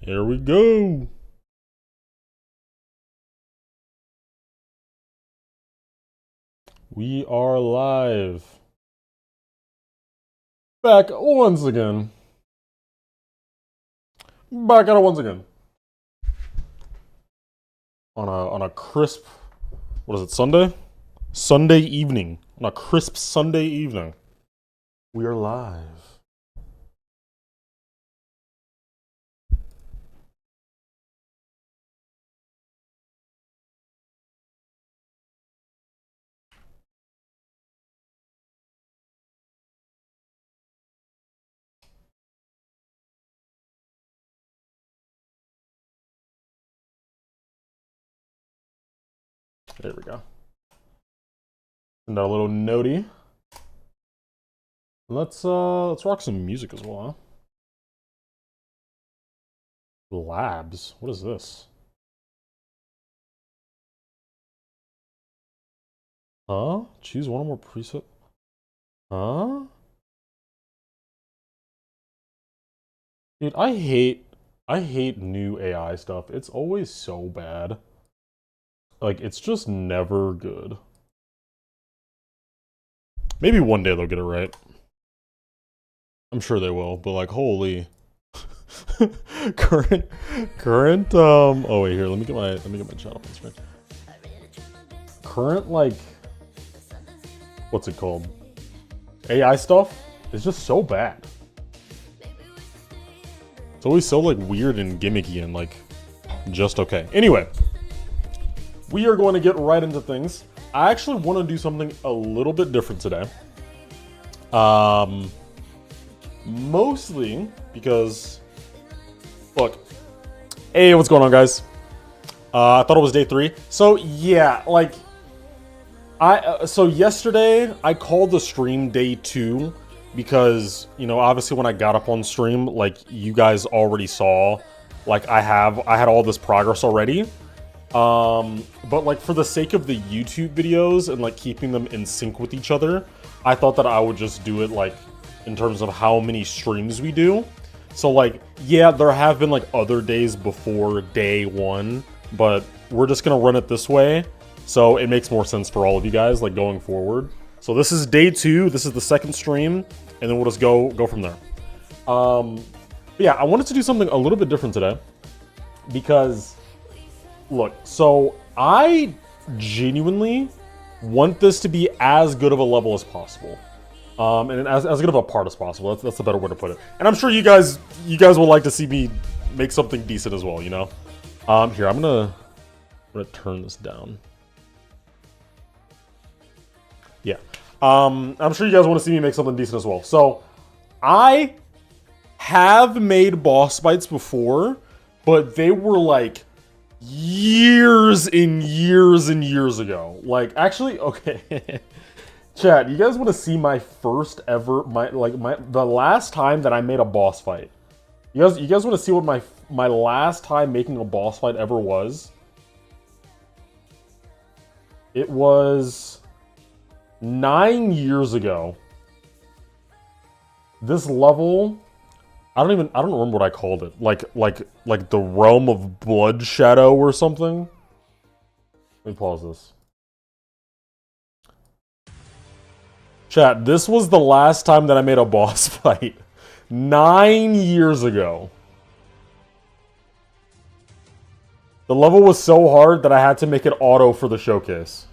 Here we go. We are live. Back once again. Back at it once again. On a crisp, what is it, Sunday? Sunday evening. On a crisp Sunday evening. We are live. There we go. And a little notey. Let's rock some music as well, huh? Labs. What is this? Huh? Choose one or more preset. Huh? Dude, I hate new AI stuff. It's always so bad. Like, it's just never good. Maybe one day they'll get it right. I'm sure they will, but like, holy. current oh wait, here, let me get my chat up on screen. Current, like, what's it called? AI stuff is just so bad. It's always so like weird and gimmicky and like just okay. Anyway, we are going to get right into things. I actually want to do something a little bit different today. Mostly because, look, hey, what's going on, guys? I thought it was day 3. So yeah, like, so yesterday I called the stream day 2 because, you know, obviously when I got up on stream, like, you guys already saw, like, I had all this progress already. But like, for the sake of the YouTube videos and like keeping them in sync with each other, I thought that I would just do it like in terms of how many streams we do. So like, yeah, there have been like other days before day 1, but we're just gonna run it this way, so it makes more sense for all of you guys like going forward. So this is day 2, this is the second stream, and then we'll just go from there. But yeah, I wanted to do something a little bit different today because, look, so I genuinely want this to be as good of a level as possible. And as good of a part as possible. That's a better way to put it. And I'm sure you guys will like to see me make something decent as well, you know? Here, I'm gonna turn this down. Yeah. I'm sure you guys want to see me make something decent as well. So, I have made boss fights before, but they were like years and years and years ago. Like, actually, okay. Chat, you guys want to see my first ever, the last time that I made a boss fight? You guys want to see what my last time making a boss fight ever was? It was 9 years ago. This level, I don't remember what I called it. Like the Realm of Blood Shadow or something. Let me pause this. Chat, this was the last time that I made a boss fight. 9 years ago. The level was so hard that I had to make it auto for the showcase.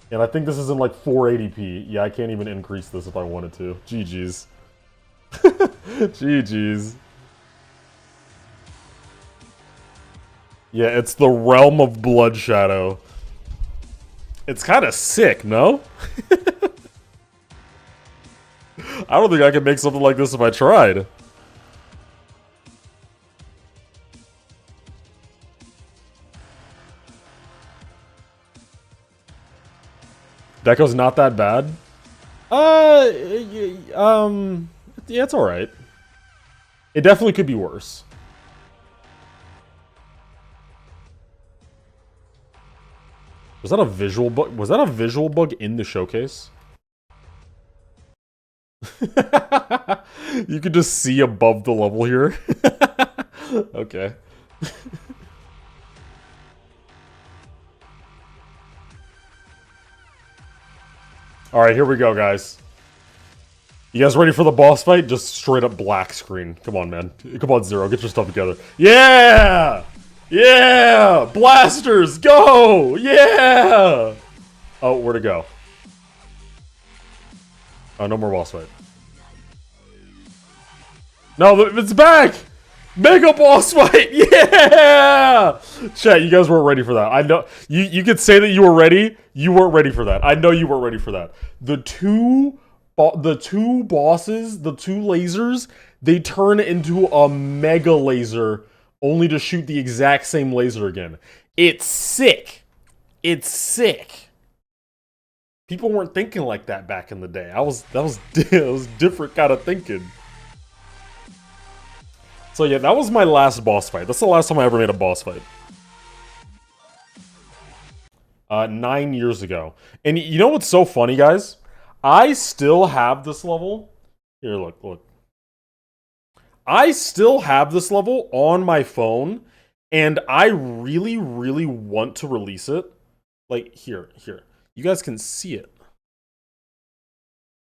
And I think this is in like 480p. Yeah, I can't even increase this if I wanted to. GG's. GG's. Yeah, it's the Realm of Blood Shadow. It's kind of sick, no? I don't think I could make something like this if I tried. Deco's not that bad? Yeah, it's alright. It definitely could be worse. Was that a visual bug? Was that a visual bug in the showcase? You could just see above the level here. Okay. Alright, here we go, guys. You guys ready for the boss fight? Just straight up black screen. Come on, man. Come on, Zero. Get your stuff together. Yeah! Yeah! Blasters, go! Yeah! Oh, where'd it go? Oh, no more boss fight. No, it's back! Mega boss fight! Yeah! Chat, you guys weren't ready for that. I know. You could say that you were ready. You weren't ready for that. I know you weren't ready for that. The two bosses, the two lasers, they turn into a mega laser only to shoot the exact same laser again. It's sick. It's sick. People weren't thinking like that back in the day. That was different kind of thinking. So yeah, that was my last boss fight. That's the last time I ever made a boss fight. 9 years ago. And you know what's so funny, guys? I still have this level. Here, look. I still have this level on my phone, and I really, really want to release it. Like, here. You guys can see it.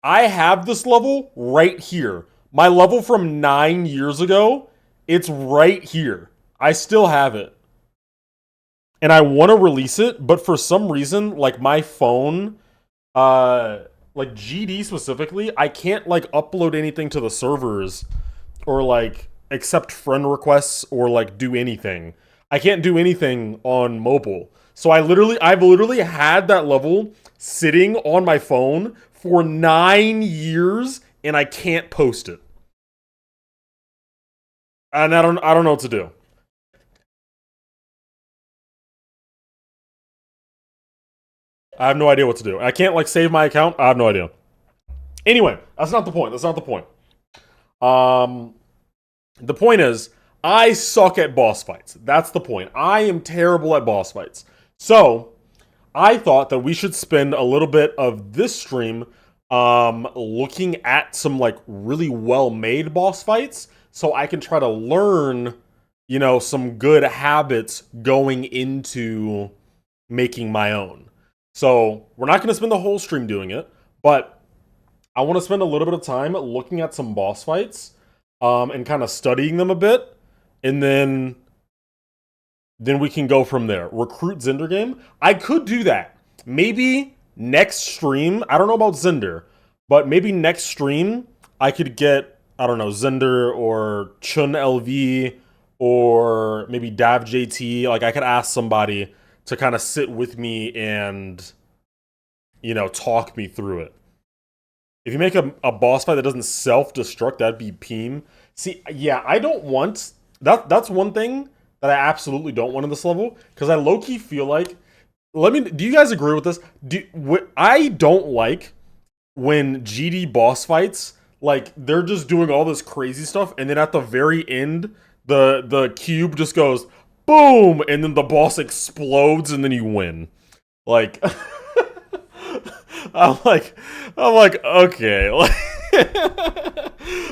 I have this level right here. My level from 9 years ago, it's right here. I still have it. And I want to release it, but for some reason, like my phone, like GD specifically, I can't like upload anything to the servers or like accept friend requests or like do anything. I can't do anything on mobile. So I've literally had that level sitting on my phone for 9 years and I can't post it. And I don't know what to do. I have no idea what to do. I can't like save my account. I have no idea. Anyway, that's not the point. That's not the point. The point is, I suck at boss fights. That's the point. I am terrible at boss fights. So, I thought that we should spend a little bit of this stream looking at some like really well-made boss fights so I can try to learn, you know, some good habits going into making my own. So, we're not going to spend the whole stream doing it, but I want to spend a little bit of time looking at some boss fights and kind of studying them a bit, and then we can go from there. Recruit Zinder game? I could do that. Maybe next stream, I don't know about Zinder, but maybe next stream I could get, I don't know, Zinder or Chun LV or maybe Dav JT. Like I could ask somebody to kind of sit with me and, you know, talk me through it. If you make a boss fight that doesn't self-destruct, that'd be Peem. See, yeah, I don't want... That's one thing that I absolutely don't want in this level, because I low-key feel like... do you guys agree with this? I don't like when GD boss fights, like, they're just doing all this crazy stuff, and then at the very end, the cube just goes, boom! And then the boss explodes, and then you win. Like... I'm like, okay.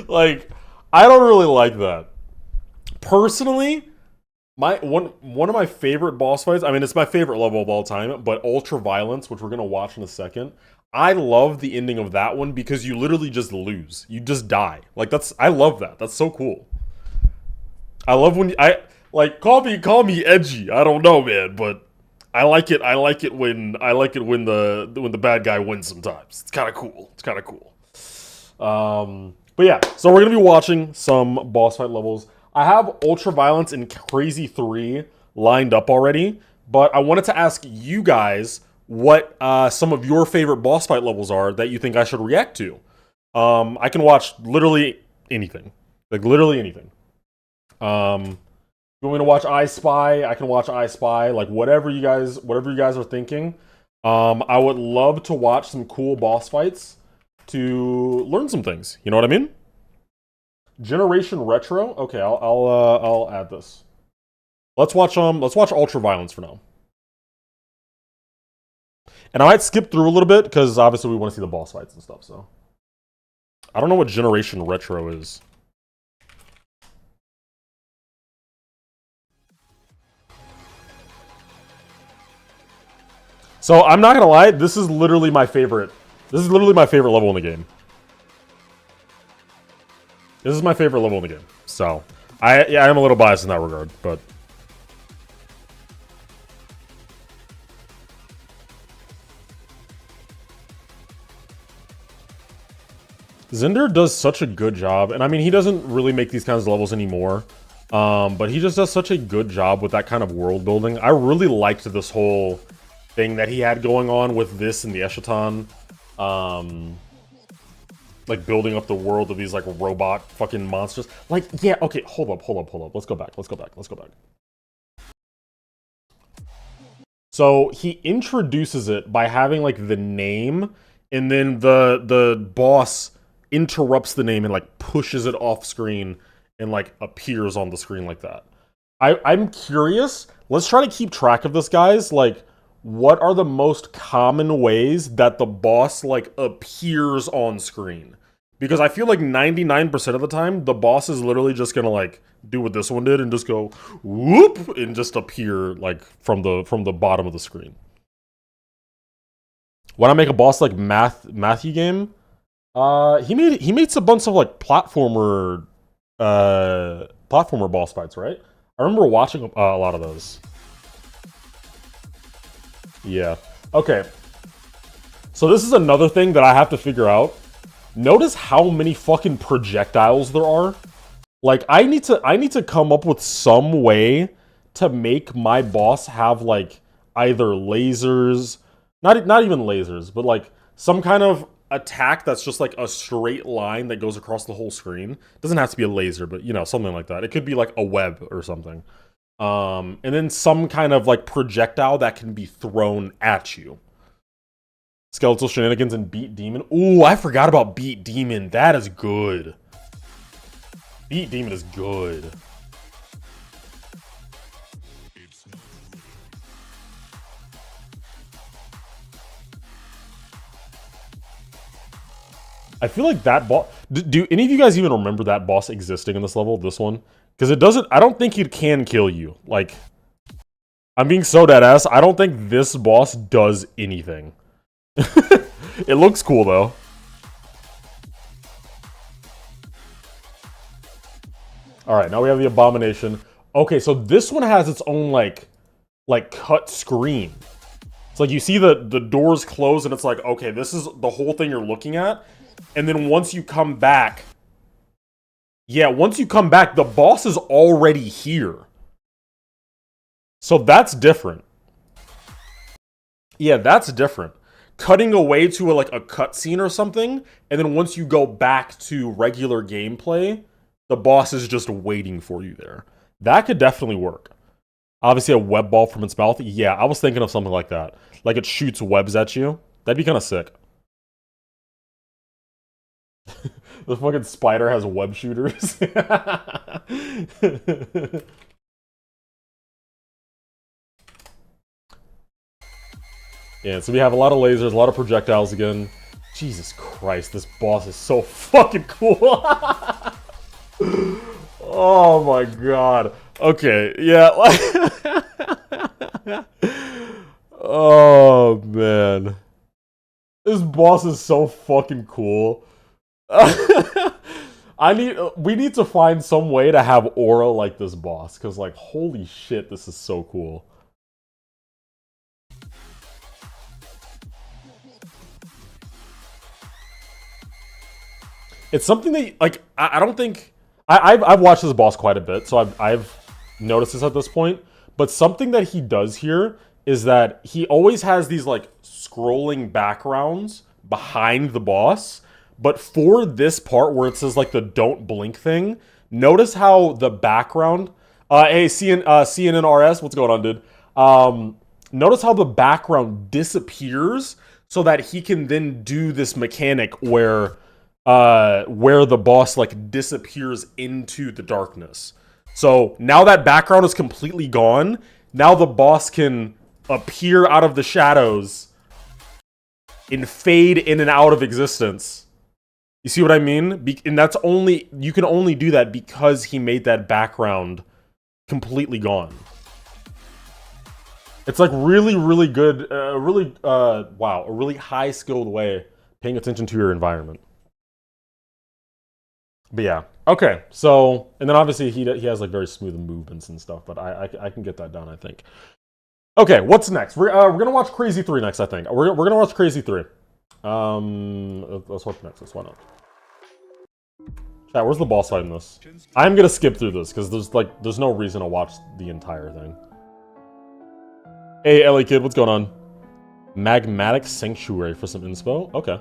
Like, I don't really like that. Personally, one of my favorite boss fights, I mean, it's my favorite level of all time, but Ultra Violence, which we're going to watch in a second, I love the ending of that one because you literally just lose. You just die. Like, I love that. That's so cool. I love when, call me edgy. I don't know, man, but... I like it when the bad guy wins sometimes. It's kind of cool. It's kind of cool. But yeah, so we're gonna be watching some boss fight levels. I have Ultra Violence and Crazy 3 lined up already, but I wanted to ask you guys what some of your favorite boss fight levels are that you think I should react to. I can watch literally anything, like literally anything. If you want me to watch I Spy, I can watch I Spy. Like whatever you guys are thinking. I would love to watch some cool boss fights to learn some things. You know what I mean? Generation Retro. Okay, I'll add this. Let's watch Ultra Violence for now. And I might skip through a little bit because obviously we want to see the boss fights and stuff. So I don't know what Generation Retro is. So I'm not gonna lie, this is literally my favorite. This is literally my favorite level in the game. This is my favorite level in the game. So yeah, I'm a little biased in that regard, but Zinder does such a good job, and I mean, he doesn't really make these kinds of levels anymore, but he just does such a good job with that kind of world building. I really liked this whole thing that he had going on with this and the Eschaton, like building up the world of these like robot fucking monsters. Like, yeah, okay, hold up. Let's go back. So he introduces it by having like the name, and then the boss interrupts the name and like pushes it off screen and like appears on the screen like that. I'm curious. Let's try to keep track of this, guys. Like, what are the most common ways that the boss like appears on screen? Because I feel like 99% of the time, the boss is literally just gonna like do what this one did and just go whoop and just appear like from the bottom of the screen. Why not make a boss like Matthew game? He made a bunch of like platformer boss fights, right? I remember watching a lot of those. Yeah. Okay. So this is another thing that I have to figure out. Notice how many fucking projectiles there are. Like, I need to come up with some way to make my boss have like either lasers, not even lasers, but like some kind of attack that's just like a straight line that goes across the whole screen. It doesn't have to be a laser, but you know, something like that. It could be like a web or something. And then some kind of like projectile that can be thrown at you. Skeletal shenanigans and Beat Demon. Ooh, I forgot about Beat Demon. That is good. Beat Demon is good. I feel like that boss... Do any of you guys even remember that boss existing in this level? This one? Because it doesn't... I don't think it can kill you. Like, I'm being so deadass. I don't think this boss does anything. It looks cool, though. Alright, now we have the Abomination. Okay, so this one has its own, like cut screen. It's like you see the doors close, and it's like, okay, this is the whole thing you're looking at. And then once you come back... Yeah, once you come back, the boss is already here. So that's different. Yeah, that's different. Cutting away to like a cutscene or something, and then once you go back to regular gameplay, the boss is just waiting for you there. That could definitely work. Obviously, a web ball from its mouth. Yeah, I was thinking of something like that. Like it shoots webs at you. That'd be kind of sick. The fucking spider has web shooters. Yeah, so we have a lot of lasers, a lot of projectiles again. Jesus Christ, this boss is so fucking cool. Oh my god. Okay, yeah. Oh man. This boss is so fucking cool. We need to find some way to have aura like this boss, because like holy shit, this is so cool. It's something that, like, I don't think... I've watched this boss quite a bit, so I've noticed this at this point. But something that he does here is that he always has these, like, scrolling backgrounds behind the boss. But for this part where it says, like, the don't blink thing, notice how the background... hey, CNNRS, what's going on, dude? Notice how the background disappears so that he can then do this mechanic where the boss like disappears into the darkness. So now that background is completely gone. Now the boss can appear out of the shadows and fade in and out of existence. You see what I mean? And that's only, you can only do that because he made that background completely gone. It's like really, really good, wow, a really high skilled way paying attention to your environment. But yeah, okay. So, and then obviously he has like very smooth movements and stuff, but I can get that done, I think. Okay, what's next? We're gonna watch Crazy 3 next, I think. We're gonna watch Crazy 3. Let's watch next. Why not? Chat, where's the boss fight in this? I'm gonna skip through this because there's no reason to watch the entire thing. Hey, LA Kid, what's going on? Magmatic Sanctuary for some inspo? Okay.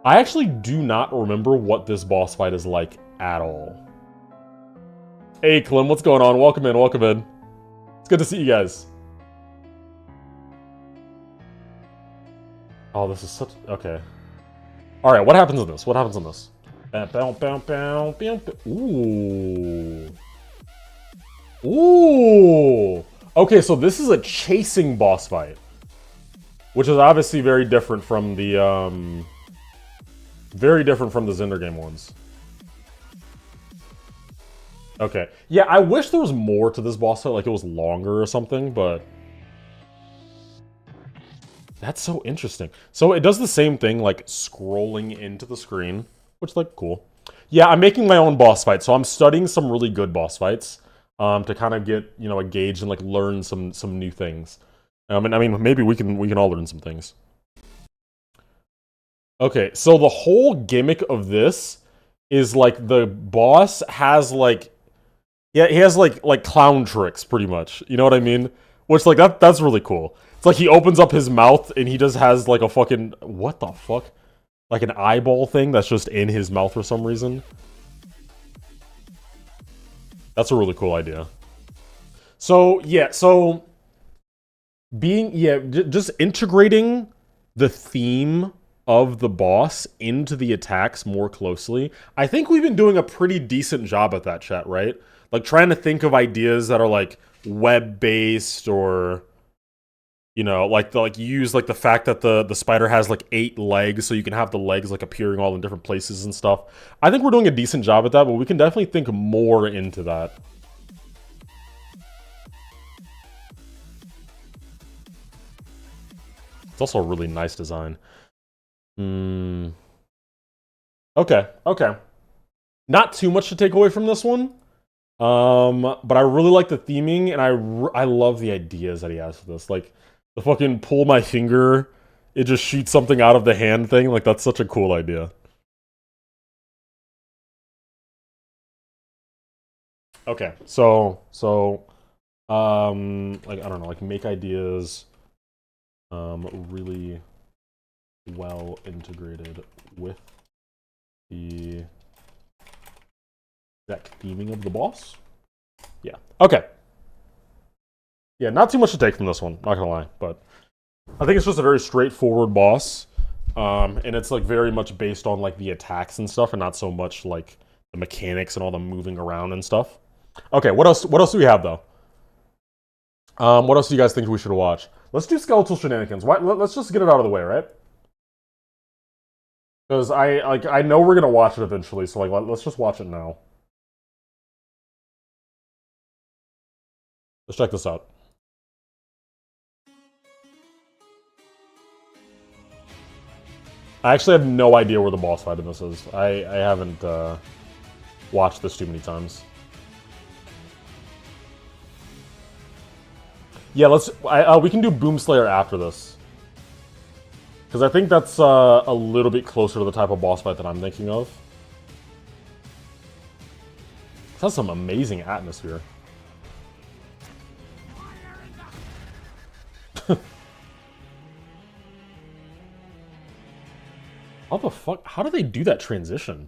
I actually do not remember what this boss fight is like at all. Hey, Clem, what's going on? Welcome in, welcome in. It's good to see you guys. Oh, this is such... Okay. Alright, what happens in this? What happens in this? Ooh. Ooh! Okay, so this is a chasing boss fight. Which is obviously very different from the, very different from the Zinder game ones. Okay. Yeah, I wish there was more to this boss fight, like it was longer or something, but... That's so interesting. So it does the same thing, like scrolling into the screen, which, like, cool. Yeah, I'm making my own boss fight, so I'm studying some really good boss fights to kind of get, you know, a gauge and like learn some new things. And I mean, maybe we can all learn some things. Okay, so the whole gimmick of this is like the boss has like, yeah, he has like clown tricks pretty much. You know what I mean? Which like that's really cool. It's like he opens up his mouth and he just has like a fucking, what the fuck? Like an eyeball thing that's just in his mouth for some reason. That's a really cool idea. So, yeah, so just integrating the theme of the boss into the attacks more closely. I think we've been doing a pretty decent job at that, chat, right? Like trying to think of ideas that are like web-based or, you know, like use like the fact that the spider has like 8 legs, so you can have the legs like appearing all in different places and stuff. I think we're doing a decent job at that, but we can definitely think more into that. It's also a really nice design. Okay. Not too much to take away from this one. But I really like the theming, and I love the ideas that he has for this. Like, the fucking pull my finger, it just shoots something out of the hand thing. Like, that's such a cool idea. Okay, so, like, I don't know, like, make ideas, really well integrated with the exact theming of the boss. Yeah. Okay. Yeah, not too much to take from this one, not gonna lie, but I think it's just a very straightforward boss. And it's like very much based on like the attacks and stuff, and not so much like the mechanics and all the moving around and stuff. Okay, what else do we have though? What else do you guys think we should watch? Let's do Skeletal Shenanigans. Let's just get it out of the way, right? Because I know we're gonna watch it eventually, so like let's just watch it now. Let's check this out. I actually have no idea where the boss fight in this is. I haven't watched this too many times. Yeah, we can do Boomslayer after this. Because I think that's a little bit closer to the type of boss fight that I'm thinking of. It has some amazing atmosphere. How the fuck? How do they do that transition?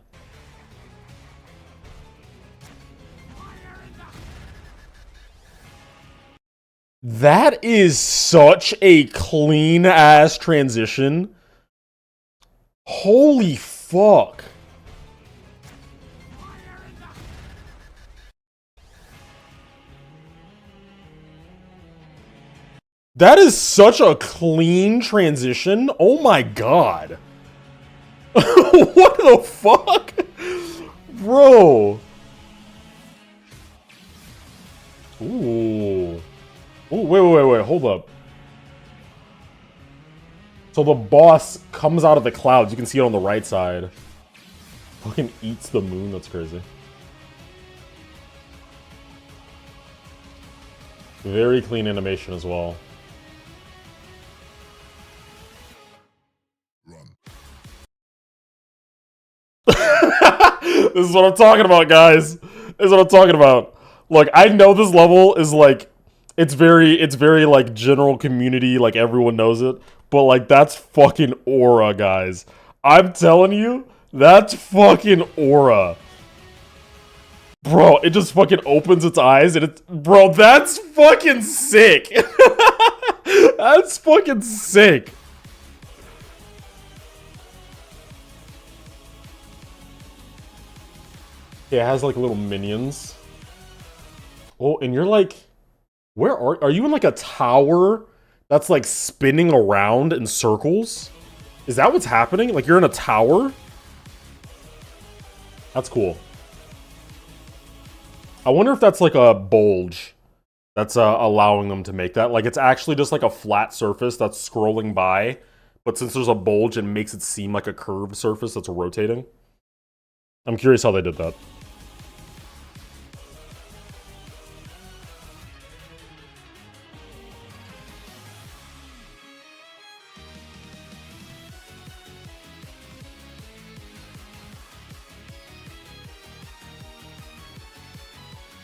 That is such a clean-ass transition. Holy fuck. That is such a clean transition. Oh my god. What the fuck? Bro. Ooh. Ooh, wait, hold up. So the boss comes out of the clouds. You can see it on the right side. Fucking eats the moon. That's crazy. Very clean animation as well. This is what I'm talking about, guys. This is what I'm talking about. Look, I know this level is like, it's very like general community, like everyone knows it. But like, that's fucking aura, guys. I'm telling you, that's fucking aura. Bro, it just fucking opens its eyes and it's, bro, that's fucking sick. That's fucking sick. Yeah, it has like little minions. Oh, and you're like, where are you in like a tower that's like spinning around in circles? Is that what's happening? Like you're in a tower? That's cool. I wonder if that's like a bulge that's allowing them to make that. Like it's actually just like a flat surface that's scrolling by, but since there's a bulge, it makes it seem like a curved surface that's rotating. I'm curious how they did that.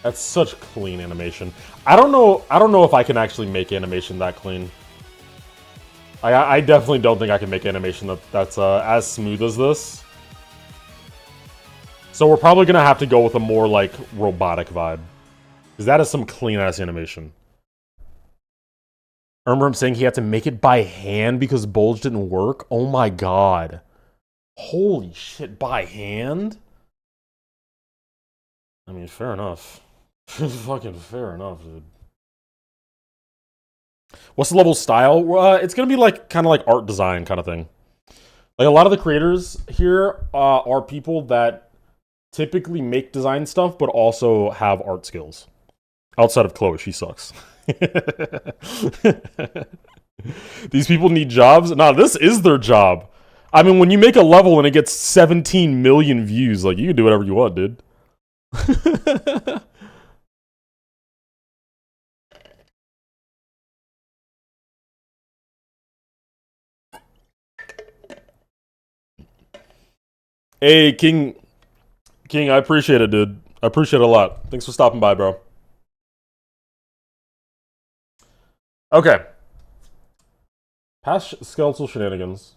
That's such clean animation. I don't know if I can actually make animation that clean. I definitely don't think I can make animation that's as smooth as this. So we're probably gonna have to go with a more like robotic vibe. Because that is some clean ass animation. I remember him saying he had to make it by hand because Bulge didn't work. Oh my god. Holy shit, by hand? I mean, fair enough. Fucking fair enough, dude. What's the level style? It's gonna be like kind of like art design kind of thing. Like a lot of the creators here are people that typically make design stuff, but also have art skills. Outside of Chloe, she sucks. These people need jobs? Nah, this is their job. I mean, when you make a level and it gets 17 million views, like, you can do whatever you want, dude. Hey, King, I appreciate it, dude. I appreciate it a lot. Thanks for stopping by, bro. Okay. Past skeletal shenanigans.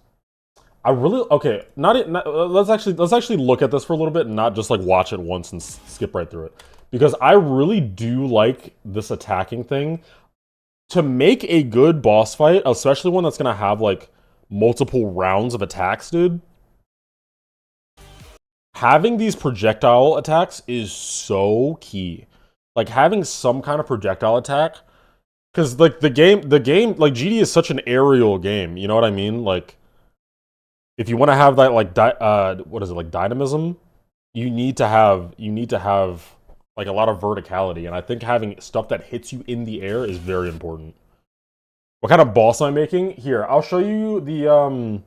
I really okay. Let's actually look at this for a little bit and not just like watch it once and skip right through it, because I really do like this attacking thing. To make a good boss fight, especially one that's gonna have like multiple rounds of attacks, dude. Having these projectile attacks is so key. Like having some kind of projectile attack, because like the game, like GD is such an aerial game. You know what I mean? Like, if you want to have that like what is it, like dynamism, you need to have like a lot of verticality, and I think having stuff that hits you in the air is very important. What kind of boss am I making? Here, I'll show you the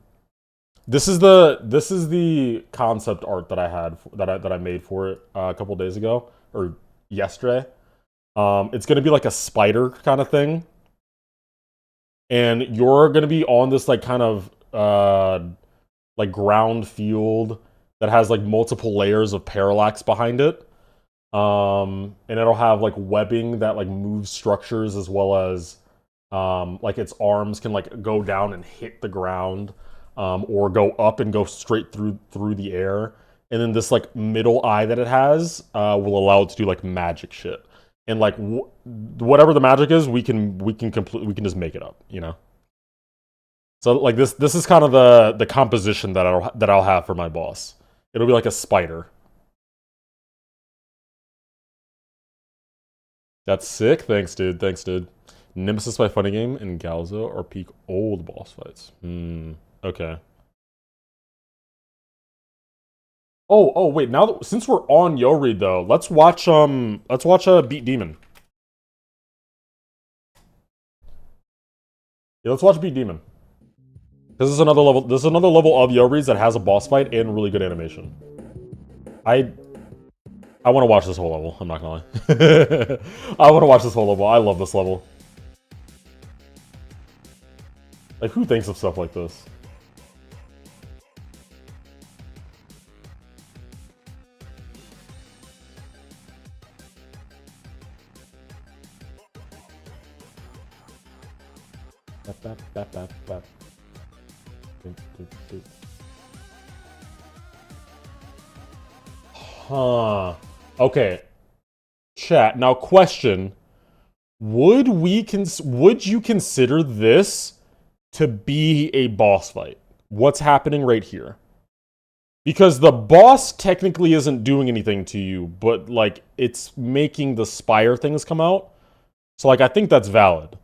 this is the concept art that I had that I made for it a couple days ago or yesterday. It's gonna be like a spider kind of thing, and you're gonna be on this like kind of like ground field that has like multiple layers of parallax behind it. And it'll have like webbing that like moves structures, as well as like its arms can like go down and hit the ground, or go up and go straight through the air. And then this like middle eye that it has will allow it to do like magic shit. And like whatever the magic is, we can just make it up, you know. So like this is kind of the composition that I'll have for my boss. It'll be like a spider. That's sick. Thanks, dude. Thanks, dude. Nemesis by Funny Game and Galzo are peak old boss fights. Okay. Oh, wait. Now that, since we're on Yo Read though, let's watch Beat Demon. Yeah, let's watch Beat Demon. This is another level. This is another level of Yobri's that has a boss fight and really good animation. I want to watch this whole level. I'm not gonna lie. I want to watch this whole level. I love this level. Like, who thinks of stuff like this? Huh. Okay. Chat. Now, question. Would you consider this to be a boss fight? What's happening right here? Because the boss technically isn't doing anything to you, but, like, it's making the spire things come out. So, like, I think that's valid.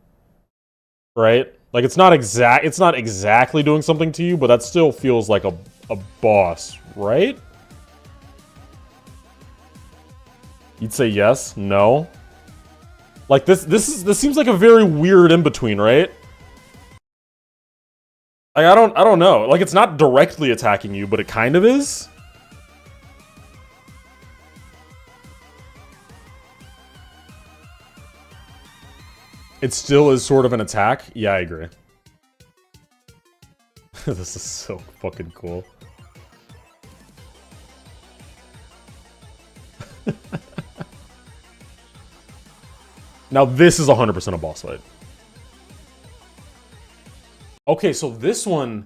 Right? Like, it's not exactly doing something to you, but that still feels like a boss, right? You'd say yes? No? Like, this seems like a very weird in-between, right? Like, I don't know. Like, it's not directly attacking you, but it kind of is. It still is sort of an attack. Yeah, I agree. This is so fucking cool. Now, this is 100% a boss fight. Okay, so this one...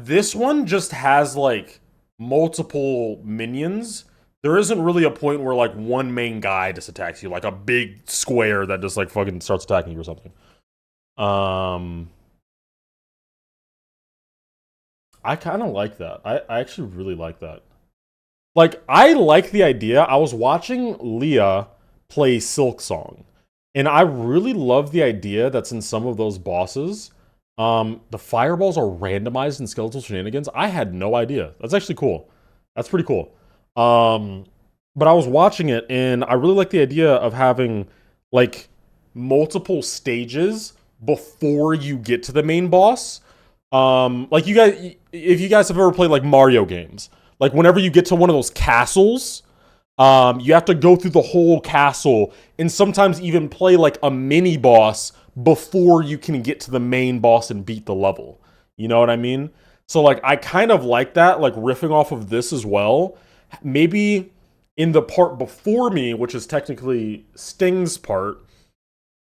this one just has, like, multiple minions. There isn't really a point where, like, one main guy just attacks you. Like, a big square that just, like, fucking starts attacking you or something. I kind of like that. I actually really like that. Like, I like the idea. I was watching Leah play Silk Song, and I really love the idea that's in some of those bosses. The fireballs are randomized in Skeletal Shenanigans. I had no idea. That's actually cool. That's pretty cool. But I was watching it, and I really like the idea of having, like, multiple stages before you get to the main boss. Like, you guys, if you guys have ever played, like, Mario games, like, whenever you get to one of those castles, you have to go through the whole castle and sometimes even play, like, a mini boss before you can get to the main boss and beat the level. You know what I mean? So, like, I kind of like that, like, riffing off of this as well. Maybe in the part before me, which is technically Sting's part,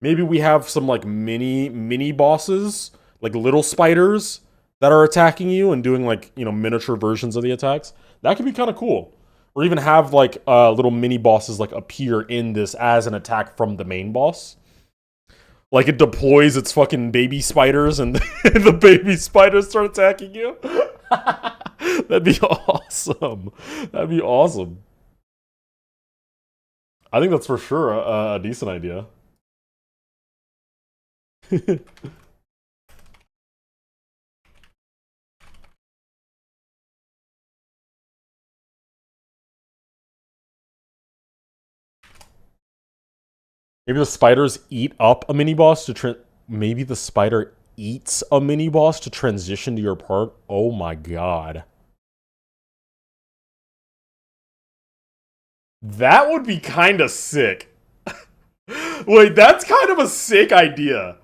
maybe we have some, like, mini bosses, like little spiders that are attacking you and doing, like, you know, miniature versions of the attacks. That could be kind of cool. Or even have, like, little mini bosses, like, appear in this as an attack from the main boss. Like, it deploys its fucking baby spiders and the baby spiders start attacking you. That'd be awesome. That'd be awesome. I think that's for sure a decent idea. Maybe the spiders eat up a mini boss to maybe the spider eats a mini boss to transition to your part. Oh my god. That would be kind of sick. Wait, that's kind of a sick idea.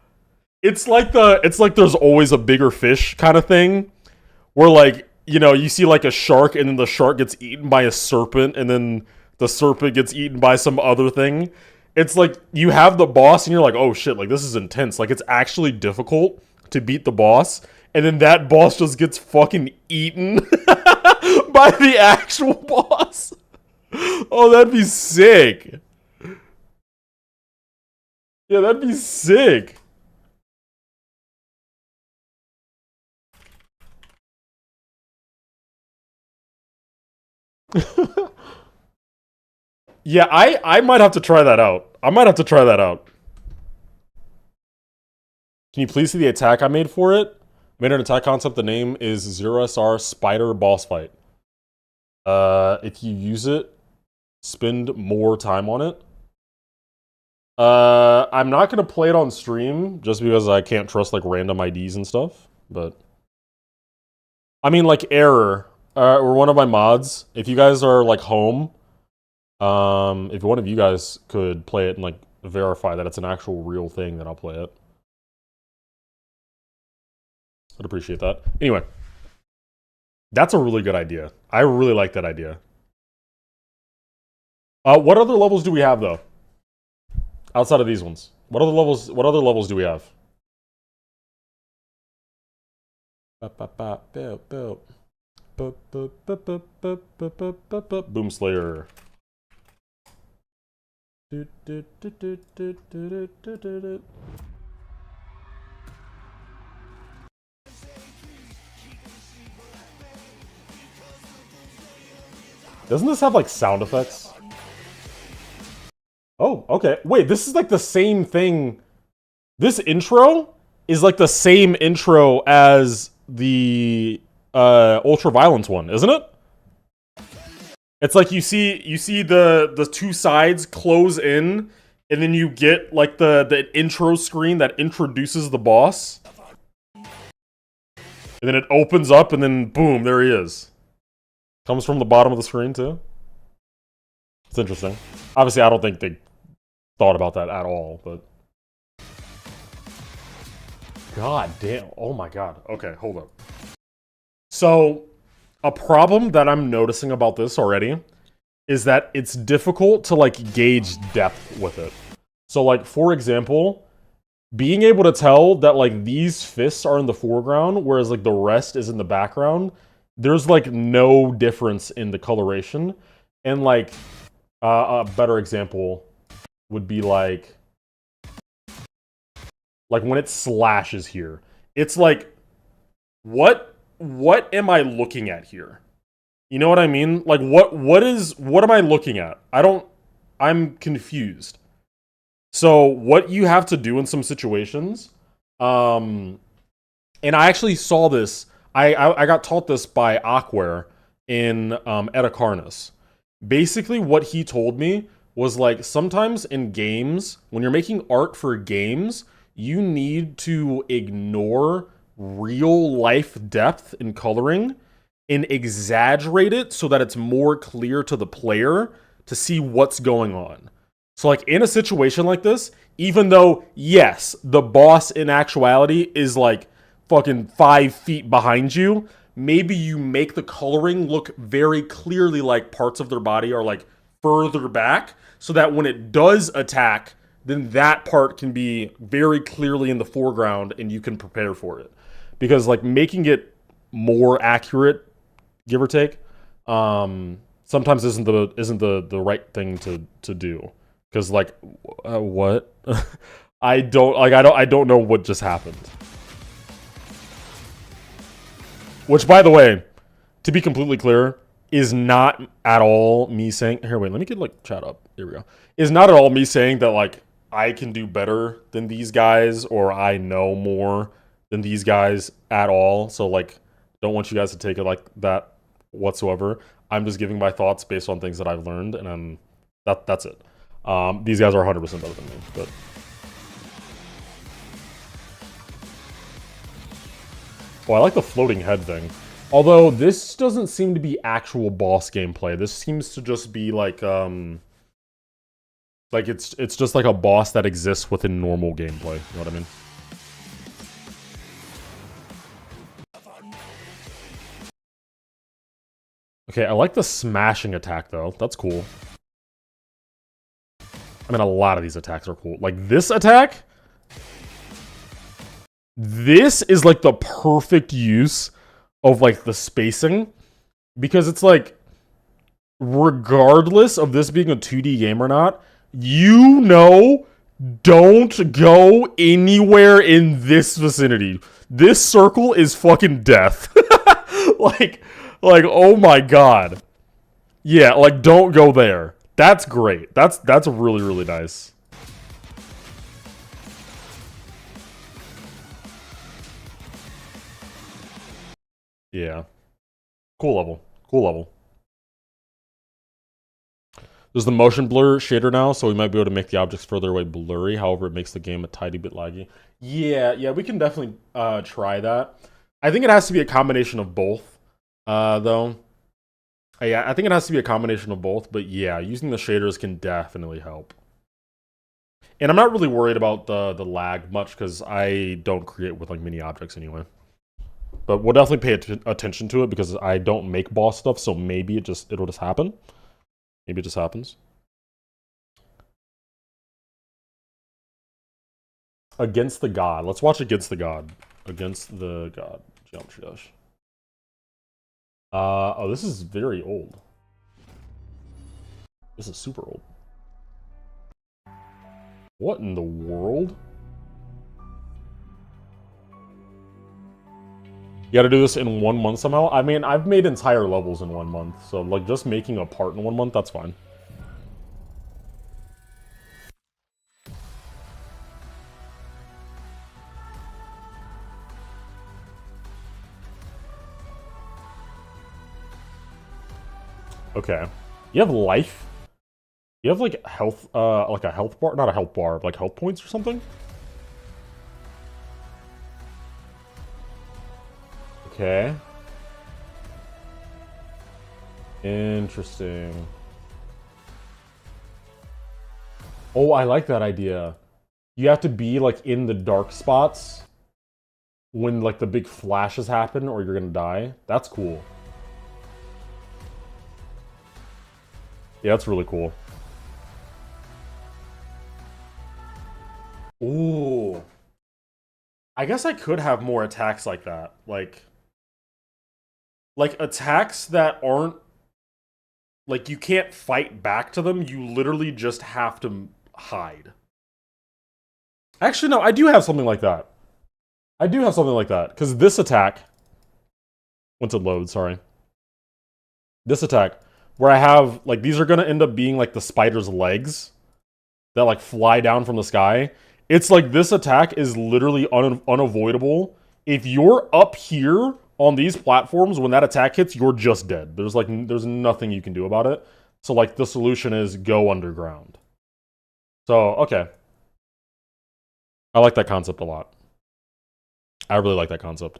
It's like there's always a bigger fish kind of thing, where, like, you know, you see, like, a shark and then the shark gets eaten by a serpent and then the serpent gets eaten by some other thing. It's like you have the boss and you're like, oh shit, like, this is intense. Like, it's actually difficult to beat the boss, and then that boss just gets fucking eaten by the actual boss. Oh, that'd be sick. Yeah, that'd be sick. Yeah, I might have to try that out. I might have to try that out. Can you please see the attack I made for it? I made an attack concept. The name is ZeroSR Spider Boss Fight. If you use it, spend more time on it. I'm not gonna play it on stream just because I can't trust like random IDs and stuff. But I mean, like Error or one of my mods. If you guys are like home, if one of you guys could play it and like verify that it's an actual real thing, then I'll play it. I'd appreciate that. Anyway, that's a really good idea. I really like that idea. What other levels do we have though? Outside of these ones, what other levels do we have? Boom Slayer. Doesn't this have like sound effects? Oh, okay. Wait, this is like the same thing. This intro is like the same intro as the Ultraviolence one, isn't it? It's like you see the two sides close in, and then you get like the intro screen that introduces the boss. And then it opens up, and then boom, there he is. Comes from the bottom of the screen too. It's interesting. Obviously, I don't think they thought about that at all, but god damn. Oh my god. Okay, hold up. So, a problem that I'm noticing about this already is that it's difficult to like gauge depth with it. So like, for example, being able to tell that like these fists are in the foreground, whereas like the rest is in the background, there's like no difference in the coloration. And like, a better example would be like when it slashes here. It's like, what am I looking at here? You know what I mean? Like, what am I looking at? I'm confused. So, what you have to do in some situations, and I actually saw this, I got taught this by Aquare in Etacarnus. Basically, what he told me was like, sometimes in games, when you're making art for games, you need to ignore real life depth in coloring and exaggerate it so that it's more clear to the player to see what's going on. So like in a situation like this, even though, yes, the boss in actuality is like fucking 5 feet behind you, maybe you make the coloring look very clearly like parts of their body are like further back so that when it does attack, then that part can be very clearly in the foreground and you can prepare for it. Because like making it more accurate, give or take, sometimes isn't the right thing to do. Because like, what? I don't know what just happened. Which, by the way, to be completely clear, is not at all me saying. Here, wait, let me get like chat up. Here we go. Is not at all me saying that like I can do better than these guys or I know more than these guys at all. So like, don't want you guys to take it like that whatsoever. I'm just giving my thoughts based on things that I've learned, and that's it. These guys are 100% better than me, but. Oh, I like the floating head thing. Although this doesn't seem to be actual boss gameplay. This seems to just be like it's just like a boss that exists within normal gameplay. You know what I mean? Okay, I like the smashing attack though. That's cool. I mean, a lot of these attacks are cool. Like this attack. This is like the perfect use of like the spacing, because it's like, regardless of this being a 2D game or not, you know, don't go anywhere in this vicinity. This circle is fucking death. like, oh my god. Yeah, like, don't go there. That's great. That's really, really nice. Yeah. Cool level. Cool level. There's the motion blur shader now, so we might be able to make the objects further away blurry. However, it makes the game a tiny bit laggy. Yeah, we can definitely try that. I think it has to be a combination of both, though. Yeah, I think it has to be a combination of both, but yeah, using the shaders can definitely help. And I'm not really worried about the lag much because I don't create with like mini objects anyway. But we'll definitely pay attention to it because I don't make boss stuff, so maybe it'll just happen. Maybe it just happens. Against the God. Let's watch Against the God. Against the God. Geometry Dash. Oh, this is very old. This is super old. What in the world? You gotta do this in 1 month somehow? I mean, I've made entire levels in 1 month, so like just making a part in 1 month, that's fine. Okay. You have life? You have like health, like a health bar? Not a health bar, like health points or something? Okay. Interesting. Oh, I like that idea. You have to be like in the dark spots when like the big flashes happen or you're gonna die. That's cool. Yeah, that's really cool. Ooh. I guess I could have more attacks like that. Like attacks that aren't like you can't fight back to them, you literally just have to hide. Actually, no, I do have something like that. I do have something like that, because this attack once it loads, sorry. This attack, where I have, like, these are gonna end up being like the spider's legs that like fly down from the sky. It's like this attack is literally unavoidable. If you're up here on these platforms, when that attack hits, you're just dead. There's nothing you can do about it. So like the solution is go underground. So, okay. I like that concept a lot. I really like that concept.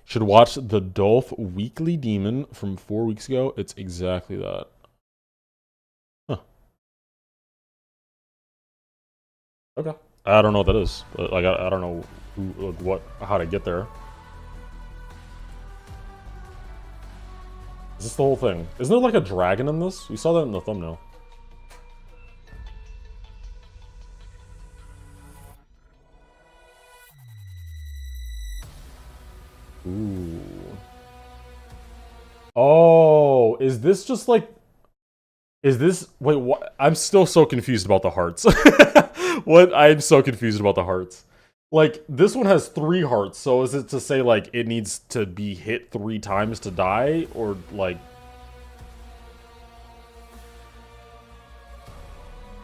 Should watch the Dolph Weekly Demon from 4 weeks ago. It's exactly that. Huh. Okay. I don't know what that is. But like I don't know how to get there. Is this the whole thing? Isn't there like a dragon in this? We saw that in the thumbnail. Ooh. Oh, is this just like... Is this... Wait, what? I'm still so confused about the hearts. What? I'm so confused about the hearts. Like, this one has 3 hearts, so is it to say, like, it needs to be hit 3 times to die? Or, like...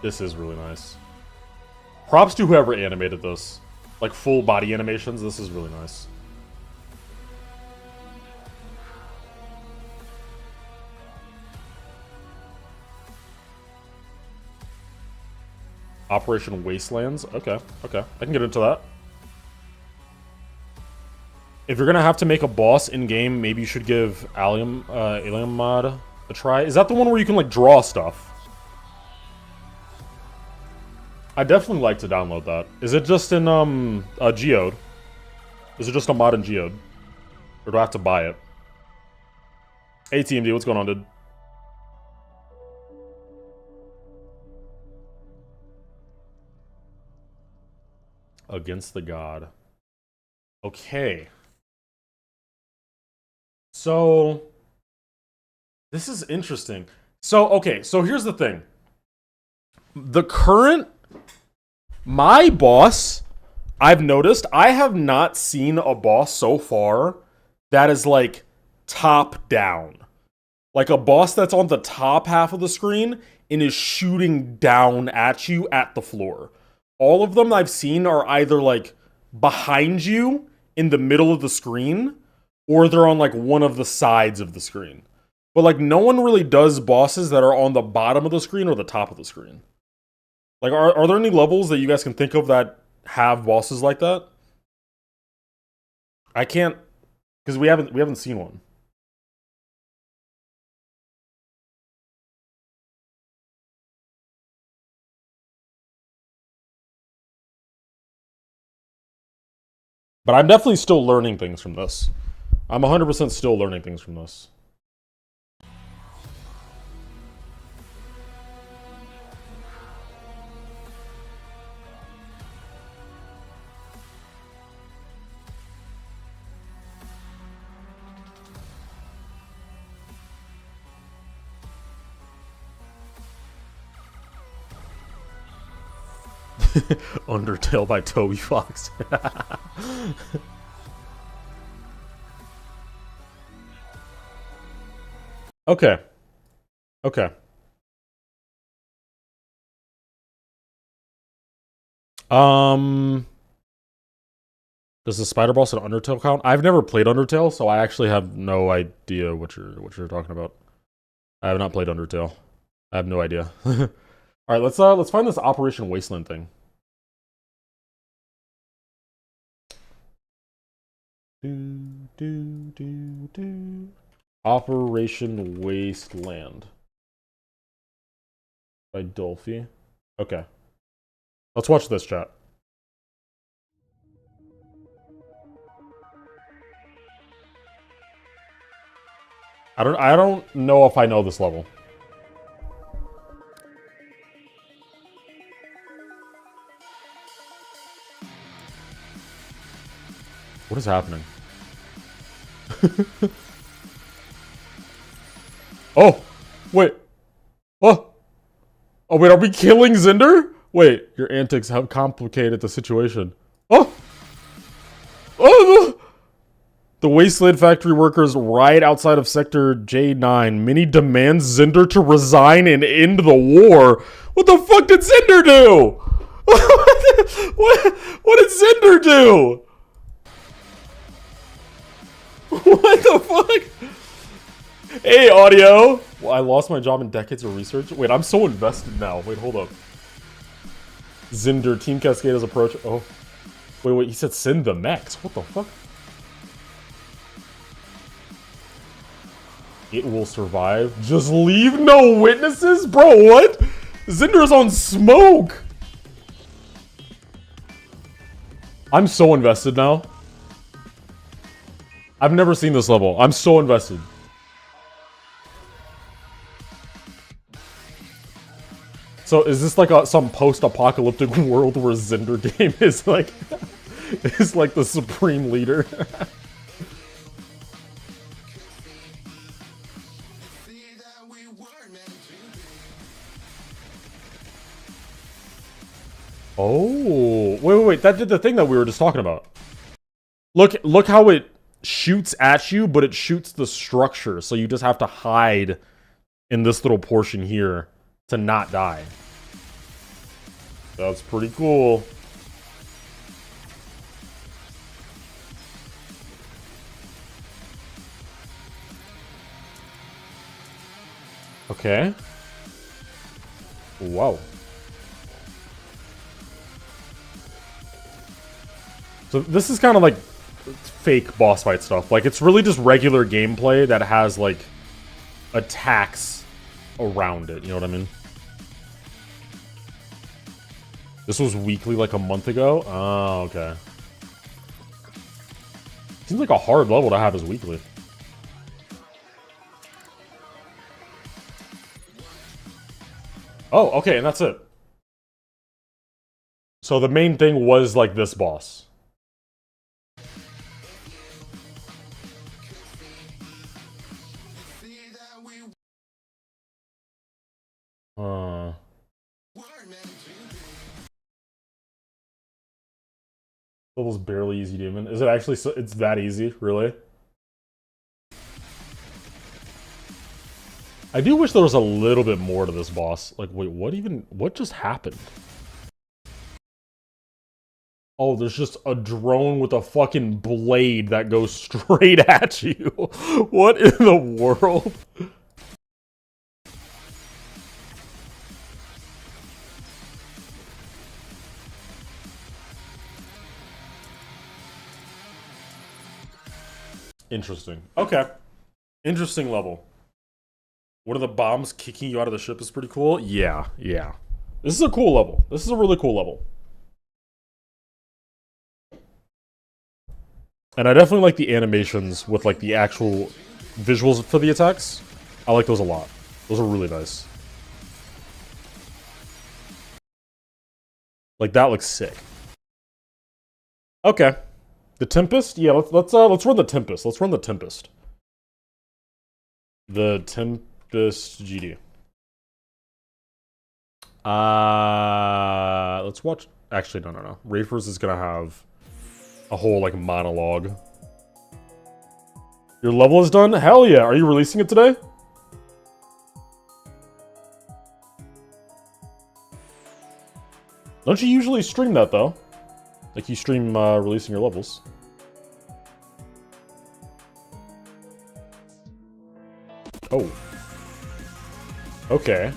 This is really nice. Props to whoever animated this. Like, full body animations, this is really nice. Operation Wastelands. Okay, okay. I can get into that. If you're gonna have to make a boss in-game, maybe you should give Alien Mod a try. Is that the one where you can, like, draw stuff? I definitely like to download that. Is it just in, Geode? Is it just a mod in Geode? Or do I have to buy it? Hey, TMD, what's going on, dude? Against the God. Okay. So, this is interesting. So, okay, so here's the thing. My boss, I've noticed, I have not seen a boss so far that is, like, top down. Like a boss that's on the top half of the screen and is shooting down at you at the floor. All of them I've seen are either, like, behind you in the middle of the screen, or they're on, like, one of the sides of the screen. But like no one really does bosses that are on the bottom of the screen or the top of the screen. Like are there any levels that you guys can think of that have bosses like that? I can't, because we haven't seen one. But I'm definitely still learning things from this. I'm 100% still learning things from this. Undertale by Toby Fox. Okay. Okay. Does the spider boss in Undertale count? I've never played Undertale, so I actually have no idea what you're talking about. I have not played Undertale. I have no idea. All right, let's find this Operation Wasteland thing. Operation Wasteland by Dolphy. Okay. Let's watch this, chat. I don't know if I know this level. What is happening? Oh, wait. Oh. Oh, wait, are we killing Zinder? Wait, your antics have complicated the situation. Oh! Oh! The Wasteland factory workers right outside of Sector J9. Minnie demands Zinder to resign and end the war. What the fuck did Zinder do? What did Zinder do? What the fuck? Hey, audio. Well, I lost my job in decades of research. Wait, I'm so invested now. Wait, hold up. Zinder, Team Cascade's approach. Oh. Wait, he said send the mechs. What the fuck? It will survive. Just leave no witnesses? Bro, what? Zinder's on smoke. I'm so invested now. I've never seen this level. I'm so invested. So is this like some post-apocalyptic world where Zinder game is like the supreme leader? Oh, wait, that did the thing that we were just talking about. Look how it shoots at you, but it shoots the structure, so you just have to hide in this little portion here to not die. That's pretty cool. Okay. Wow. So this is kind of like fake boss fight stuff. Like, it's really just regular gameplay that has, like, attacks around it. You know what I mean? This was weekly like a month ago? Oh, okay. Seems like a hard level to have as weekly. Oh, okay, and that's it. So the main thing was, like, this boss. Level's barely easy, demon. Is it actually so? It's that easy, really? I do wish there was a little bit more to this boss. Like, wait, what just happened? Oh, there's just a drone with a fucking blade that goes straight at you. What in the world? Interesting. Okay. Interesting level. What are the bombs kicking you out of the ship is pretty cool. Yeah, yeah. This is a cool level. This is a really cool level. And I definitely like the animations with like the actual visuals for the attacks. I like those a lot. Those are really nice. Like that looks sick. Okay. The Tempest? Yeah, let's run the Tempest. Let's run the Tempest. The Tempest GD. Let's watch. Actually, no. Rafers is gonna have a whole like monologue. Your level is done? Hell yeah! Are you releasing it today? Don't you usually stream that though? Like you stream releasing your levels. Oh. Okay.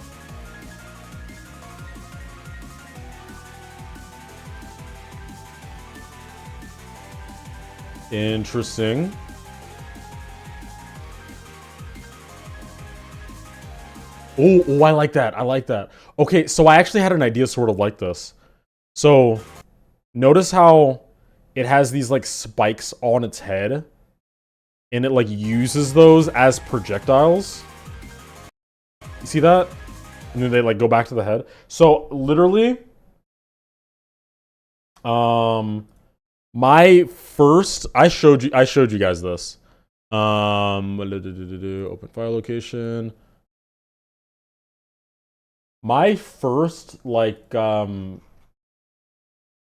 Interesting. Oh, I like that. I like that. Okay, so I actually had an idea sort of like this. So, notice how it has these like spikes on its head, and it like uses those as projectiles. You see that? And then they like go back to the head. So literally, my first I showed you guys this. Open file location. My first like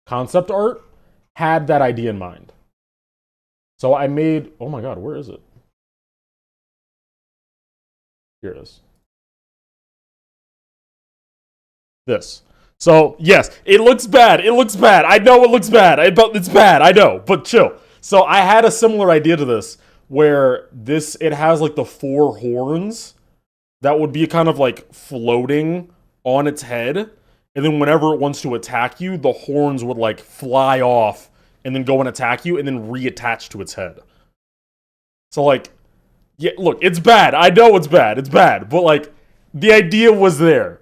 concept art had that idea in mind. So I made, oh my god, where is it? Here it is. This. So, yes, it looks bad. It looks bad. I know it looks bad. It's bad. I know, but chill. So I had a similar idea to this where it has like the 4 horns that would be kind of like floating on its head. And then whenever it wants to attack you, the horns would like fly off and then go and attack you and then reattach to its head. So like, yeah, look, it's bad. I know it's bad. It's bad. But like, the idea was there.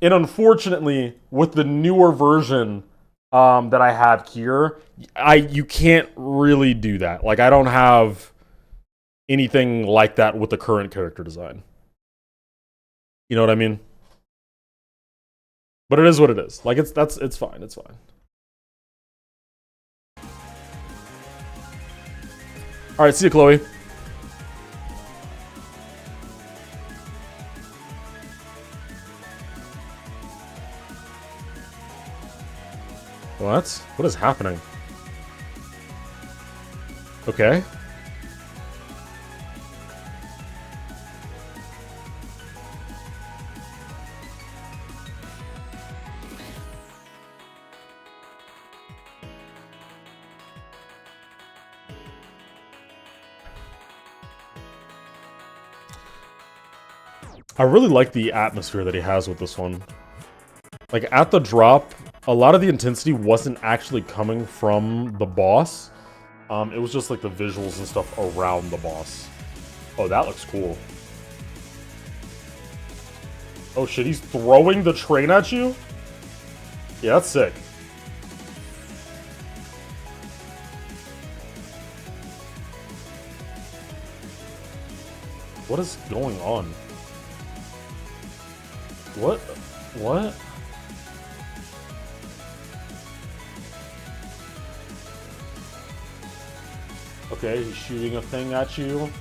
And unfortunately, with the newer version that I have here, you can't really do that. Like, I don't have anything like that with the current character design. You know what I mean? But it is what it is. Like, it's fine. It's fine. All right, see you, Chloe. What? What is happening? Okay. I really like the atmosphere that he has with this one. Like, at the drop, a lot of the intensity wasn't actually coming from the boss. It was just, like, the visuals and stuff around the boss. Oh, that looks cool. Oh, shit, he's throwing the train at you? Yeah, that's sick. What is going on? What? What? Okay, he's shooting a thing at you.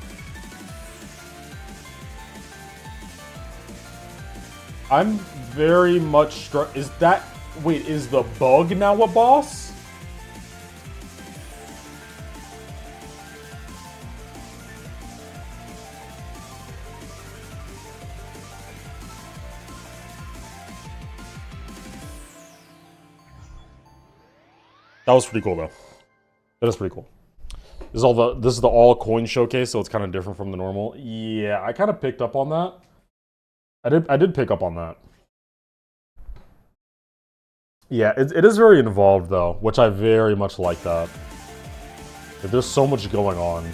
I'm very much struck. Is that... Wait, is the bug now a boss? That was pretty cool, though. That is pretty cool. This is the all coin showcase, so it's kind of different from the normal. Yeah, I kind of picked up on that. I did pick up on that. Yeah, it is very involved though, which I very much like that. There's so much going on.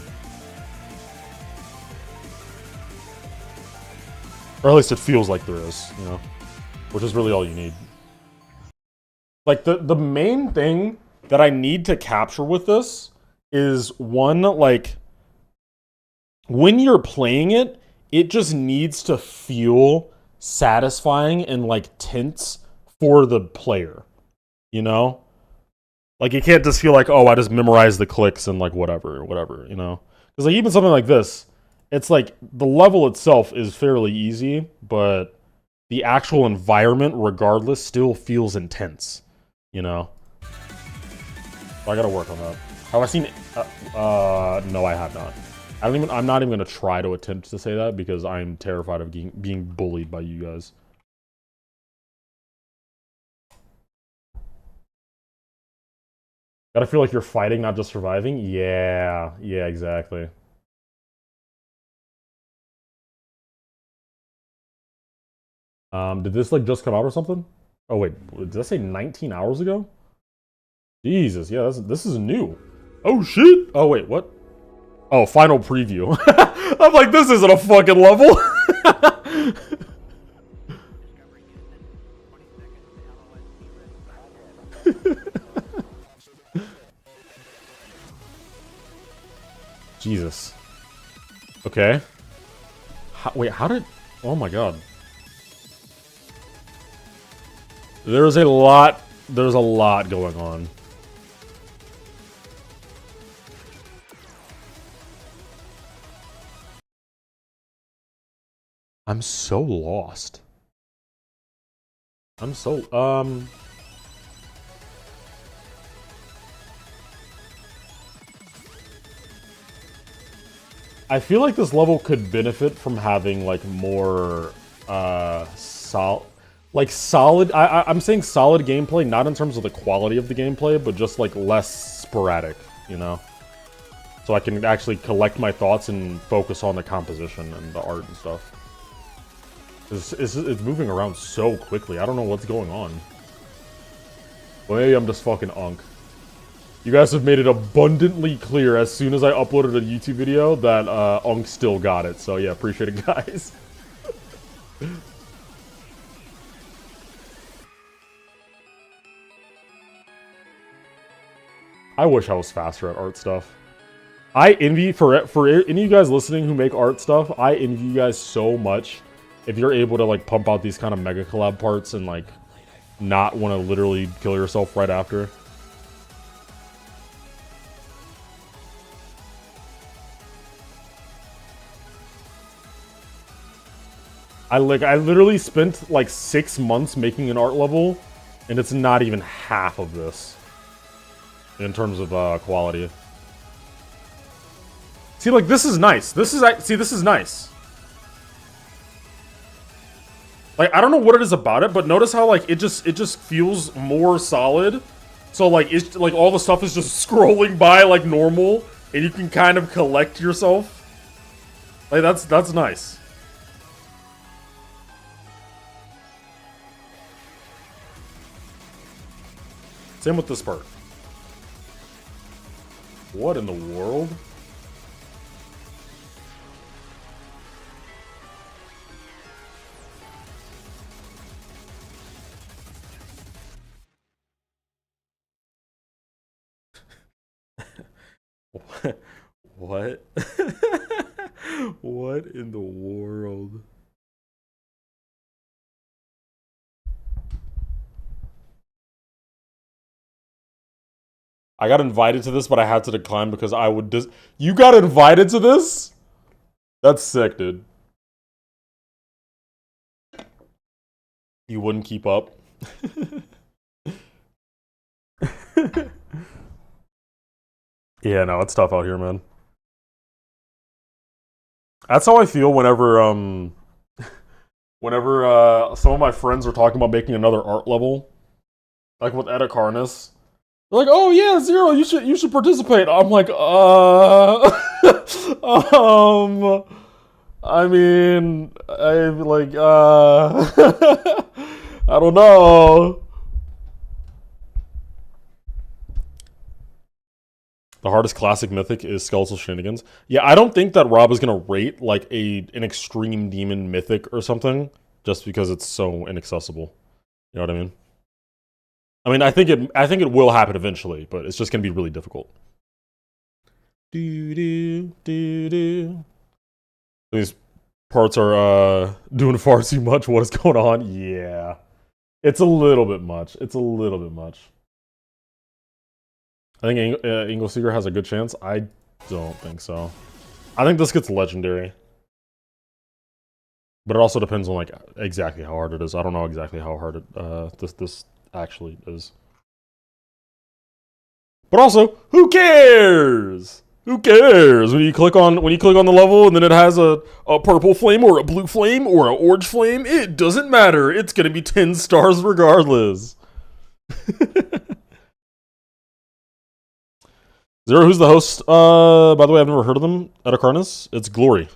Or at least it feels like there is, you know? Which is really all you need. Like, the main thing that I need to capture with this is, one, like, when you're playing it, it just needs to feel satisfying and, like, tense for the player, you know? Like, it can't just feel like, oh, I just memorized the clicks and, like, whatever, you know? Because, like, even something like this, it's like, the level itself is fairly easy, but the actual environment, regardless, still feels intense, you know? So I gotta work on that. Have I seen... no, I have not. I'm not even gonna try to attempt to say that, because I'm terrified of being bullied by you guys. Gotta feel like you're fighting, not just surviving? Yeah, exactly. Did this, like, just come out or something? Oh, wait, did I say 19 hours ago? Jesus, yeah, this is new. Oh, shit! Oh, wait, what? Oh, final preview. I'm like, this isn't a fucking level! Jesus. Okay. Wait, how did... Oh my god. There's a lot going on. I'm so lost. I'm so, I feel like this level could benefit from having, like, more, solid, I'm saying solid gameplay, not in terms of the quality of the gameplay, but just, like, less sporadic, you know? So I can actually collect my thoughts and focus on the composition and the art and stuff. It's moving around so quickly, I don't know what's going on. Well, maybe I'm just fucking unk. You guys have made it abundantly clear as soon as I uploaded a YouTube video that unk still got it, so yeah, appreciate it, guys. I wish I was faster at art stuff. I envy, for any of you guys listening who make art stuff, I envy you guys so much if you're able to, like, pump out these kind of mega collab parts and, like, not want to literally kill yourself right after. I literally spent, like, 6 months making an art level, and it's not even half of this in terms of quality. See, like, this is nice. This is nice. Like, I don't know what it is about it, but notice how, like, it just feels more solid. So, like, it's like all the stuff is just scrolling by like normal, and you can kind of collect yourself. Like, that's nice. Same with this part. What in the world? What? What in the world? I got invited to this, but I had to decline because I would You got invited to this? That's sick, dude. You wouldn't keep up? Yeah, no, it's tough out here, man. That's how I feel whenever, some of my friends are talking about making another art level. Like with Edda Karnas. They're like, oh yeah, Zero, you should participate. I'm like, I mean, I'm like, I don't know. The hardest classic mythic is Skeletal Shenanigans. Yeah, I don't think that Rob is gonna rate like an extreme demon mythic or something just because it's so inaccessible. You know what I mean? I mean, I think it will happen eventually, but it's just gonna be really difficult. These parts are doing far too much. What is going on? Yeah. It's a little bit much. It's a little bit much. I think Inglesieger has a good chance. I don't think so. I think this gets legendary. But it also depends on like exactly how hard it is. I don't know exactly how hard it this actually is. But also, who cares? Who cares? When you click on the level and then it has a purple flame or a blue flame or an orange flame, it doesn't matter. It's gonna be 10 stars regardless. Zero, who's the host? By the way, I've never heard of them at Acarnas. It's Glory.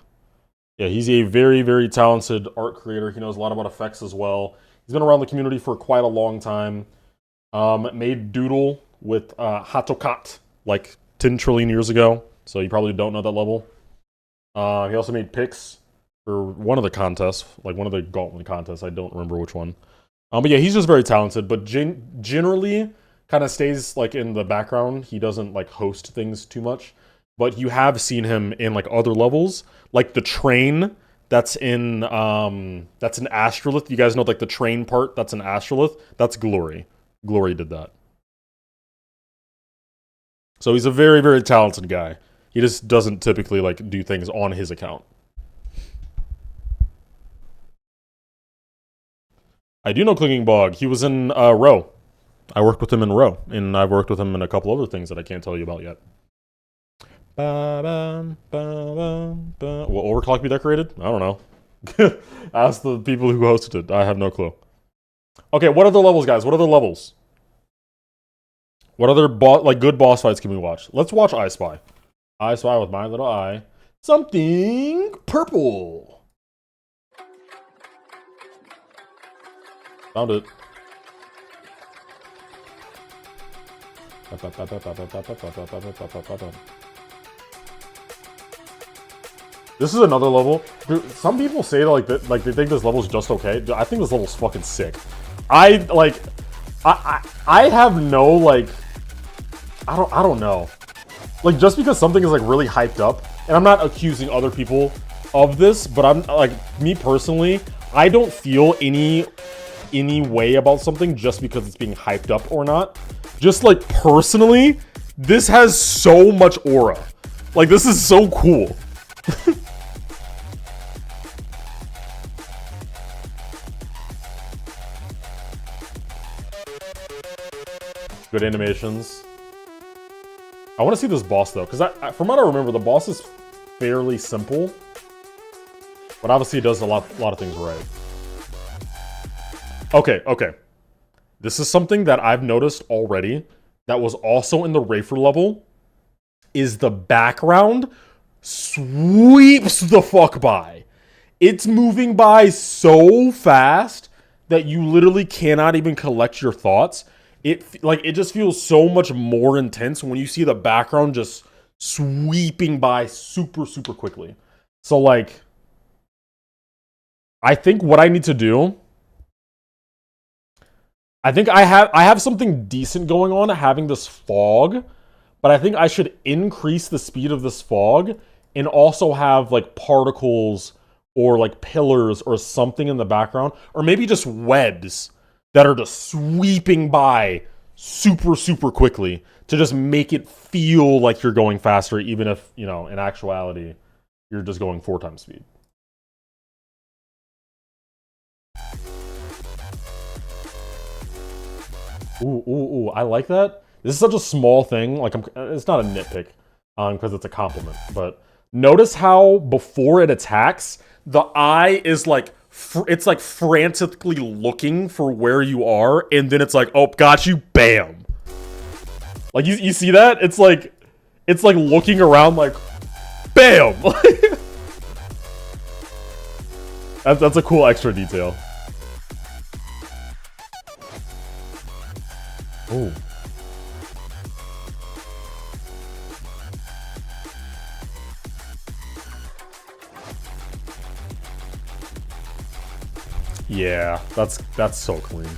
Yeah, he's a very, very talented art creator. He knows a lot about effects as well. He's been around the community for quite a long time. Made Doodle with Hatokat like 10 trillion years ago, so you probably don't know that level. He also made Pix for one of the contests, like one of the Gauntlet contests. I don't remember which one. But yeah, he's just very talented, but generally kind of stays like in the background. He doesn't like host things too much, but you have seen him in like other levels, like the train that's in Astrolith. You guys know like the train part that's in Astrolith? That's Glory. Glory did that. So he's a very, very talented guy. He just doesn't typically like do things on his account. I do know Clinging Bog. He was in Row. I worked with him in Row, and I've worked with him in a couple other things that I can't tell you about yet. Will Overclock be decorated? I don't know. Ask the people who hosted it. I have no clue. Okay, what other levels, guys? What other levels? What other good boss fights can we watch? Let's watch I Spy. I Spy with my little eye. Something purple. Found it. This is another level. Dude, some people say that, like they think this level is just okay. Dude, I think this level's fucking sick. I have no like. I don't know. Like just because something is like really hyped up, and I'm not accusing other people of this, but I'm like me personally, I don't feel any way about something just because it's being hyped up or not. Just like personally, this has so much aura. Like this is so cool. Good animations. I want to see this boss though, because from what I remember, the boss is fairly simple, but obviously it does a lot of things right. Okay. This is something that I've noticed already that was also in the Rafer level, is the background sweeps the fuck by. It's moving by so fast that you literally cannot even collect your thoughts. It just feels so much more intense when you see the background just sweeping by super, super quickly. So like, I think what I need to do, I think I have something decent going on having this fog, but I think I should increase the speed of this fog and also have like particles or like pillars or something in the background, or maybe just webs that are just sweeping by super, super quickly to just make it feel like you're going faster, even if, you know, in actuality, you're just going 4 times speed. Ooh, I like that. This is such a small thing. Like, it's not a nitpick, because it's a compliment. But notice how before it attacks, the eye is like, it's like frantically looking for where you are, and then it's like, oh, got you, bam. Like, you see that? It's like looking around like, bam. That's a cool extra detail. Ooh. Yeah, that's so clean.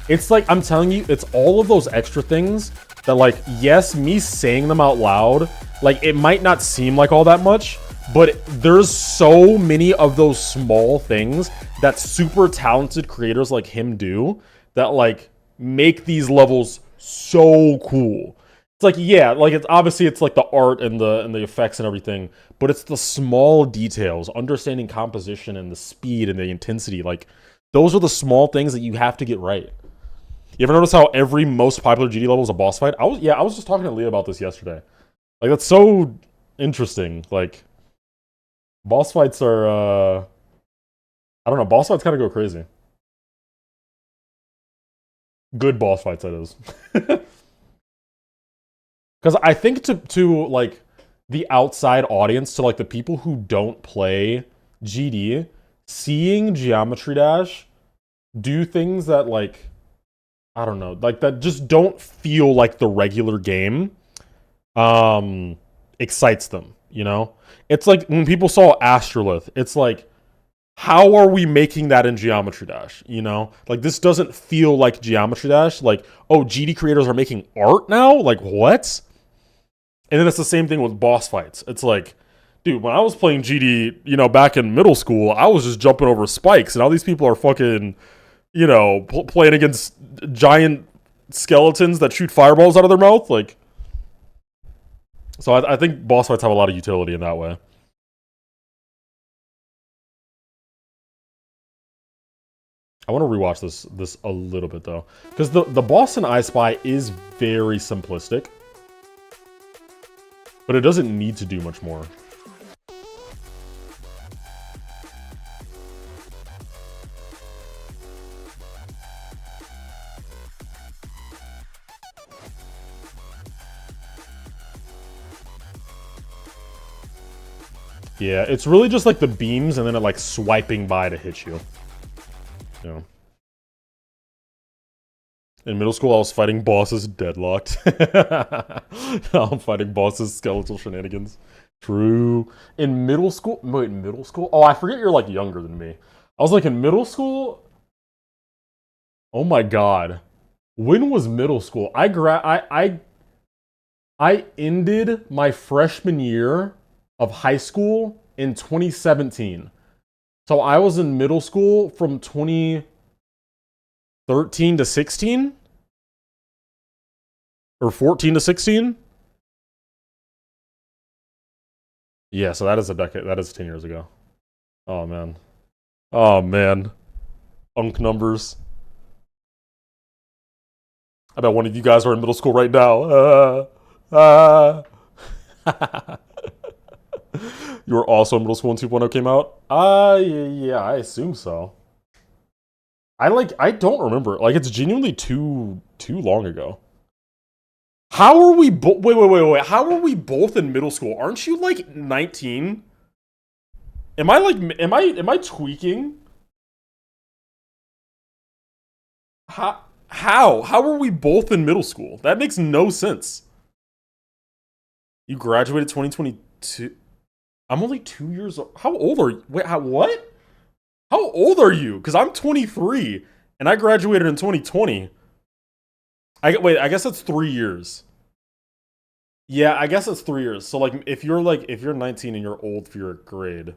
It's like, I'm telling you, it's all of those extra things that, like, yes, me saying them out loud, like, it might not seem like all that much, but there's so many of those small things that super talented creators like him do that, like, make these levels so cool. It's like, yeah, like, it's obviously it's like the art and the effects and everything, but it's the small details, understanding composition and the speed and the intensity. Like, those are the small things that you have to get right. You ever notice how every most popular GD level is a boss fight? I was just talking to Leah about this yesterday. Like, that's so interesting. Like, boss fights are, I don't know, boss fights kind of go crazy. Good boss fights, that is. Because I think to, like, the outside audience, to, like, the people who don't play GD, seeing Geometry Dash do things that, like, I don't know, like, that just don't feel like the regular game, excites them, you know? It's like when people saw Astrolith, it's like, how are we making that in Geometry Dash, you know? Like, this doesn't feel like Geometry Dash. Like, oh, GD creators are making art now? Like, what? And then it's the same thing with boss fights. It's like, dude, when I was playing GD, you know, back in middle school, I was just jumping over spikes, and all these people are fucking, you know, playing against giant skeletons that shoot fireballs out of their mouth. Like, so I think boss fights have a lot of utility in that way. I want to rewatch this a little bit though, because the boss in I Spy is very simplistic, but it doesn't need to do much more. Yeah, it's really just like the beams and then it like swiping by to hit you. You know. In middle school, I was fighting bosses deadlocked. I'm fighting bosses skeletal shenanigans. True. In middle school? Wait, middle school? Oh, I forget you're like younger than me. I was like in middle school? Oh my god. When was middle school? I ended my freshman year of high school in 2017. So I was in middle school from 2013 to 16? Or 14 to 16? Yeah, so that is a decade. That is 10 years ago. Oh, man. Oh, man. Unk numbers. I bet one of you guys are in middle school right now. You were also in middle school when 2.0 came out? Yeah, I assume so. I don't remember. Like, it's genuinely too long ago. How are we wait. How are we both in middle school? Aren't you like 19? Am I tweaking? How are we both in middle school? That makes no sense. You graduated 2022. I'm only 2 years old. How old are you? Wait, what? How old are you? Because I'm 23 and I graduated in 2020. I guess that's 3 years. Yeah, I guess it's 3 years. So like if you're 19 and you're old for your grade,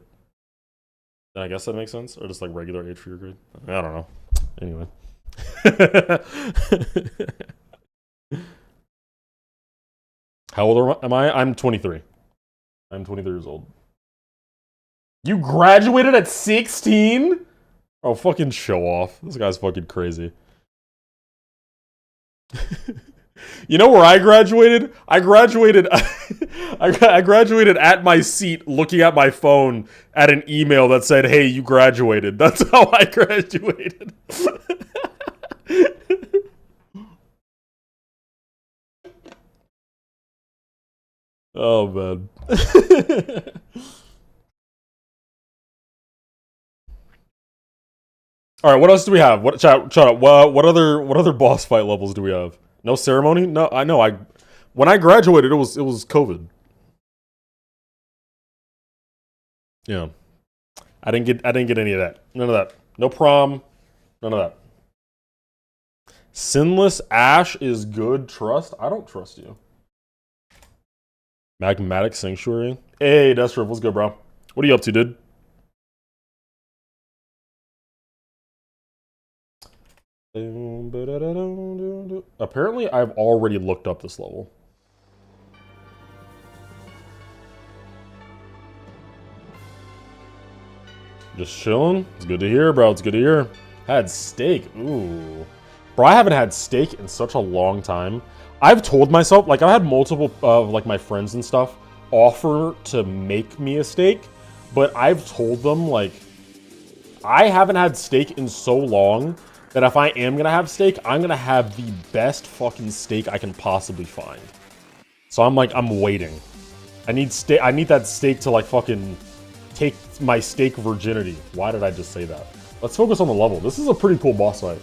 then I guess that makes sense. Or just like regular age for your grade. I don't know. Anyway. How old am I? I'm 23. I'm 23 years old. You graduated at 16? Oh, fucking show off. This guy's fucking crazy. You know where I graduated? I graduated I graduated at my seat looking at my phone at an email that said, "Hey, you graduated." That's how I graduated. Oh man. All right, what else do we have? What chat up? What other boss fight levels do we have? No ceremony? No, I know. When I graduated, it was COVID. Yeah, I didn't get any of that. None of that. No prom. None of that. Sinless Ash is good. Trust? I don't trust you. Magmatic Sanctuary. Hey, Destrif, what's good, bro? What are you up to, dude? Apparently, I've already looked up this level. Just chilling. It's good to hear, bro. It's good to hear. Had steak. Ooh. Bro, I haven't had steak in such a long time. I've told myself, like, I've had multiple of, like, my friends and stuff offer to make me a steak, but I've told them, like, I haven't had steak in so long that if I am gonna have steak, I'm gonna have the best fucking steak I can possibly find. So I'm like, I'm waiting. I need that steak to, like, fucking take my steak virginity. Why did I just say that? Let's focus on the level. This is a pretty cool boss fight.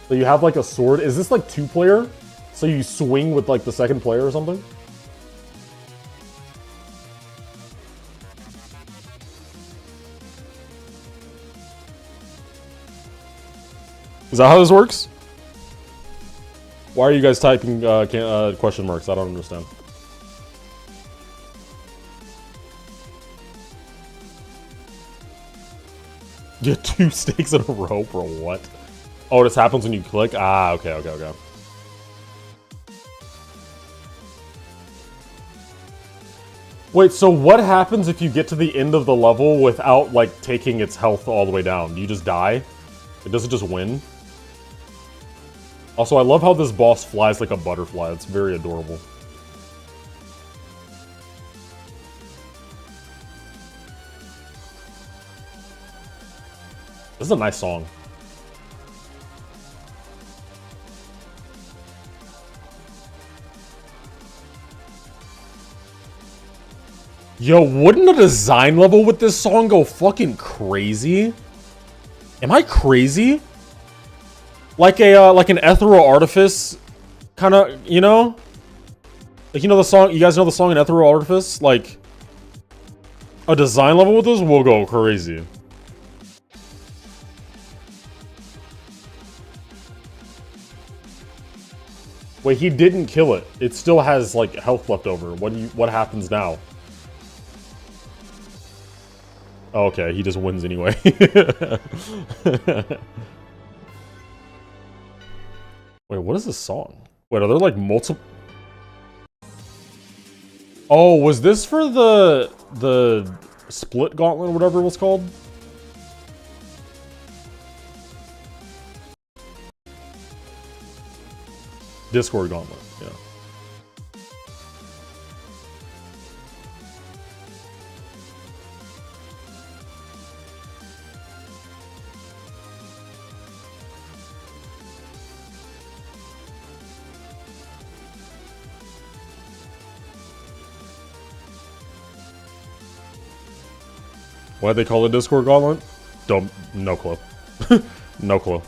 So you have, like, a sword. Is this, like, 2-player? So you swing with, like, the second player or something? Is that how this works? Why are you guys typing question marks? I don't understand. Get 2 steaks in a row, bro. What? Oh, this happens when you click? Ah, okay, okay, okay. Wait, so what happens if you get to the end of the level without, like, taking its health all the way down? Do you just die? It doesn't just win? Also, I love how this boss flies like a butterfly. It's very adorable. This is a nice song. Yo, wouldn't a design level with this song go fucking crazy? Am I crazy? Like an Ethereal Artifice kind of, you know? Like, you know the song, you guys know the song in Ethereal Artifice? Like, a design level with this will go crazy. Wait, he didn't kill it. It still has, like, health left over. What happens now? Oh, okay, he just wins anyway. Wait, what is this song? Wait, are there, like, multiple... Oh, was this for the split gauntlet or whatever it was called? Discord gauntlet, yeah. Why'd they call it Discord gauntlet? No clue. No clue.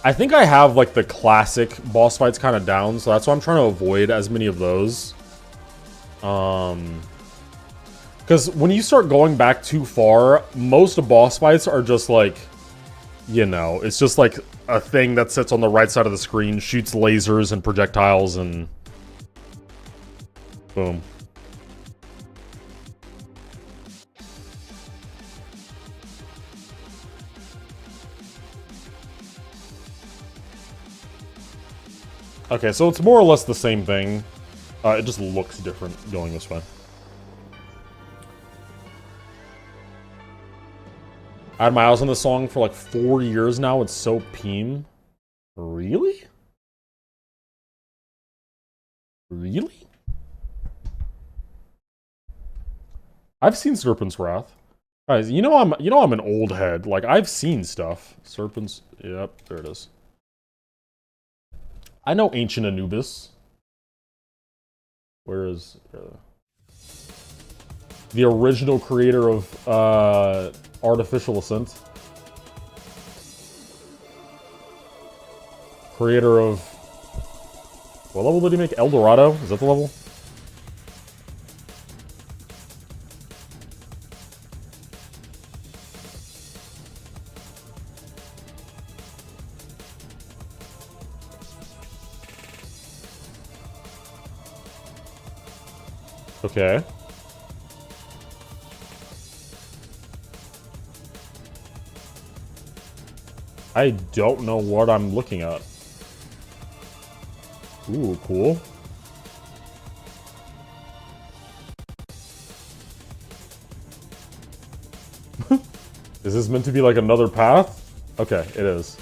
I think I have, like, the classic boss fights kind of down, so that's why I'm trying to avoid as many of those. Because when you start going back too far, most boss fights are just, like, you know, it's just, like, a thing that sits on the right side of the screen, shoots lasers and projectiles, and... boom. Okay, so it's more or less the same thing. It just looks different going this way. I had my eyes on this song for like 4 years now. It's so peem. Really? Really? I've seen Serpent's Wrath. Guys, you know I'm an old head. Like, I've seen stuff. Serpent's... Yep, there it is. I know Ancient Anubis. Where is... the original creator of Artificial Ascent. Creator of... What level did he make? El Dorado? Is that the level? Okay. I don't know what I'm looking at. Ooh, cool. Is this meant to be like another path? Okay, it is.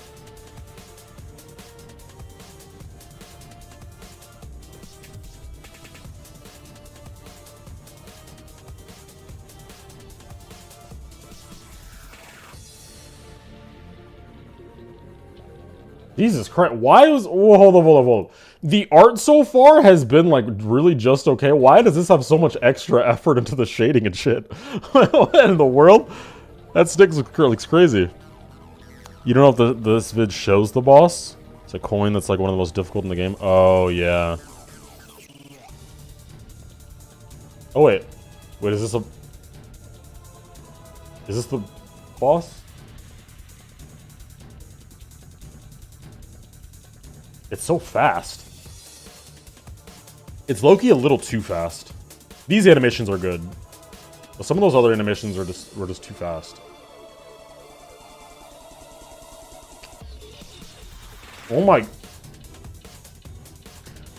Jesus Christ, why was... Whoa, hold on. The art so far has been, like, really just okay. Why does this have so much extra effort into the shading and shit? What in the world? That stick looks crazy. You don't know if this vid shows the boss? It's a coin that's, like, one of the most difficult in the game. Oh, yeah. Oh, wait. Wait, is this a... Is this the boss? It's so fast. It's low-key a little too fast. These animations are good. But some of those other animations were just too fast. Oh my...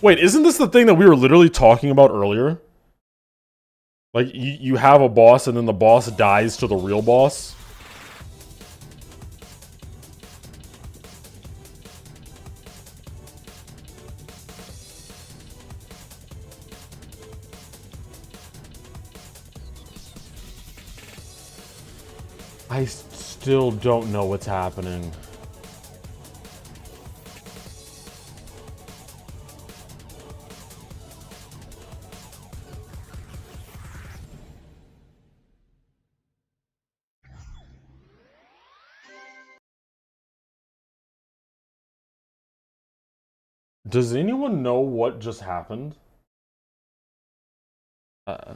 Wait, isn't this the thing that we were literally talking about earlier? Like, you have a boss and then the boss dies to the real boss? I still don't know what's happening. Does anyone know what just happened? I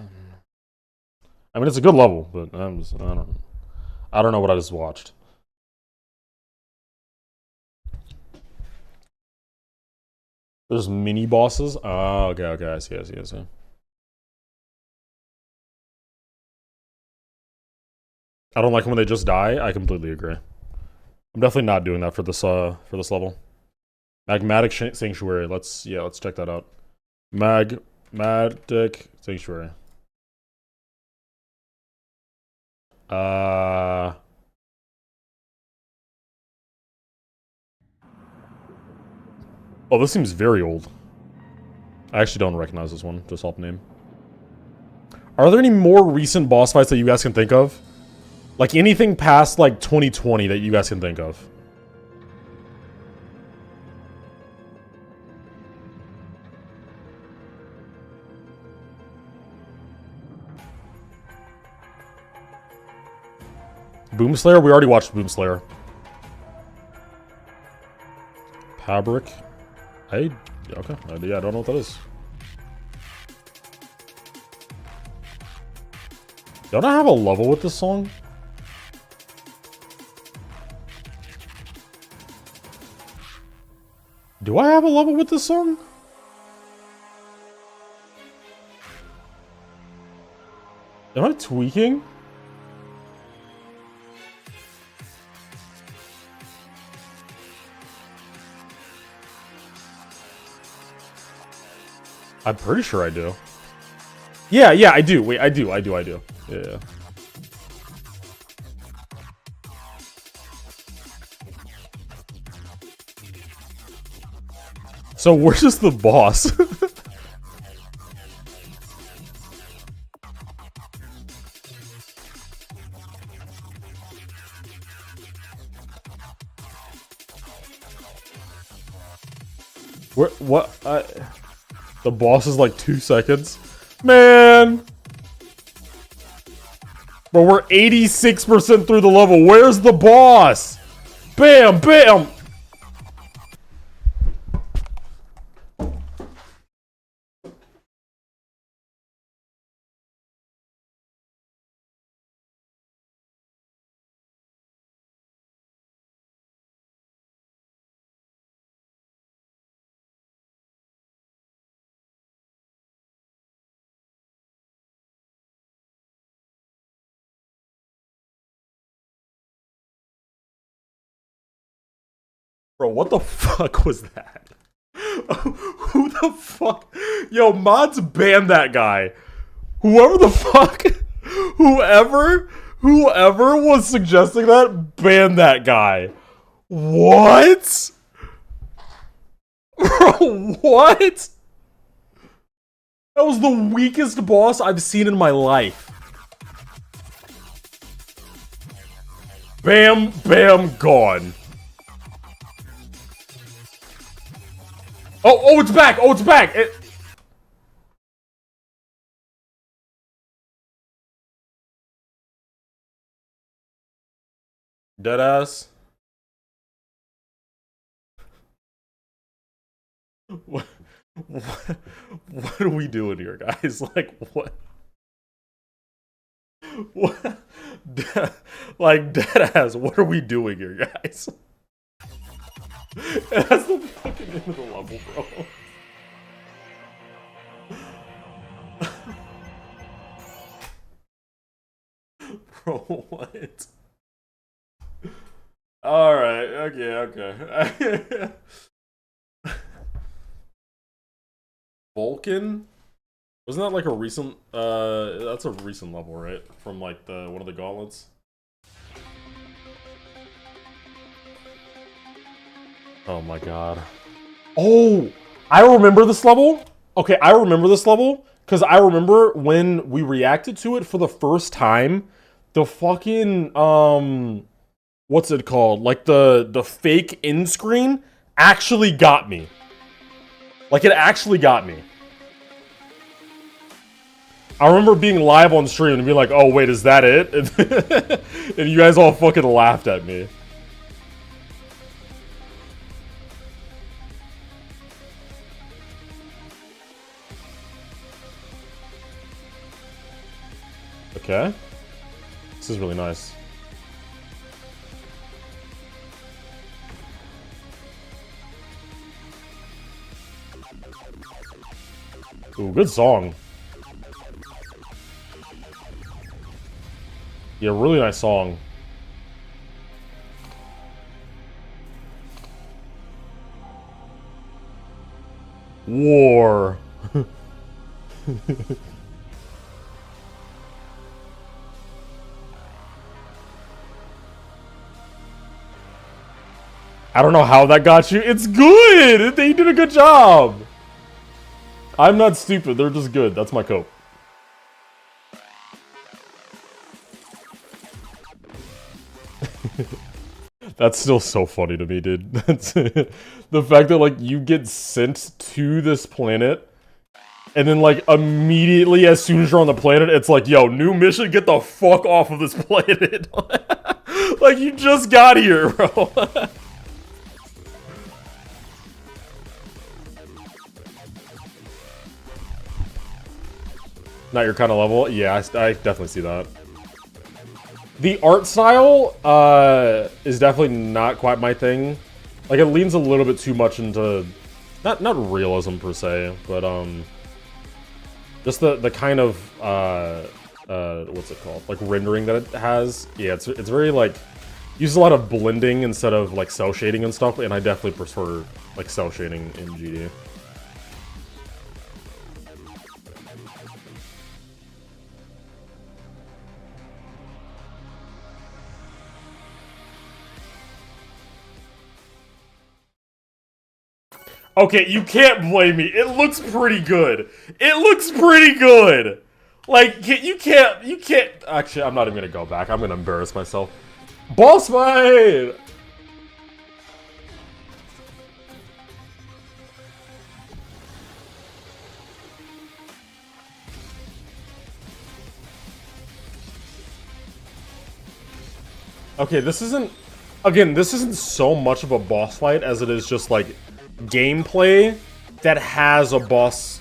mean, it's a good level, but I don't know what I just watched. There's mini bosses. Oh, okay. I see. I don't like when they just die. I completely agree. I'm definitely not doing that for this level. Magmatic Sanctuary. Let's check that out. Magmatic Sanctuary. Oh, this seems very old. I actually don't recognize this one, just off name. Are there any more recent boss fights that you guys can think of? Like anything past like 2020 that you guys can think of? Boomslayer? We already watched Boomslayer. Pabric? Okay. Yeah, I don't know what that is. Don't I have a level with this song? Do I have a level with this song? Am I tweaking? I'm pretty sure I do. Yeah, I do. Wait, I do. Yeah. So where's just the boss? What? The boss is like 2 seconds? Man! Bro, we're 86% through the level. Where's the boss? Bam! Bro, what the fuck was that? Who the fuck? Yo, mods ban that guy. Whoever the fuck, whoever was suggesting that, ban that guy. What? Bro, what? That was the weakest boss I've seen in my life. Bam, bam, gone. Oh, it's back. Oh, it's back. Deadass. What are we doing here, guys? Like, what? What? Like, deadass, what are we doing here, guys? That's the fucking end of the level, bro. Bro, what? Alright, okay. Vulcan? Wasn't that like a recent, that's a recent level, right? From like one of the gauntlets? Oh my god. Oh! I remember this level! Okay, I remember this level, because I remember when we reacted to it for the first time, the fucking, what's it called? Like the fake end screen actually got me. Like, it actually got me. I remember being live on stream and being like, oh, wait, is that it? And you guys all fucking laughed at me. Okay. This is really nice. Ooh, good song. Yeah, really nice song. War. I don't know how that got you. It's good! They did a good job! I'm not stupid, they're just good. That's my cope. That's still so funny to me, dude. That's the fact that, like, you get sent to this planet, and then, like, immediately as soon as you're on the planet, it's like, yo, new mission, get the fuck off of this planet. Like, you just got here, bro. Not your kind of level? Yeah, I definitely see that. The art style is definitely not quite my thing. Like, it leans a little bit too much into not realism per se, but just the kind of what's it called? Like rendering that it has. Yeah, it's very like uses a lot of blending instead of like cell shading and stuff, and I definitely prefer like cell shading in GD. Okay, you can't blame me. It looks pretty good. It looks pretty good. Like, you can't, actually, I'm not even gonna go back. I'm gonna embarrass myself. Boss fight! Okay, this isn't, again, this isn't so much of a boss fight as it is just, like, gameplay that has a boss,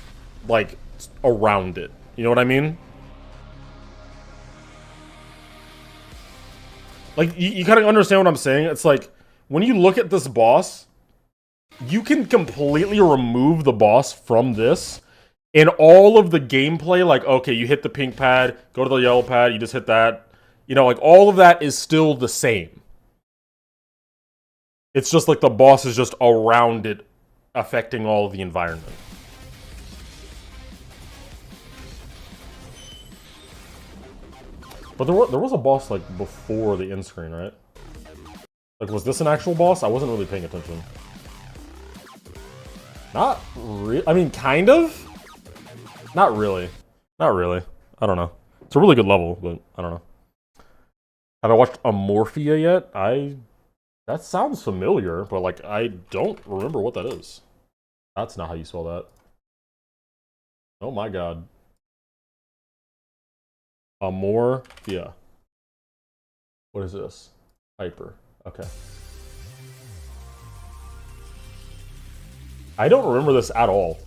like, around it. You know what I mean? Like, you kind of understand what I'm saying? It's like, when you look at this boss, you can completely remove the boss from this, and all of the gameplay, like, okay, you hit the pink pad, go to the yellow pad, you just hit that. You know, like, all of that is still the same. It's just like the boss is just around it, affecting all of the environment. But there was a boss, like, before the end screen, right? Like, was this an actual boss? I wasn't really paying attention. Not really. I mean, kind of? Not really. Not really. I don't know. It's a really good level, but I don't know. Have I watched Amorphia yet? That sounds familiar, but, like, I don't remember what that is. That's not how you spell that. Oh my god. Amorphia. What is this? Hyper. Okay. I don't remember this at all.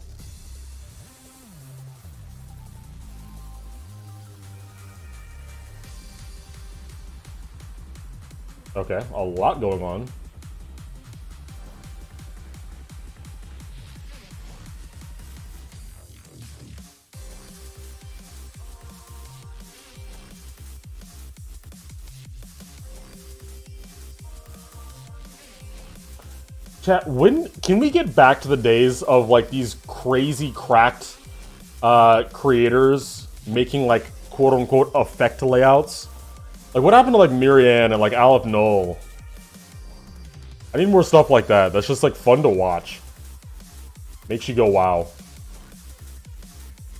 Okay, a lot going on. Chat, when can we get back to the days of like these crazy cracked creators making like quote unquote effect layouts? Like what happened to like Miriam and like Aleph Null? I need more stuff like that. That's just like fun to watch. Makes you go wow.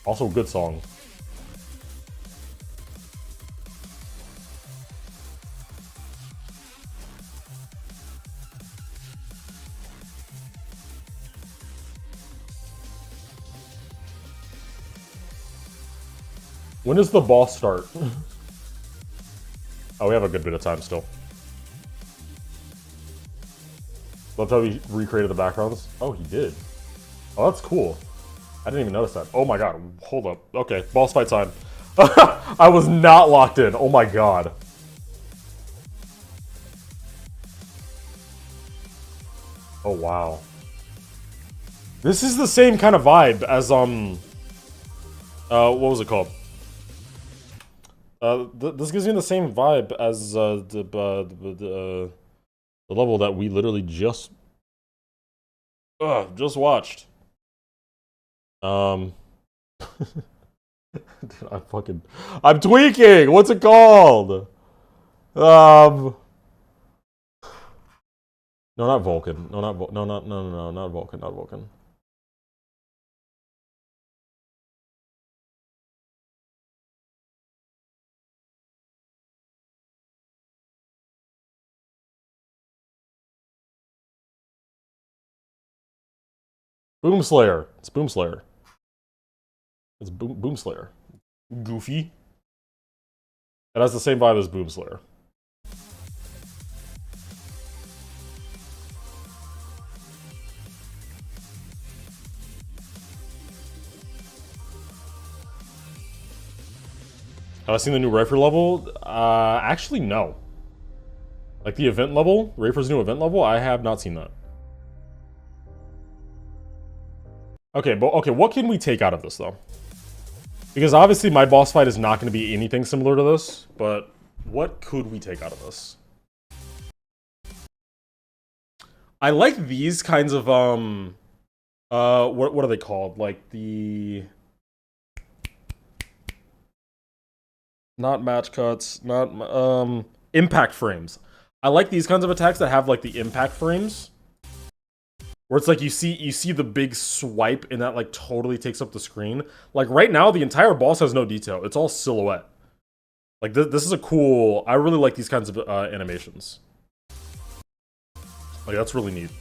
Also a good song. When does the boss start? Oh, we have a good bit of time still. Love how he recreated the backgrounds. Oh, he did. Oh, that's cool. I didn't even notice that. Oh my god, hold up. Okay, boss fight time. I was not locked in. Oh my god. Oh wow. This is the same kind of vibe as what was it called? This gives me the same vibe as the level that we literally just watched. Dude, I'm tweaking. What's it called? No, not Vulcan. No, not not Vulcan. Not Vulcan. Boomslayer. It's Boomslayer. It's Boomslayer. Goofy. It has the same vibe as Boomslayer. Have I seen the new Rafer level? Actually, no. Like the event level? Rafer's new event level? I have not seen that. Okay, but okay, what can we take out of this, though? Because obviously my boss fight is not going to be anything similar to this, but what could we take out of this? I like these kinds of, what are they called? Like the... Not match cuts, not, impact frames. I like these kinds of attacks that have, like, the impact frames. Where it's like you see the big swipe and that like totally takes up the screen. Like right now, the entire boss has no detail. It's all silhouette. Like this is a cool. I really like these kinds of animations. Like that's really neat.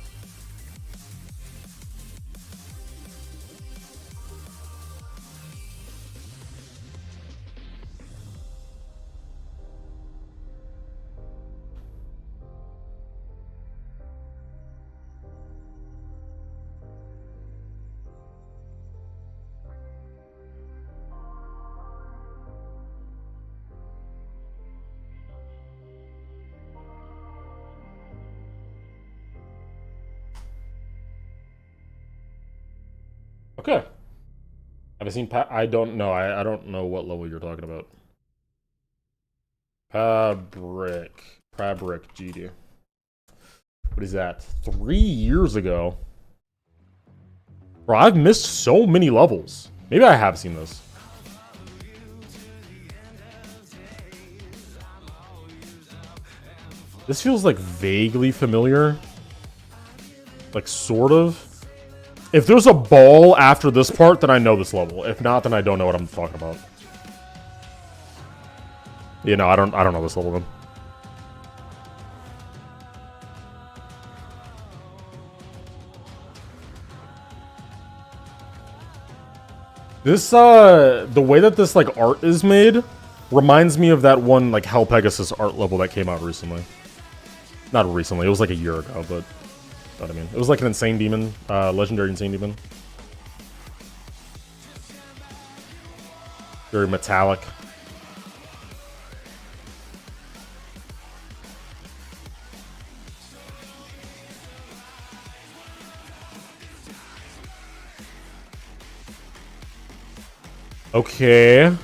Okay. Have I seen I don't know. I don't know what level you're talking about. Pabric GD. What is that? 3 years ago. Bro, I've missed so many levels. Maybe I have seen this. This feels like vaguely familiar. Like, sort of. If there's a ball after this part, then I know this level. If not, then I don't know what I'm talking about. You know, I don't know this level then. This, the way that this, like, art is made reminds me of that one, like, Hell Pegasus art level that came out recently. Not recently, it was like a year ago, but... You know what I mean? It was like an Insane Demon, legendary Insane Demon. Very metallic. Okay.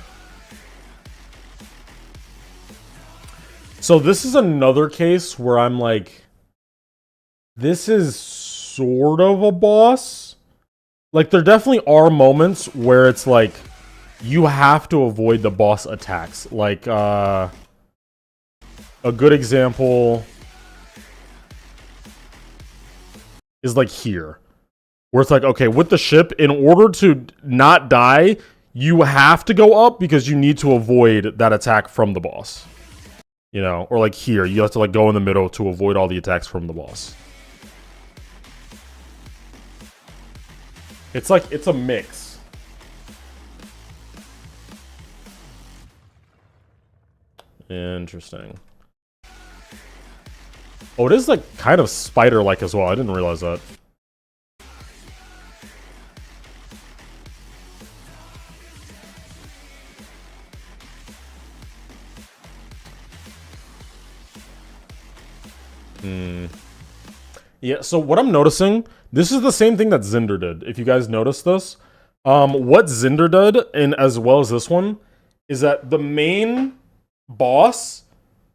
So this is another case where I'm like, this is sort of a boss. Like, there definitely are moments where it's like, you have to avoid the boss attacks. Like, a good example is like here. Where it's like, okay, with the ship, in order to not die, you have to go up because you need to avoid that attack from the boss. You know, or like here, you have to like go in the middle to avoid all the attacks from the boss. It's like, it's a mix. Interesting. Oh, it is like kind of spider-like as well. I didn't realize that. Yeah, so what I'm noticing, this is the same thing that Zinder did, if you guys noticed this. What Zinder did, and as well as this one, is that the main boss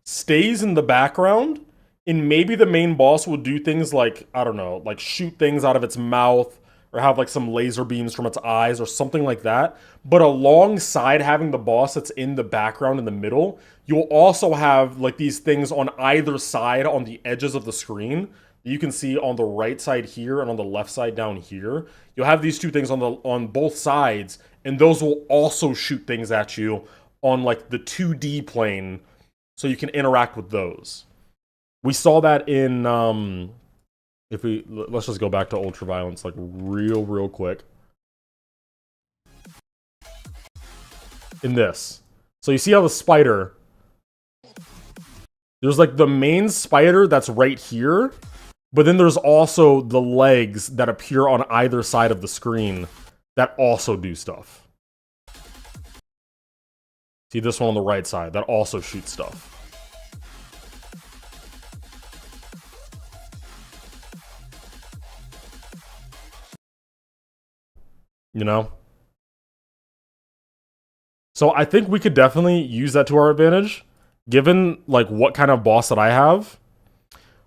stays in the background, and maybe the main boss will do things like, I don't know, like shoot things out of its mouth, or have like some laser beams from its eyes, or something like that. But alongside having the boss that's in the background in the middle, you'll also have like these things on either side on the edges of the screen. You can see on the right side here and on the left side down here. You'll have these two things on both sides, and those will also shoot things at you on like the 2D plane, so you can interact with those. We saw that in let's just go back to Ultraviolence like real quick. In this. So you see how the spider, there's like the main spider that's right here. But then there's also the legs that appear on either side of the screen that also do stuff. See this one on the right side that also shoots stuff. You know? So I think we could definitely use that to our advantage, given like what kind of boss that I have.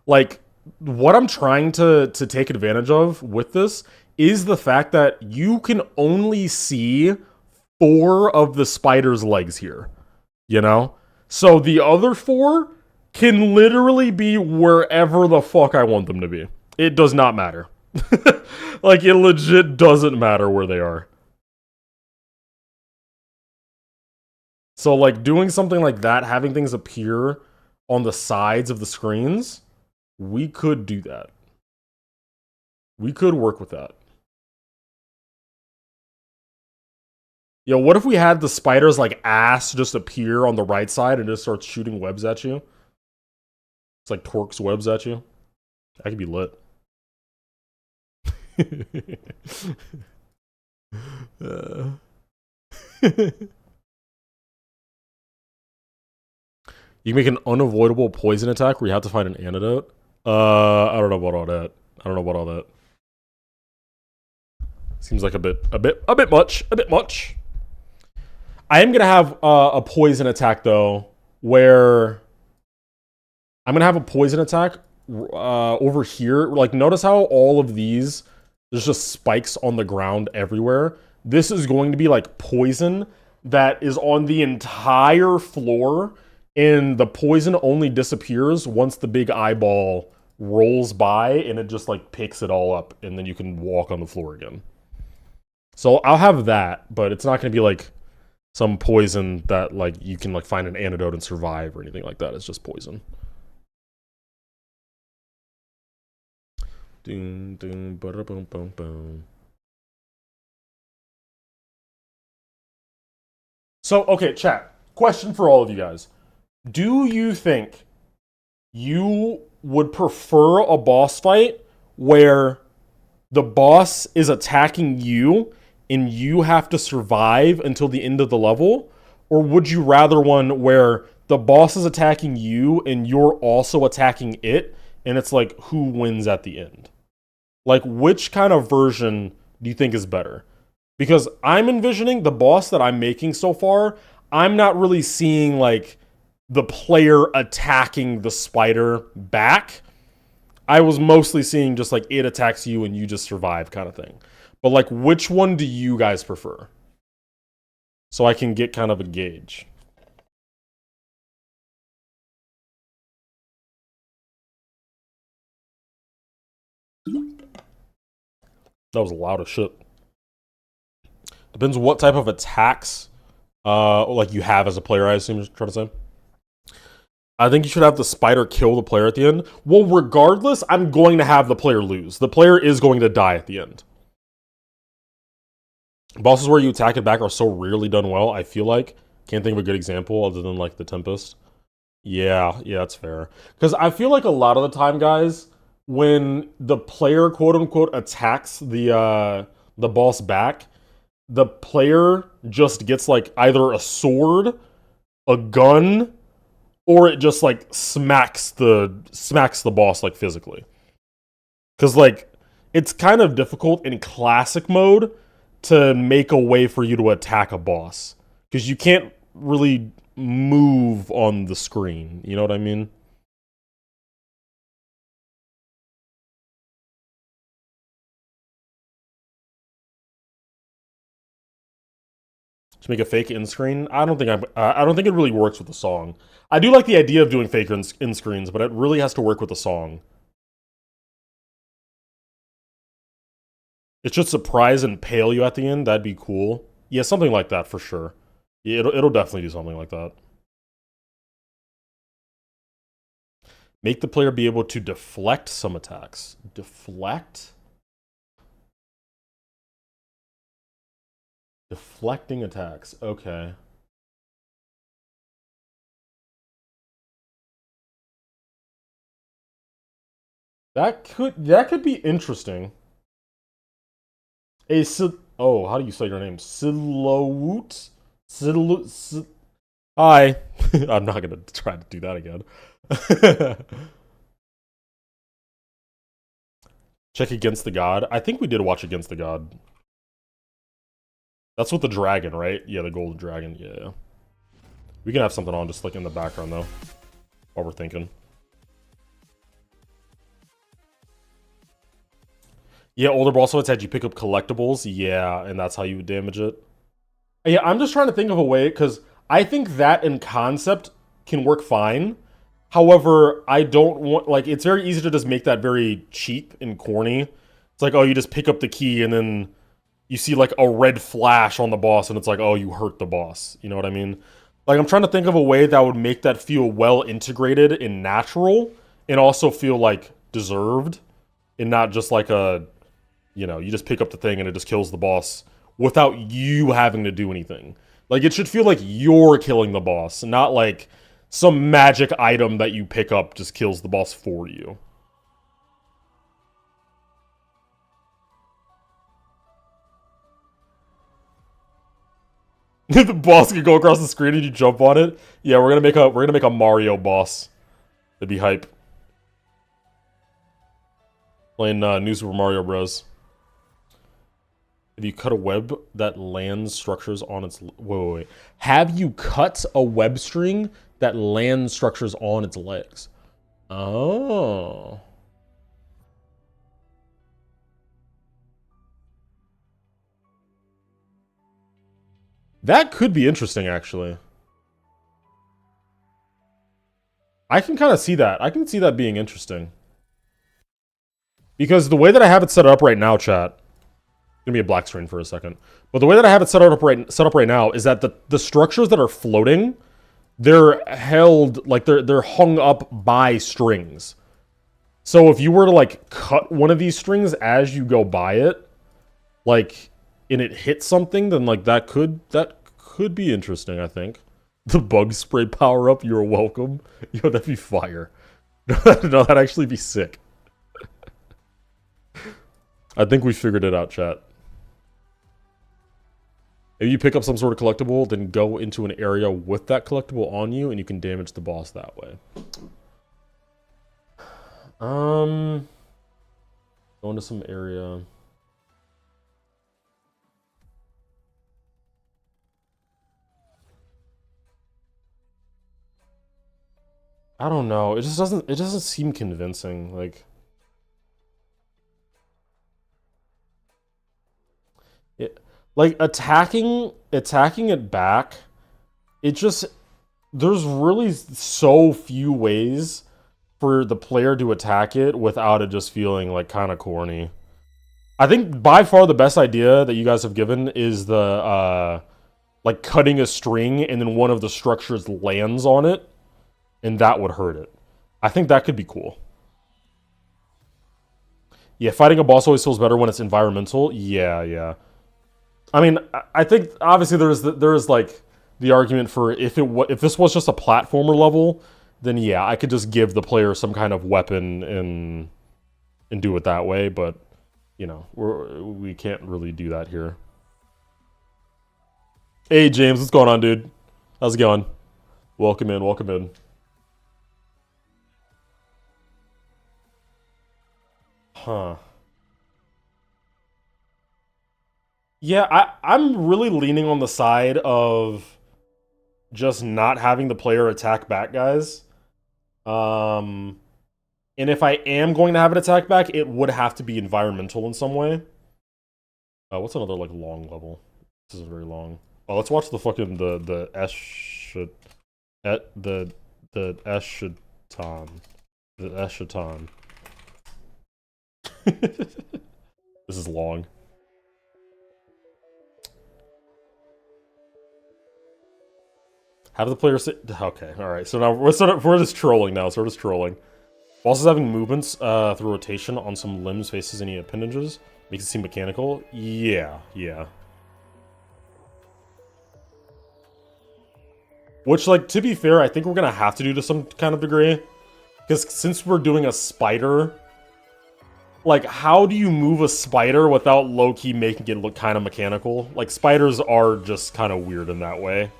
Like, what I'm trying to take advantage of with this is the fact that you can only see 4 of the spider's legs here, you know? So the other 4 can literally be wherever the fuck I want them to be. It does not matter. Like, it legit doesn't matter where they are. So, like, doing something like that, having things appear on the sides of the screens, we could do that. We could work with that. Yo, what if we had the spider's, like, ass just appear on the right side and just starts shooting webs at you? It's like Torque's webs at you. That could be lit. You can make an unavoidable poison attack where you have to find an antidote. I don't know about all that. I don't know about all that. Seems like a bit much. I am gonna have a poison attack though, where I'm gonna have a poison attack over here, like notice how all of these, there's just spikes on the ground everywhere. This is going to be like poison that is on the entire floor, and the poison only disappears once the big eyeball rolls by, and it just like picks it all up, and then you can walk on the floor again. So I'll have that, but it's not going to be like some poison that like you can like find an antidote and survive or anything like that. It's just poison. Doom, doom, boom, boom, boom. So, okay, chat. Question for all of you guys. Do you think you would prefer a boss fight where the boss is attacking you and you have to survive until the end of the level? Or would you rather one where the boss is attacking you and you're also attacking it, and it's like who wins at the end? Like, which kind of version do you think is better? Because I'm envisioning the boss that I'm making so far, I'm not really seeing like the player attacking the spider back. I was mostly seeing just like it attacks you and you just survive kind of thing. But like, which one do you guys prefer? So I can get kind of a gauge. That was loud as shit. Depends what type of attacks like you have as a player, I assume you're trying to say. I think you should have the spider kill the player at the end. Well, regardless, I'm going to have the player lose. The player is going to die at the end. Bosses where you attack it back are so rarely done well, I feel like. Can't think of a good example other than like the Tempest. Yeah, that's fair. Because I feel like a lot of the time, guys, when the player quote unquote attacks the boss back, the player just gets like either a sword, a gun, or it just like smacks the boss like physically. Because like it's kind of difficult in classic mode to make a way for you to attack a boss, because you can't really move on the screen. You know what I mean? To make a fake end screen, I don't think it really works with the song. I do like the idea of doing fake end screens, but it really has to work with the song. It should surprise and pale you at the end. That'd be cool. Yeah, something like that for sure. Yeah, it'll definitely do something like that. Make the player be able to deflect some attacks. Deflect? Deflecting attacks. Okay. That could be interesting. Oh, how do you say your name? Silhouette? Hi. I'm not gonna try to do that again. Check Against the God. I think we did watch Against the God. That's with the dragon, right? Yeah, the golden dragon. Yeah. We can have something on just like in the background though, while we're thinking. Yeah, older boss fights had you pick up collectibles. Yeah, and that's how you would damage it. Yeah, I'm just trying to think of a way, because I think that in concept can work fine. However, I don't want, like, it's very easy to just make that very cheap and corny. It's like, oh, you just pick up the key and then you see like a red flash on the boss and it's like, oh, you hurt the boss. You know what I mean? Like, I'm trying to think of a way that would make that feel well integrated and natural, and also feel like deserved, and not just like a, you know, you just pick up the thing and it just kills the boss without you having to do anything. Like, it should feel like you're killing the boss, not like some magic item that you pick up just kills the boss for you. The boss can go across the screen and you jump on it. Yeah, we're gonna make a Mario boss. That'd be hype. Playing New Super Mario Bros. Have you cut a web that lands structures on its... Wait. Have you cut a web string that lands structures on its legs? Oh. That could be interesting, actually. I can kind of see that. I can see that being interesting. Because the way that I have it set up right now, chat, gonna be a black screen for a second. But the way that I have it set up right now is that the structures that are floating, they're held like they're hung up by strings. So if you were to like cut one of these strings as you go by it, like and it hits something, then like that could be interesting, I think. The bug spray power up, you're welcome. Yo, that'd be fire. No, that'd actually be sick. I think we figured it out, chat. If you pick up some sort of collectible, then go into an area with that collectible on you, and you can damage the boss that way. Go into some area. I don't know. It doesn't seem convincing. Like attacking it back, there's really so few ways for the player to attack it without it just feeling like kind of corny. I think by far the best idea that you guys have given is the like cutting a string and then one of the structures lands on it and that would hurt it. I think that could be cool. Yeah, fighting a boss always feels better when it's environmental. Yeah. I mean, I think obviously there is like the argument for if this was just a platformer level, then yeah, I could just give the player some kind of weapon and do it that way. But you know, we can't really do that here. Hey James, what's going on, dude? How's it going? Welcome in, welcome in. Huh. Yeah, I'm really leaning on the side of just not having the player attack back, guys. And if I am going to have it attack back, it would have to be environmental in some way. What's another like long level? This is very long. Oh, let's watch the fucking the Eschaton. The Eschaton. The Eschaton. This is long. Have the player sit. Okay, alright. So now we're just trolling now. So we're just trolling. Bosses having movements through rotation on some limbs, faces, any appendages makes it seem mechanical. Yeah. Which, like, to be fair, I think we're gonna have to do to some kind of degree. Because since we're doing a spider, like, how do you move a spider without low-key making it look kind of mechanical? Like, spiders are just kind of weird in that way.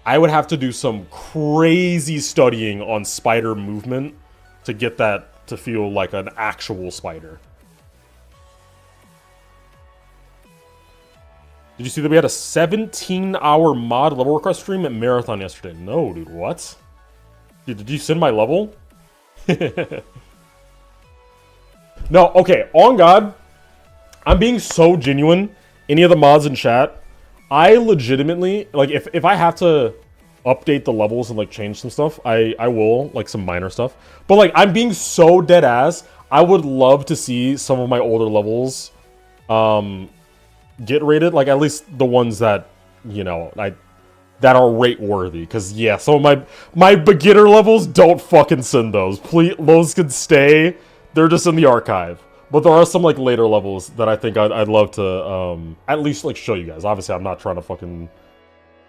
I would have to do some crazy studying on spider movement to get that to feel like an actual spider. Did you see that we had a 17-hour mod level request stream at Marathon yesterday? No, dude, what? Dude, did you send my level? No, okay, on God, I'm being so genuine. Any of the mods in chat, I legitimately, like, if I have to update the levels and, like, change some stuff, I will, like, some minor stuff. But, like, I'm being so dead ass, I would love to see some of my older levels get rated. Like, at least the ones that, you know, that are rate worthy. Because, yeah, some of my beginner levels, don't fucking send those. Please, those can stay. They're just in the archive. But there are some, like, later levels that I think I'd love to, at least, like, show you guys. Obviously, I'm not trying to fucking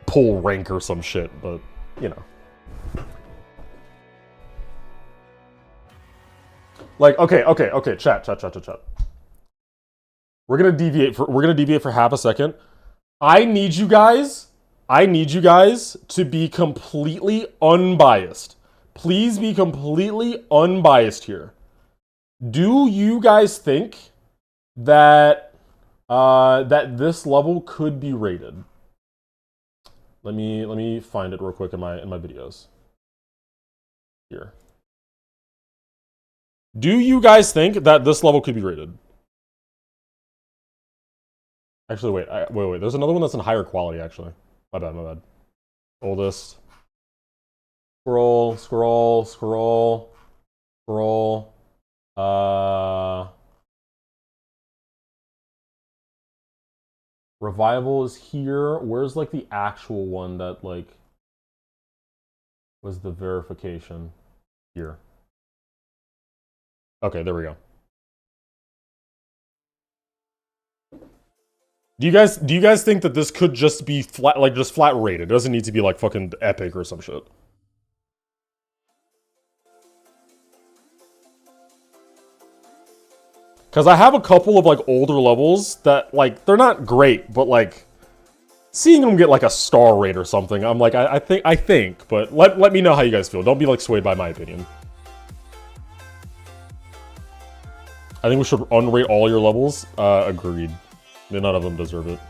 pull rank or some shit, but, you know. Like, okay, chat. We're gonna deviate for half a second. I need you guys to be completely unbiased. Please be completely unbiased here. Do you guys think that that this level could be rated? Let me find it real quick in my videos. Here. Do you guys think that this level could be rated? Actually, wait. There's another one that's in higher quality, actually. My bad. Oldest. Scroll. Revival is here. Where's, like, the actual one that, like, was the verification? Here. Okay, there we go. Do you guys think that this could just be flat, like, just flat rated? It doesn't need to be, like, fucking epic or some shit. Because I have a couple of, like, older levels that, like, they're not great, but, like, seeing them get, like, a star rate or something, I'm like, I think, but let me know how you guys feel. Don't be, like, swayed by my opinion. I think we should unrate all your levels. Agreed. None of them deserve it.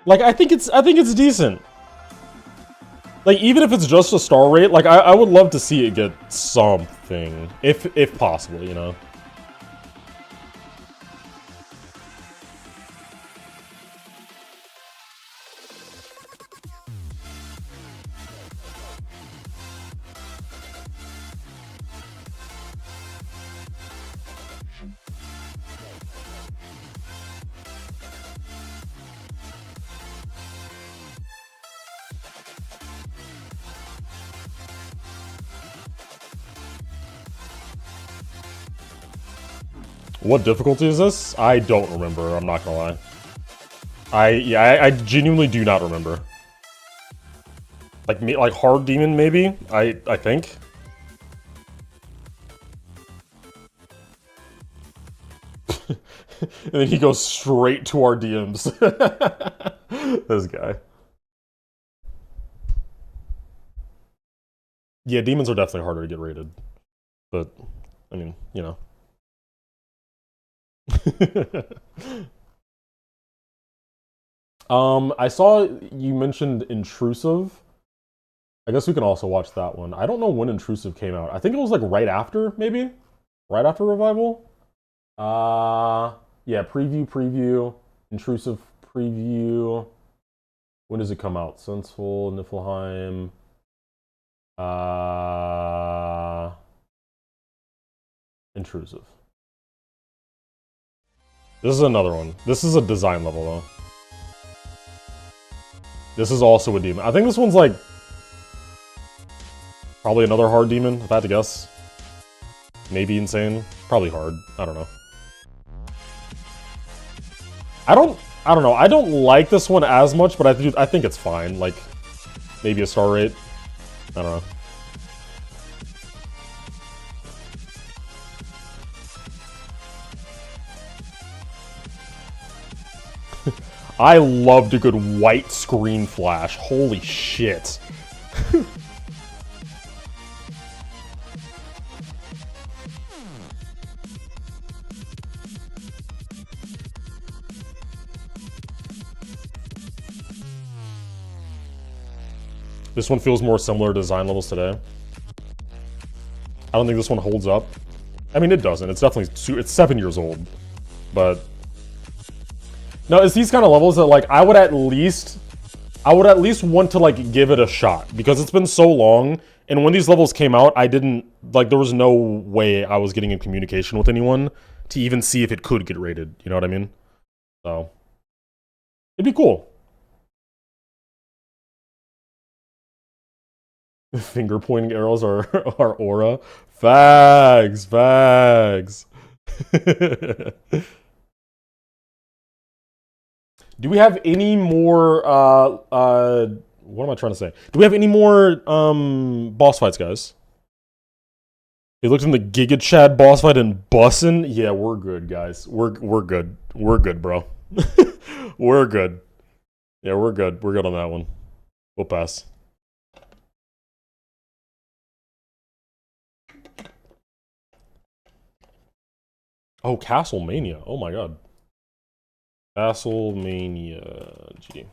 Like, I think it's decent. Like, even if it's just a star rate, like, I would love to see it get something. If possible, you know? What difficulty is this? I don't remember, I'm not gonna lie. I genuinely do not remember. Like hard demon, maybe? I think. And then he goes straight to our DMs. This guy. Yeah, demons are definitely harder to get rated. But, I mean, you know. I saw you mentioned Intrusive. I guess we can also watch that one. I don't know when Intrusive came out. I think it was like right after, maybe? Right after Revival? Yeah, preview, Intrusive preview. When does it come out? Sensible, Niflheim. Intrusive. This is another one. This is a design level, though. This is also a demon. I think this one's like... probably another hard demon, if I had to guess. Maybe insane. Probably hard. I don't know. I don't know. I don't like this one as much, but I think it's fine. Like, maybe a star rate. I don't know. I loved a good white screen flash. Holy shit. This one feels more similar to design levels today. I don't think this one holds up. I mean, it doesn't. It's definitely... it's 7 years old. But... no, it's these kind of levels that, like, I would at least want to, like, give it a shot. Because it's been so long, and when these levels came out, I didn't... like, there was no way I was getting in communication with anyone to even see if it could get rated. You know what I mean? So... it'd be cool. Finger pointing arrows are aura. Fags. Do we have any more, what am I trying to say? Do we have any more, boss fights, guys? He looked in the Giga Chad boss fight and bussin'. Yeah, we're good, guys. We're good. We're good, bro. We're good. Yeah, we're good. We're good on that one. We'll pass. Oh, Castlemania. Oh my god. Castlemania. G.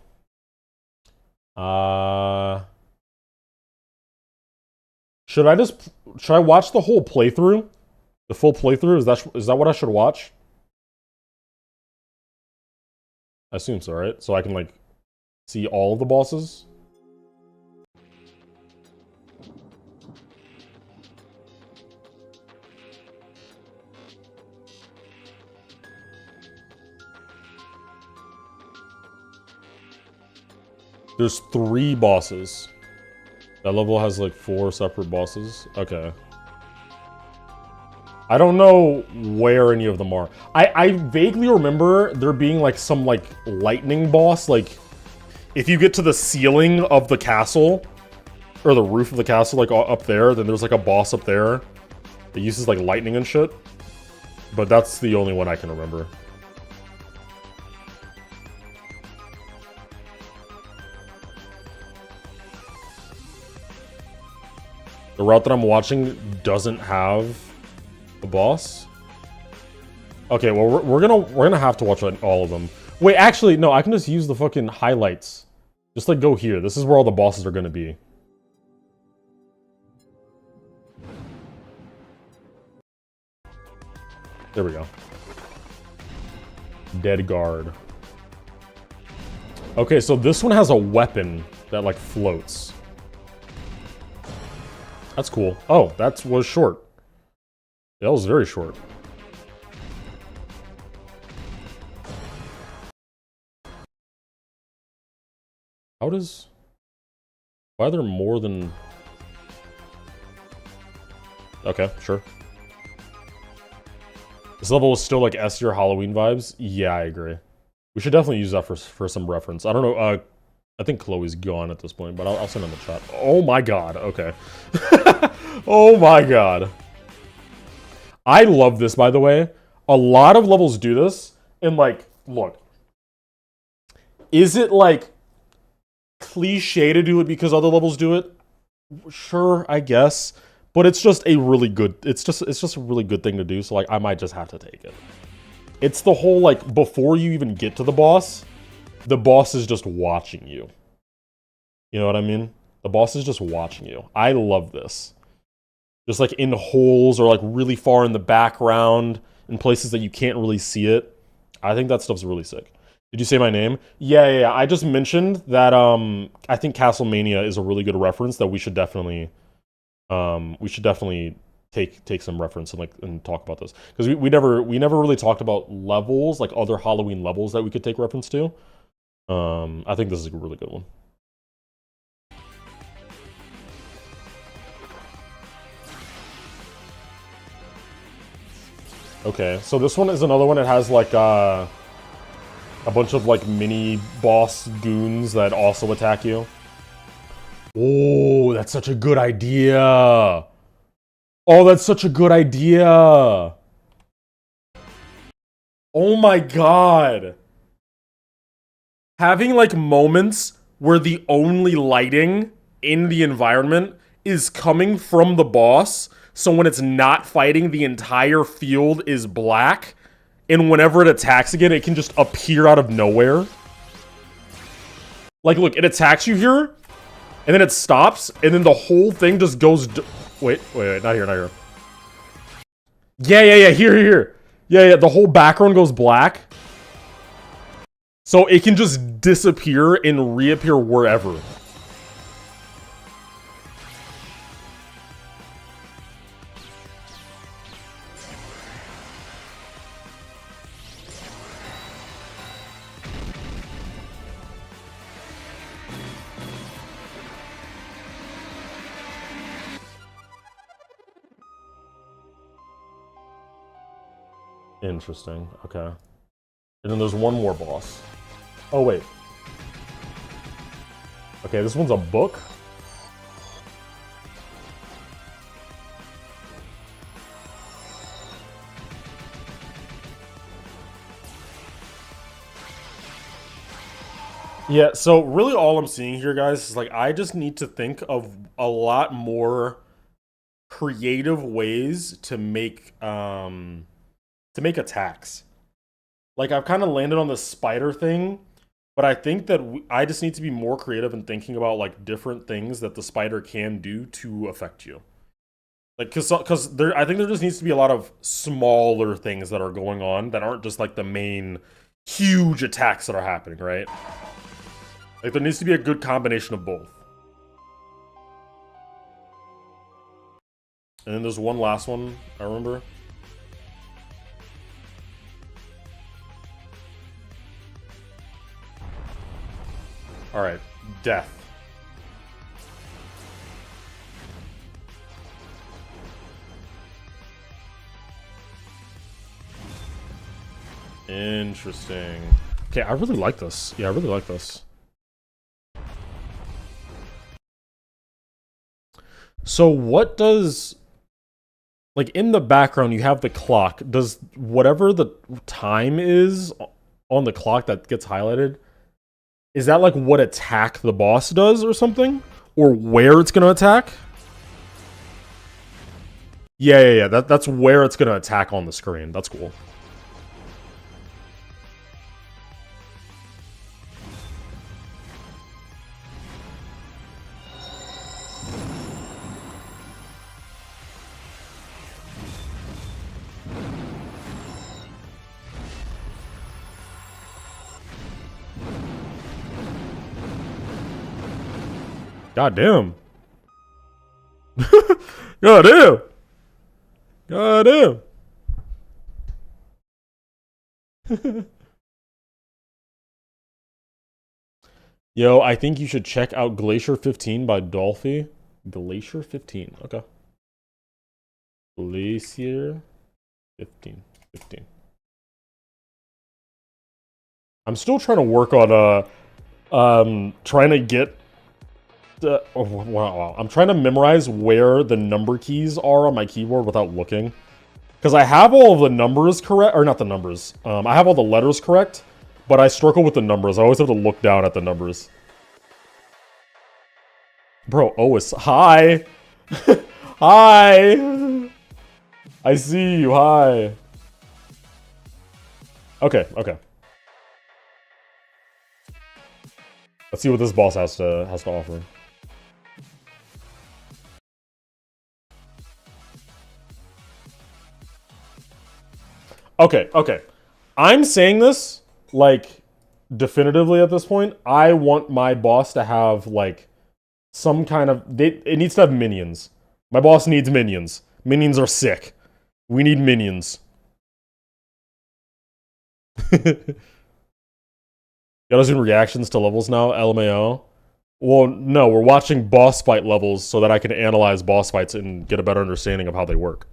Should I watch the whole playthrough? The full playthrough? Is that what I should watch? I assume so, right? So I can like see all of the bosses? There's 3 bosses. That level has like 4 separate bosses. Okay. I don't know where any of them are. I vaguely remember there being like some like lightning boss. Like if you get to the ceiling of the castle, or the roof of the castle, like up there, then there's like a boss up there that uses like lightning and shit. But that's the only one I can remember. The route that I'm watching doesn't have a boss. Okay, well we're gonna have to watch all of them. Wait, actually, no, I can just use the fucking highlights. Just like go here. This is where all the bosses are gonna be. There we go. Dead guard. Okay, so this one has a weapon that like floats. That's cool. Oh, that was short. That was very short. How does... Why are there more than... Okay, sure. This level is still like S-tier Halloween vibes. Yeah, I agree. We should definitely use that for some reference. I don't know, I think Chloe's gone at this point, but I'll send in the chat. Oh my god, okay. Oh my god. I love this, by the way. A lot of levels do this, and like, look. Is it like cliche to do it because other levels do it? Sure, I guess. But it's just a really good, it's just a really good thing to do, so like, I might just have to take it. It's the whole, like, before you even get to the boss is just watching you. You know what I mean? The boss is just watching you. I love this. Just like in holes or like really far in the background, in places that you can't really see it. I think that stuff's really sick. Did you say my name? Yeah. I just mentioned that I think Castlemania is a really good reference that we should definitely take some reference and talk about this, because we never really talked about levels, like other Halloween levels that we could take reference to. I think this is a really good one. Okay, so this one is another one. It has like a bunch of like mini boss goons that also attack you. Oh, that's such a good idea. Oh, that's such a good idea. Oh my god. Having like moments where the only lighting in the environment is coming from the boss, so when it's not fighting, the entire field is black, and whenever it attacks again, it can just appear out of nowhere. Like, look, it attacks you here, and then it stops, and then the whole thing just goes... Wait, not here. Yeah, here. Yeah, the whole background goes black. So it can just disappear and reappear wherever. Interesting, okay. And then there's one more boss. Oh, wait. Okay, this one's a book? Yeah, so really all I'm seeing here, guys, is like I just need to think of a lot more creative ways to make to make attacks. Like, I've kind of landed on the spider thing, but I think that I just need to be more creative in thinking about, like, different things that the spider can do to affect you. Like, because there, I think there just needs to be a lot of smaller things that are going on that aren't just, like, the main huge attacks that are happening, right? Like, there needs to be a good combination of both. And then there's one last one, I remember. Alright, death. Interesting. Okay, I really like this. Yeah, I really like this. So what does... Like, in the background, you have the clock. Does whatever the time is on the clock that gets highlighted, is that, like, what attack the boss does or something? Or where it's gonna attack? Yeah. That's where it's gonna attack on the screen. That's cool. God damn. God damn. God damn. Yo, I think you should check out Glacier 15 by Dolphy. Glacier 15, okay. Glacier 15. I'm still trying to work on trying to get wow. I'm trying to memorize where the number keys are on my keyboard without looking. Because I have all of the numbers correct, or not the numbers. I have all the letters correct, but I struggle with the numbers. I always have to look down at the numbers. Bro, Ois, hi! Hi! I see you, hi. Okay. Let's see what this boss has to offer. Okay. I'm saying this, like, definitively at this point. I want my boss to have, like, some kind of... it needs to have minions. My boss needs minions. Minions are sick. We need minions. Y'all doing reactions to levels now, LMAO? Well, no, we're watching boss fight levels so that I can analyze boss fights and get a better understanding of how they work.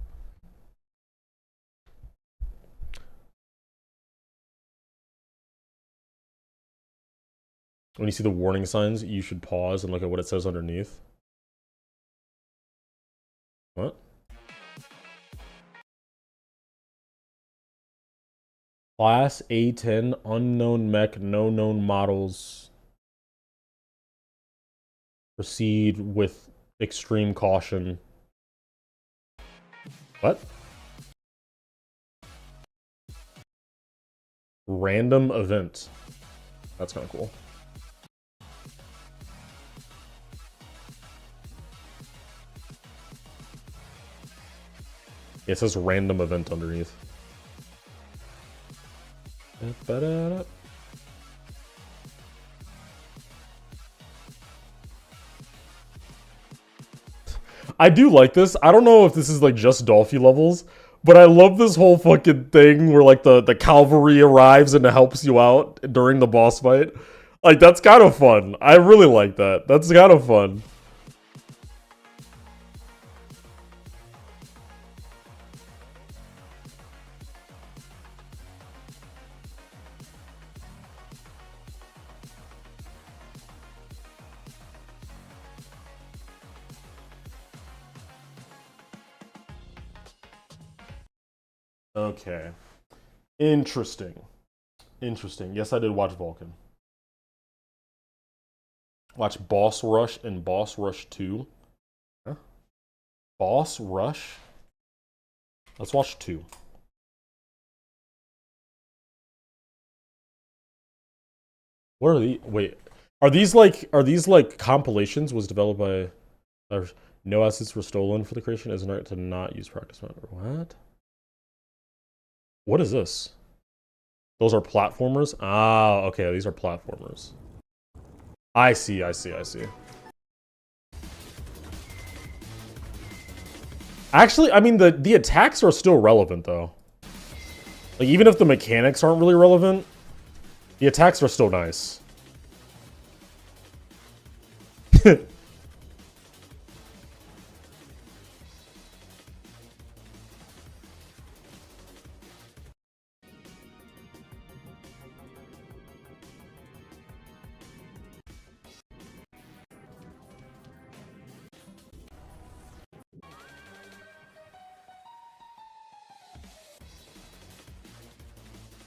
When you see the warning signs, you should pause and look at what it says underneath. What? Class A10, unknown mech, no known models. Proceed with extreme caution. What? Random event. That's kind of cool. It says random event underneath. I do like this. I don't know if this is like just Dolphy levels, but I love this whole fucking thing where like the cavalry arrives and helps you out during the boss fight. Like, that's kind of fun. I really like that. That's kind of fun. Okay. Interesting. Yes, I did watch Vulcan. Watch Boss Rush and Boss Rush 2. Huh? Boss Rush? Let's watch 2. What are these? Wait, are these like compilations? Was developed by no assets were stolen for the creation. Isn't right to not use practice mode. What? What is this? Those are platformers? Ah, okay, these are platformers. I see, I see, I see. Actually, I mean, the attacks are still relevant, though. Like, even if the mechanics aren't really relevant, the attacks are still nice.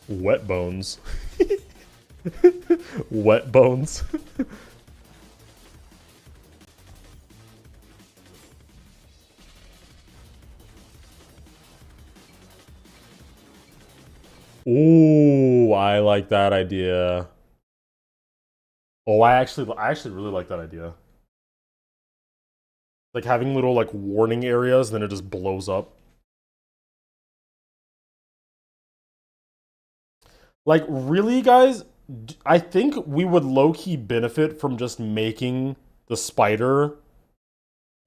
Wet bones. Wet bones. Ooh, I like that idea. Oh, I actually really like that idea. Like having little like warning areas, then it just blows up. Like, really, guys? I think we would low-key benefit from just making the spider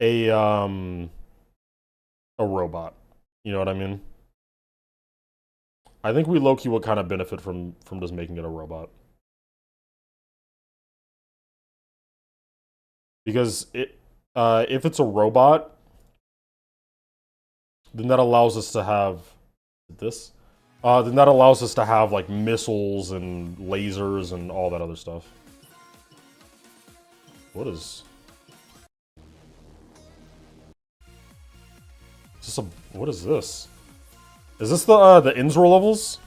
a robot. You know what I mean? I think we low-key would kind of benefit from just making it a robot. Because if it's a robot, then that allows us to have this. Then that allows us to have like missiles and lasers and all that other stuff. What is this? What is this? Is this the Inzor levels?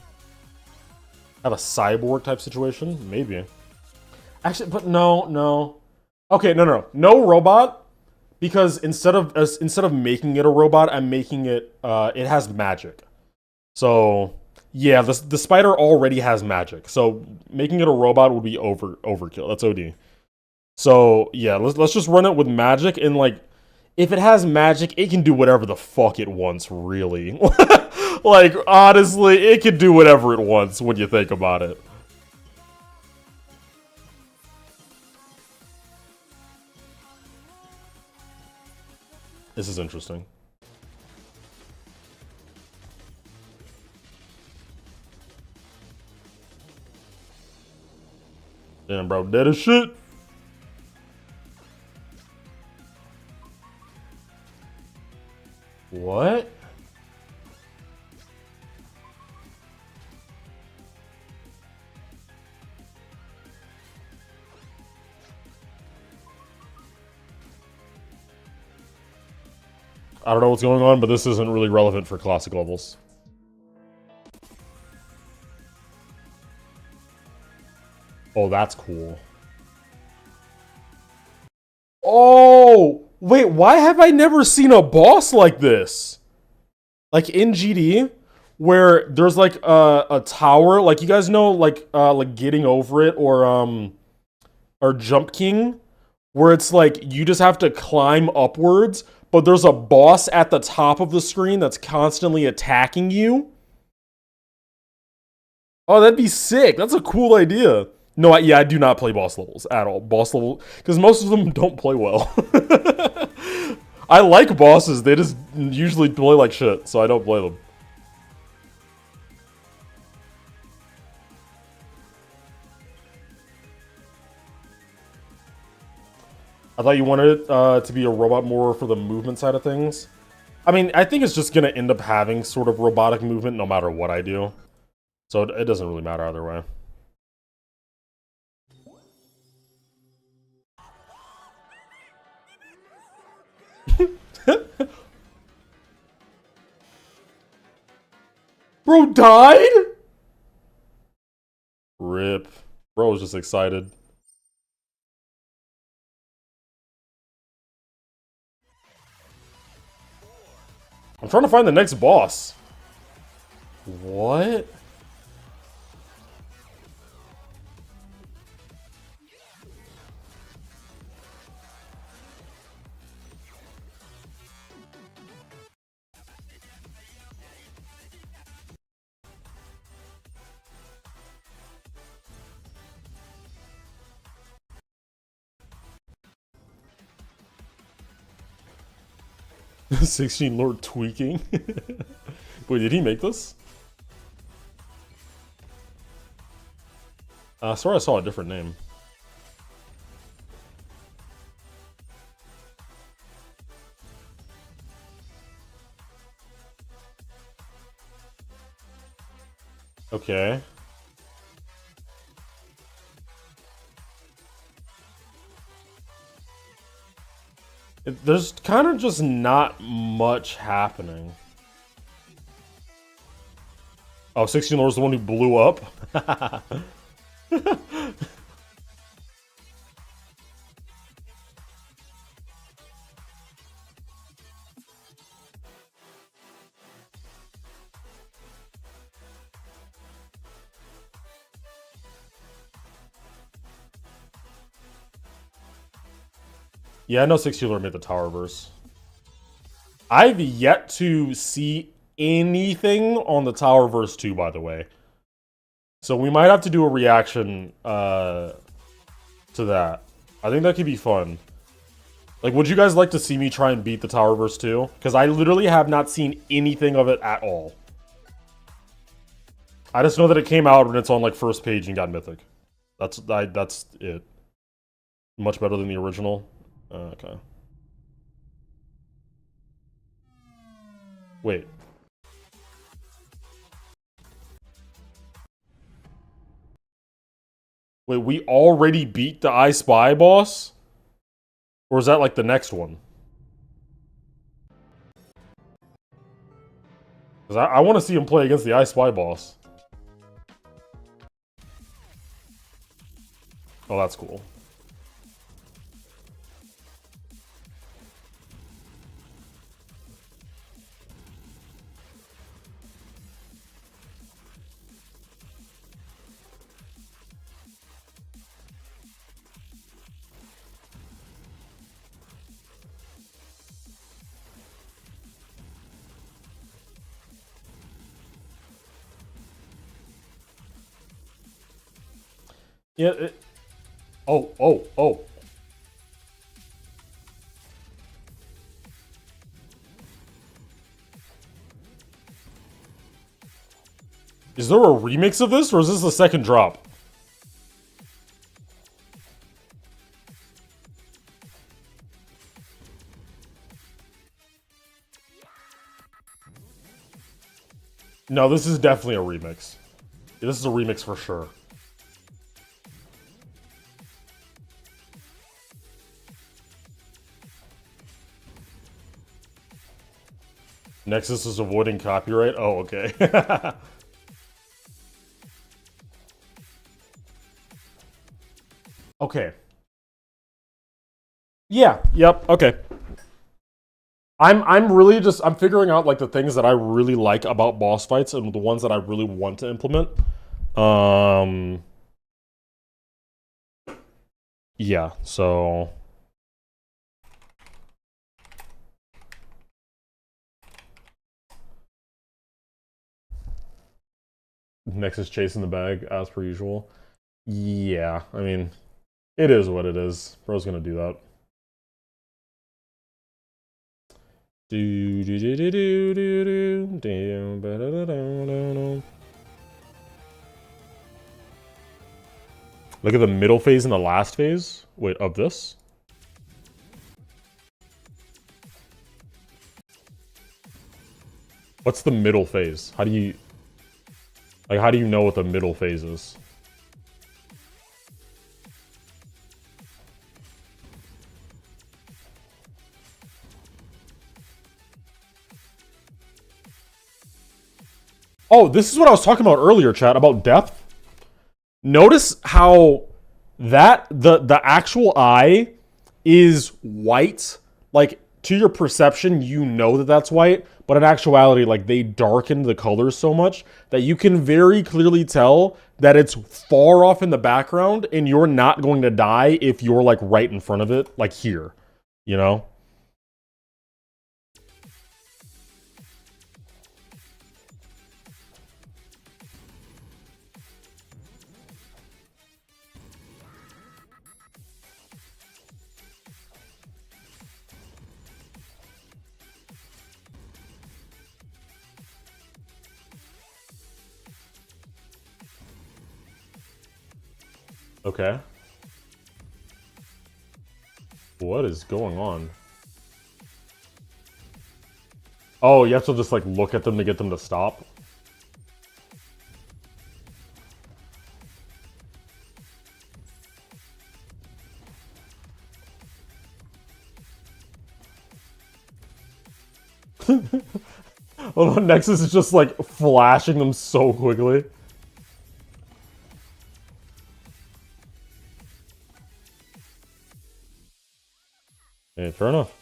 Have a cyborg type situation? Maybe. Actually, but no. Okay, no robot, because instead of making it a robot, I'm making it. It has magic. So yeah, the spider already has magic. So making it a robot would be overkill. That's OD. So yeah, let's just run it with magic, and like, if it has magic, it can do whatever the fuck it wants, really. Like, honestly, it can do whatever it wants when you think about it. This is interesting. Damn, bro, dead as shit. What? I don't know what's going on, but this isn't really relevant for classic levels. Oh, that's cool. Oh, wait, why have I never seen a boss like this? Like in GD, where there's like a tower, like you guys know, like getting over it, or Jump King, where it's like you just have to climb upwards, but there's a boss at the top of the screen that's constantly attacking you. Oh, that'd be sick. That's a cool idea. No, I do not play boss levels at all. Boss level, because most of them don't play well. I like bosses, they just usually play like shit, so I don't play them. I thought you wanted it to be a robot more for the movement side of things. I mean, I think it's just going to end up having sort of robotic movement no matter what I do. So it doesn't really matter either way. Bro died? Rip. Bro was just excited. I'm trying to find the next boss. What? 16 Lord tweaking. Wait, did he make this? I swear I saw a different name. Okay. There's kind of just not much happening. Oh, 16 Lord's the one who blew up? Yeah, I know 16 Lord made the Tower verse. I've yet to see anything on the Tower verse 2, by the way. So we might have to do a reaction to that. I think that could be fun. Like, would you guys like to see me try and beat the Tower verse 2? Because I literally have not seen anything of it at all. I just know that it came out and it's on like first page and got mythic. That's it. Much better than the original. Okay. Wait. Wait, we already beat the I Spy boss? Or is that like the next one? Because I want to see him play against the I Spy boss. Oh, that's cool. Yeah, oh. Is there a remix of this, or is this the second drop? No, this is definitely a remix. This is a remix for sure. Nexus is avoiding copyright? Oh, okay. Okay. Yeah, yep, okay. I'm really just I'm figuring out like the things that I really like about boss fights and the ones that I really want to implement. Yeah, so Nexus chasing the bag as per usual. Yeah, I mean, it is what it is. Bro's gonna do that. Look at the middle phase and the last phase. Wait, of this? What's the middle phase? How do you... Like, how do you know what the middle phase is? Oh, this is what I was talking about earlier, chat, about depth. Notice how that the actual eye is white. Like, to your perception, you know that that's white, but in actuality, like, they darken the colors so much that you can very clearly tell that it's far off in the background and you're not going to die if you're, like, right in front of it, like here, you know? Okay. What is going on? Oh, you have to just like look at them to get them to stop? Well, Nexus is just like flashing them so quickly. Hey, fair enough.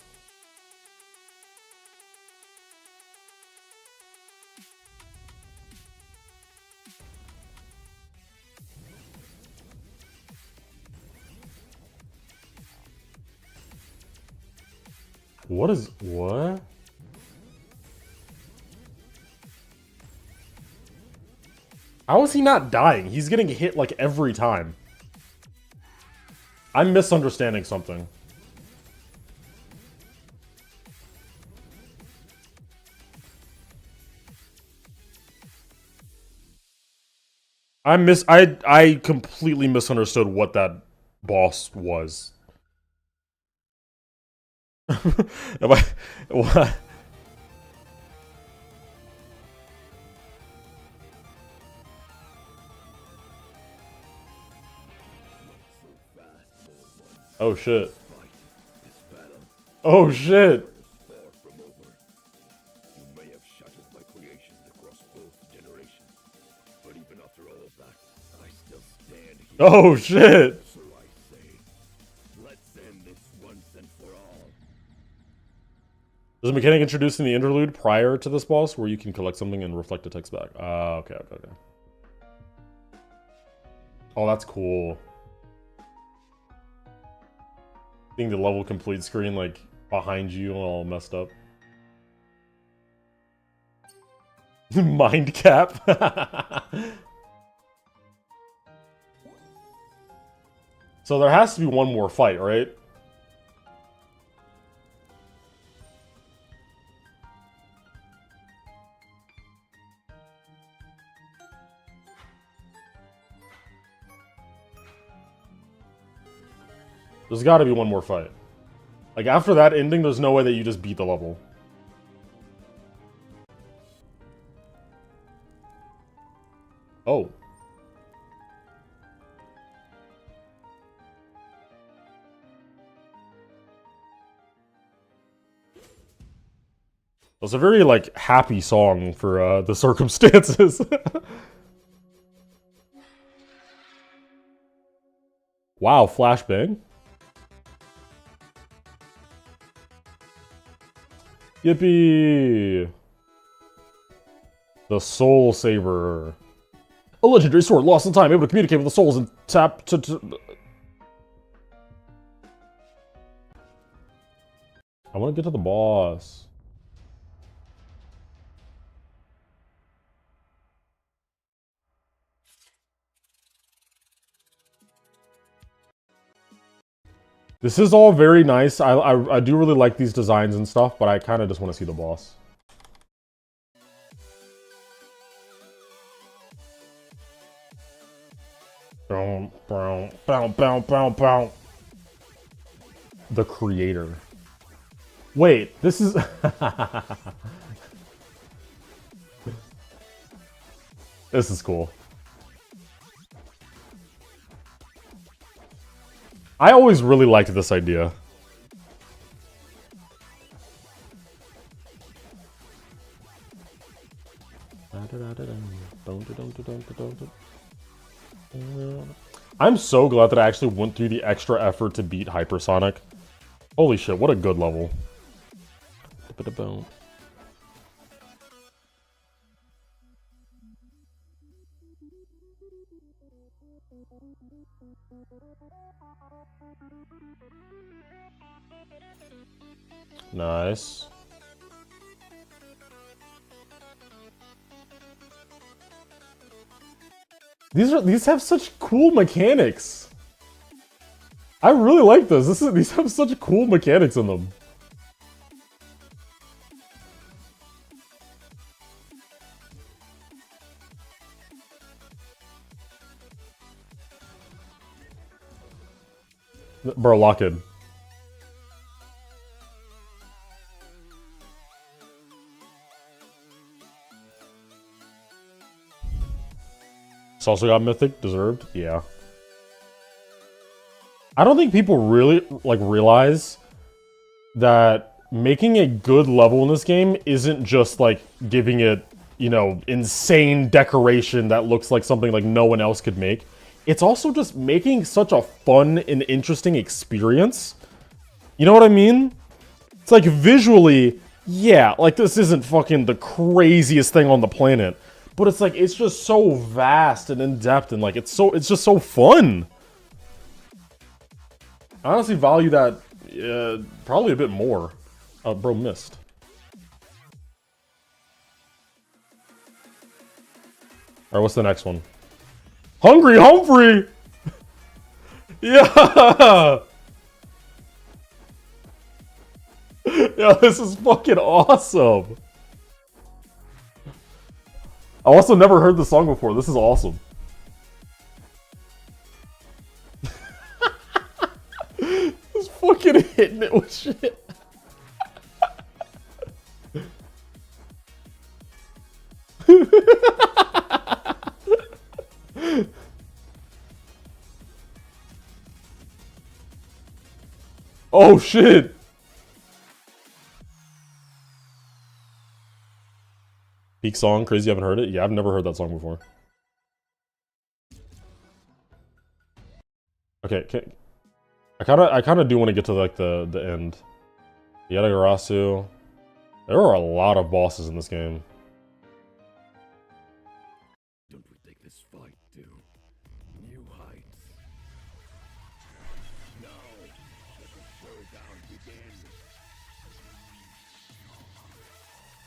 What? How is he not dying? He's getting hit like every time. I'm misunderstanding something. I completely misunderstood what that boss was. Am I what? Oh shit. Oh shit. Oh shit. There's a mechanic introduced in the interlude prior to this boss where you can collect something and reflect the text back. Okay. Oh, that's cool. Seeing the level complete screen like behind you all messed up. Mind cap. So there has to be one more fight, right? There's got to be one more fight. Like, after that ending, there's no way that you just beat the level. Oh. It's a very, like, happy song for, the circumstances. Wow, flashbang. Yippee! The Soul Saber. A legendary sword lost in time, able to communicate with the souls and tap to... I want to get to the boss. This is all very nice. I do really like these designs and stuff, but I kind of just want to see the boss. Boom, boom, boom, boom, boom, boom. The creator. Wait, this is... This is cool. I always really liked this idea. I'm so glad that I actually went through the extra effort to beat Hypersonic. Holy shit, what a good level. Nice. These have such cool mechanics. I really like this. These have such cool mechanics in them. Bro, lock in. It's also got Mythic, deserved, yeah. I don't think people really, like, realize that making a good level in this game isn't just, like, giving it, you know, insane decoration that looks like something like no one else could make. It's also just making such a fun and interesting experience. You know what I mean? It's like visually, yeah, like this isn't fucking the craziest thing on the planet. But it's like, it's just so vast and in-depth and like, it's just so fun. I honestly value that probably a bit more. Bro, missed. Alright, what's the next one? Hungry Humphrey! Yeah! Yeah, this is fucking awesome. I also never heard the song before. This is awesome. Just fucking hitting it with shit. Oh shit. Peak song, crazy, you haven't heard it? Yeah, I've never heard that song before. Okay, I kinda do want to get to like the end. Yatagarasu. There are a lot of bosses in this game. Don't we take this fight to new heights? Now, let the showdown begin.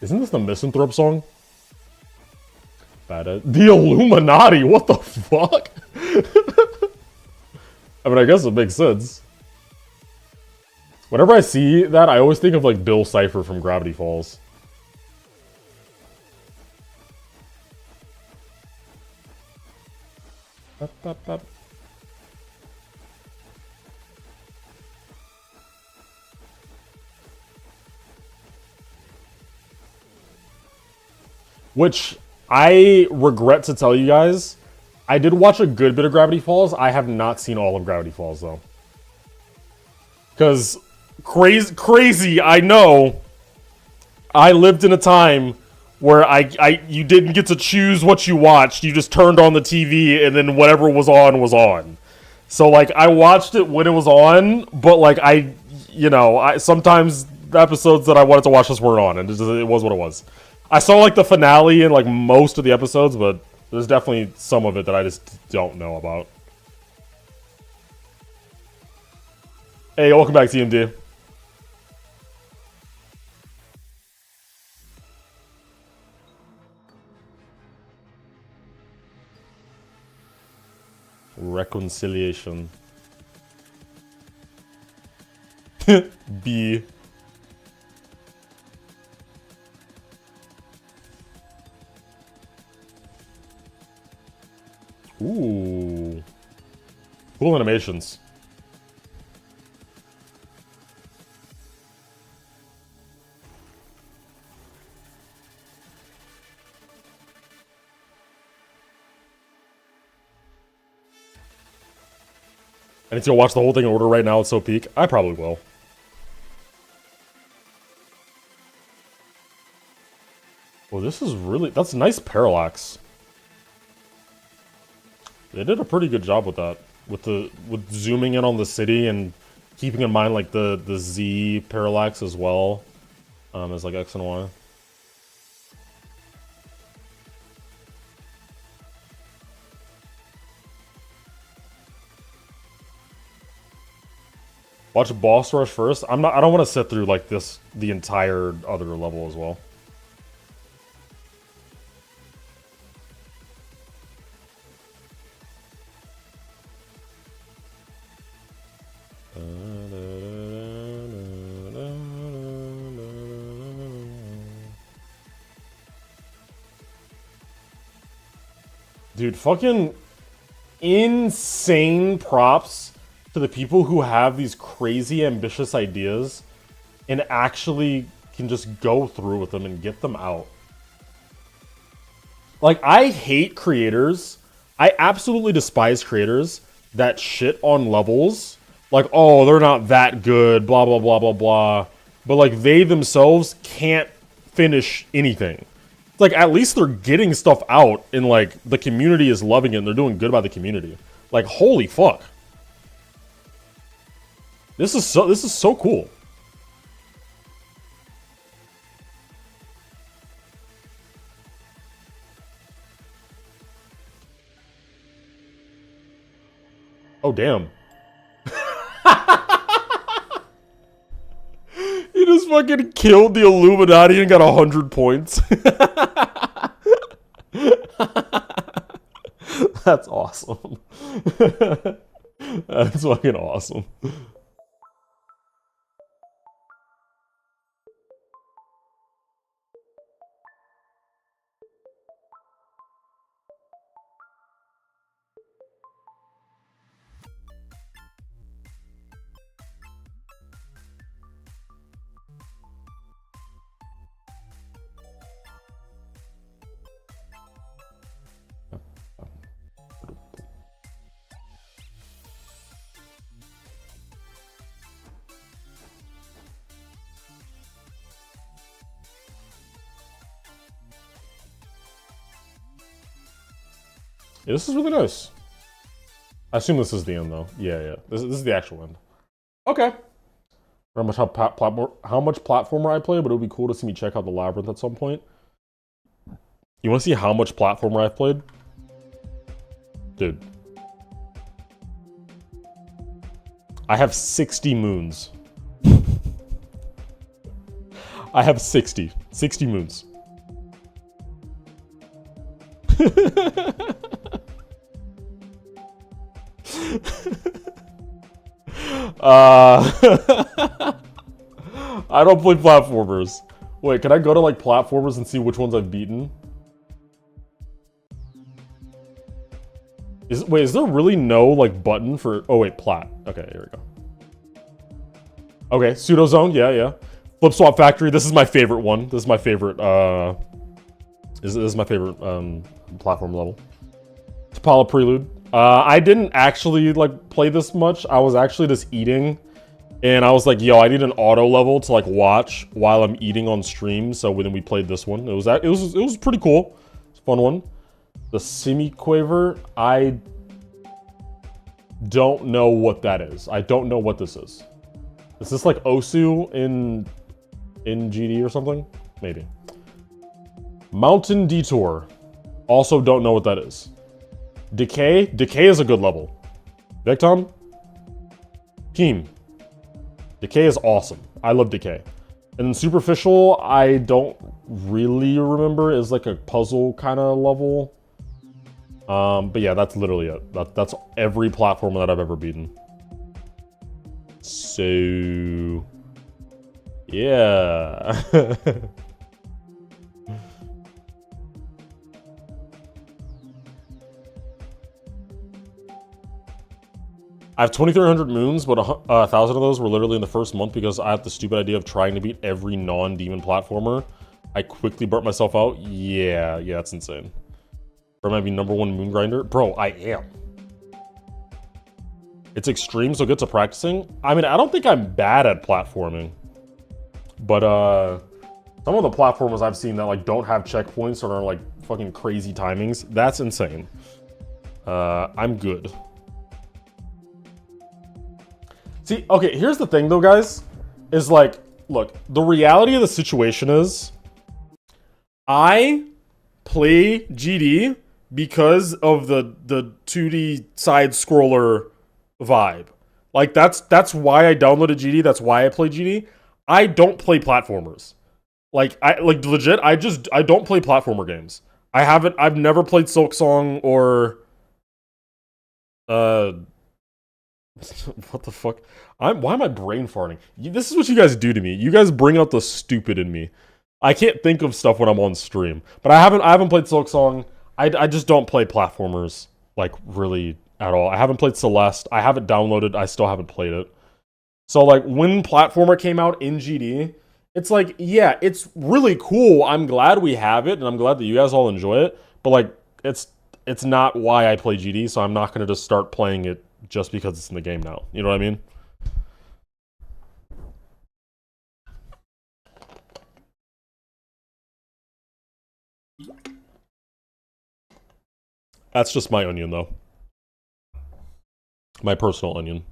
Isn't this the Misanthrope song? The Illuminati, what the fuck? I mean, I guess it makes sense. Whenever I see that, I always think of like Bill Cipher from Gravity Falls. Which I regret to tell you guys, I did watch a good bit of Gravity Falls. I have not seen all of Gravity Falls though. Because crazy, I know. I lived in a time where you didn't get to choose what you watched. You just turned on the TV and then whatever was on was on. So like I watched it when it was on, but like sometimes the episodes that I wanted to watch just weren't on, and it was what it was. I saw like the finale and like most of the episodes, but there's definitely some of it that I just don't know about. Hey, welcome back, TMD. Reconciliation. B. Ooh. Cool animations. I need to go watch the whole thing in order right now. It's so peak. I probably will. Well, this is really... That's nice parallax. They did a pretty good job with that. With zooming in on the city and keeping in mind, like, the Z parallax as well. As, like, X and Y. Watch Boss Rush first. I don't want to sit through like this the entire other level as well. Dude, fucking insane props to the people who have these crazy ambitious ideas and actually can just go through with them and get them out. Like, I hate creators. I absolutely despise creators that shit on levels. Like, oh, they're not that good, blah, blah, blah, blah, blah. But, like, they themselves can't finish anything. Like, at least they're getting stuff out and, like, the community is loving it and they're doing good by the community. Like, holy fuck. This is so cool. Oh, damn. He just fucking killed the Illuminati and got 100 points. That's awesome. That's fucking awesome. Yeah, this is really nice. I assume this is the end, though. Yeah, yeah. This is the actual end. Okay. How much platformer I play, but it would be cool to see me check out the Labyrinth at some point. You want to see how much platformer I've played? Dude. I have 60 moons. I have 60 moons. I don't play platformers. Wait, can I go to like platformers and see which ones I've beaten? Wait, is there really no like button for? Oh wait, plat. Okay, here we go. Okay, pseudo zone. Yeah, yeah. Flip swap factory. This is my favorite one. This is my favorite. This is my favorite platform level. Tapala Prelude. I didn't actually like play this much. I was actually just eating, and I was like, "Yo, I need an auto level to like watch while I'm eating on stream." So then we played this one. It was pretty cool. It's a fun one. The Semi-Quaver. I don't know what that is. I don't know what this is. Is this like Osu in GD or something? Maybe. Mountain Detour. Also don't know what that is. Decay? Decay is a good level. Vectom? Team. Decay is awesome. I love Decay. And then Superficial, I don't really remember, is like a puzzle kind of level. But yeah, that's literally it. That's every platformer that I've ever beaten. So... yeah. I have 2,300 moons, but 1,000 of those were literally in the first month because I had the stupid idea of trying to beat every non-demon platformer. I quickly burnt myself out. Yeah, that's insane. Or maybe #1 moon grinder. Bro, I am. It's extreme, so good to practicing. I mean, I don't think I'm bad at platforming. But, some of the platformers I've seen that, like, don't have checkpoints or are, like, fucking crazy timings, that's insane. I'm good. See, okay, here's the thing, though, guys. Is, like, look, the reality of the situation is I play GD because of the 2D side-scroller vibe. Like, that's why I downloaded GD. That's why I play GD. I don't play platformers. Like legit, I don't play platformer games. I've never played Silksong or what the fuck? Why am I brain farting? This is what you guys do to me. You guys bring out the stupid in me. I can't think of stuff when I'm on stream. But I haven't played Silksong. I just don't play platformers like really at all. I haven't played Celeste. I haven't downloaded. I still haven't played it. So, like, when Platformer came out in GD, it's like, yeah, it's really cool. I'm glad we have it, and I'm glad that you guys all enjoy it. But, like, it's not why I play GD, so I'm not going to just start playing it just because it's in the game now. You know what I mean? That's just my onion, though. My personal onion.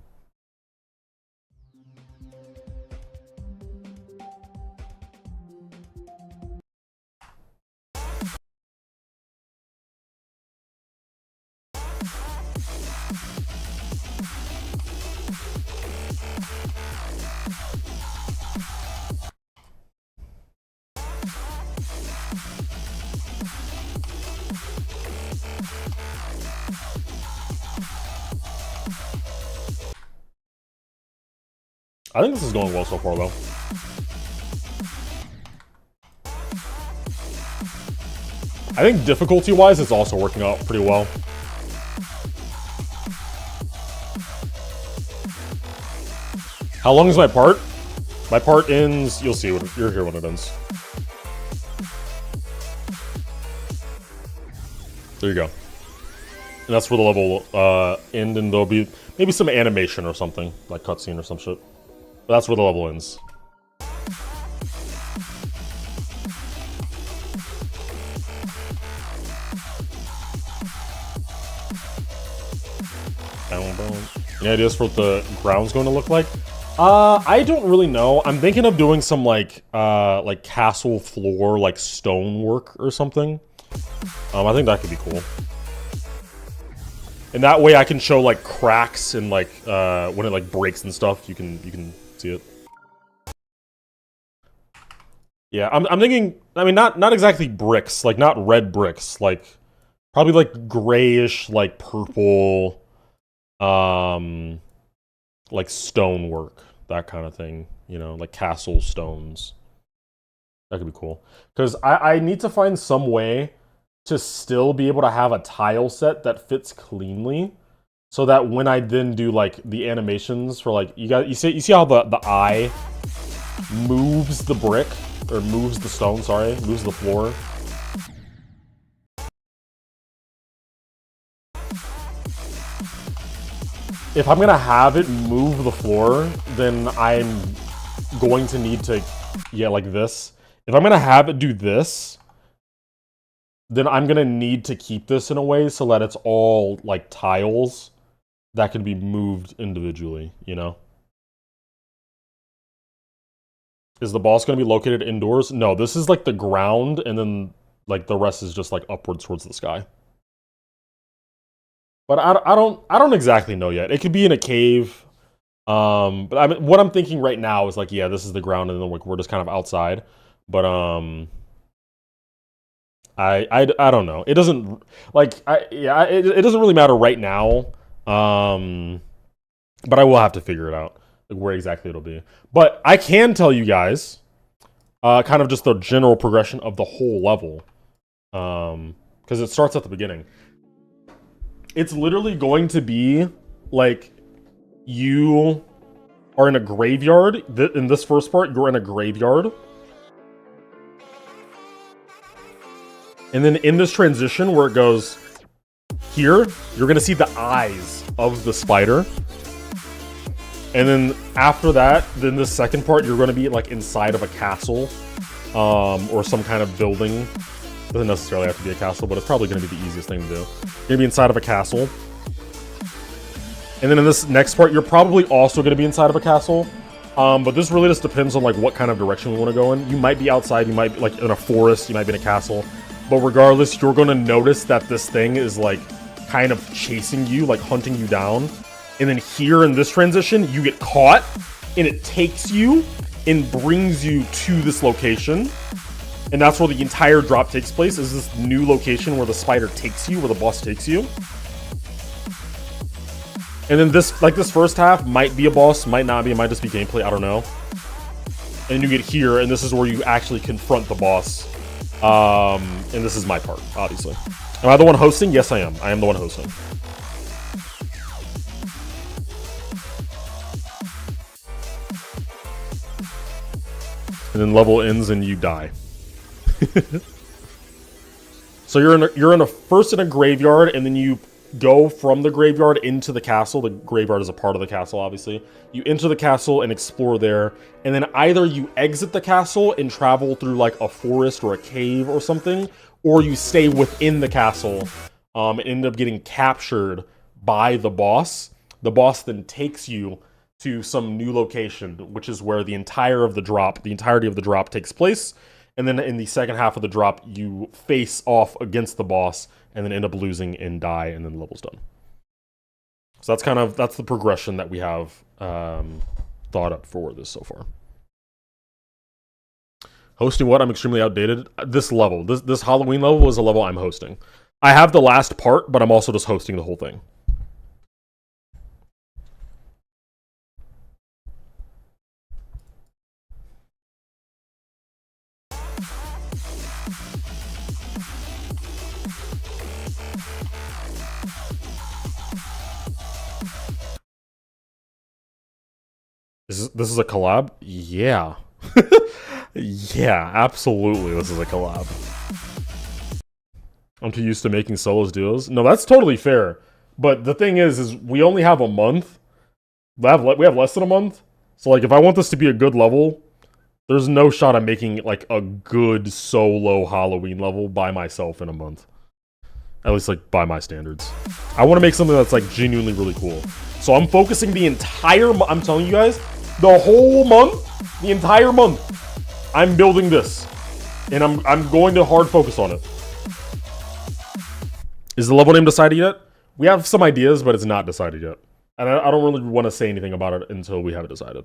I think this is going well so far, though. I think difficulty-wise, it's also working out pretty well. How long is my part? My part ends... You'll see. You're here when it ends. There you go. And that's where the level will end, and there'll be maybe some animation or something, like cutscene or some shit. But that's where the level ends. Any ideas for what the ground's going to look like? I don't really know. I'm thinking of doing some like castle floor, like stonework or something. I think that could be cool. And that way I can show like cracks and like when it like breaks and stuff, you can see it. Yeah, I'm thinking, I mean, not exactly bricks, like not red bricks, like probably like grayish, like purple, like stonework, that kind of thing, you know, like castle stones. That could be cool. Because I need to find some way to still be able to have a tile set that fits cleanly, so that when I then do like the animations for like, you see how the eye moves the brick, or moves the stone, sorry, moves the floor. If I'm gonna have it move the floor, then I'm going to need to, yeah, like this. If I'm gonna have it do this, then I'm gonna need to keep this in a way so that it's all like tiles that can be moved individually, you know? Is the boss gonna be located indoors? No, this is like the ground, and then like the rest is just like upwards towards the sky. But I don't exactly know yet. It could be in a cave. But I mean, what I'm thinking right now is like, yeah, this is the ground, and then like we're just kind of outside. But I don't know. It doesn't like it doesn't really matter right now. But I will have to figure it out, like where exactly it'll be. But I can tell you guys, kind of just the general progression of the whole level, because it starts at the beginning. It's literally going to be like you are in a graveyard. In this first part, you're in a graveyard. And then in this transition where it goes here, you're going to see the eyes of the spider. And then after that, then the second part, you're going to be like inside of a castle, or some kind of building. Doesn't necessarily have to be a castle, but it's probably going to be the easiest thing to do. You're going to be inside of a castle. And then in this next part, you're probably also going to be inside of a castle. But this really just depends on like what kind of direction we want to go in. You might be outside, you might be like in a forest, you might be in a castle. But regardless, you're going to notice that this thing is like kind of chasing you, like hunting you down. And then here in this transition, you get caught and it takes you and brings you to this location. And that's where the entire drop takes place, is this new location where the spider takes you, where the boss takes you. And then this first half might be a boss, might not be, it might just be gameplay, I don't know. And you get here, and this is where you actually confront the boss. And this is my part, obviously. Am I the one hosting? Yes, I am. I am the one hosting. and then level ends and you die. So you're first in a graveyard, and then you go from the graveyard into the castle. The graveyard is a part of the castle, obviously. You enter the castle and explore there, and then either you exit the castle and travel through like a forest or a cave or something, or you stay within the castle and end up getting captured by the boss. The boss then takes you to some new location, which is where the entirety of the drop takes place. And then in the second half of the drop, you face off against the boss and then end up losing and die, and then the level's done. So that's the progression that we have thought up for this so far. Hosting what? I'm extremely outdated. This level, this Halloween level is a level I'm hosting. I have the last part, but I'm also just hosting the whole thing. This is a collab? Yeah. Yeah, absolutely this is a collab. I'm too used to making solos duos. No, that's totally fair. But the thing is we only have a month. We have less than a month. So like if I want this to be a good level, there's no shot I'm making like a good solo Halloween level by myself in a month. At least like by my standards. I want to make something that's like genuinely really cool. So I'm focusing the entire I'm telling you guys, the whole month, the entire month, I'm building this. And I'm going to hard focus on it. Is the level name decided yet? We have some ideas, but it's not decided yet. And I don't really want to say anything about it until we have it decided.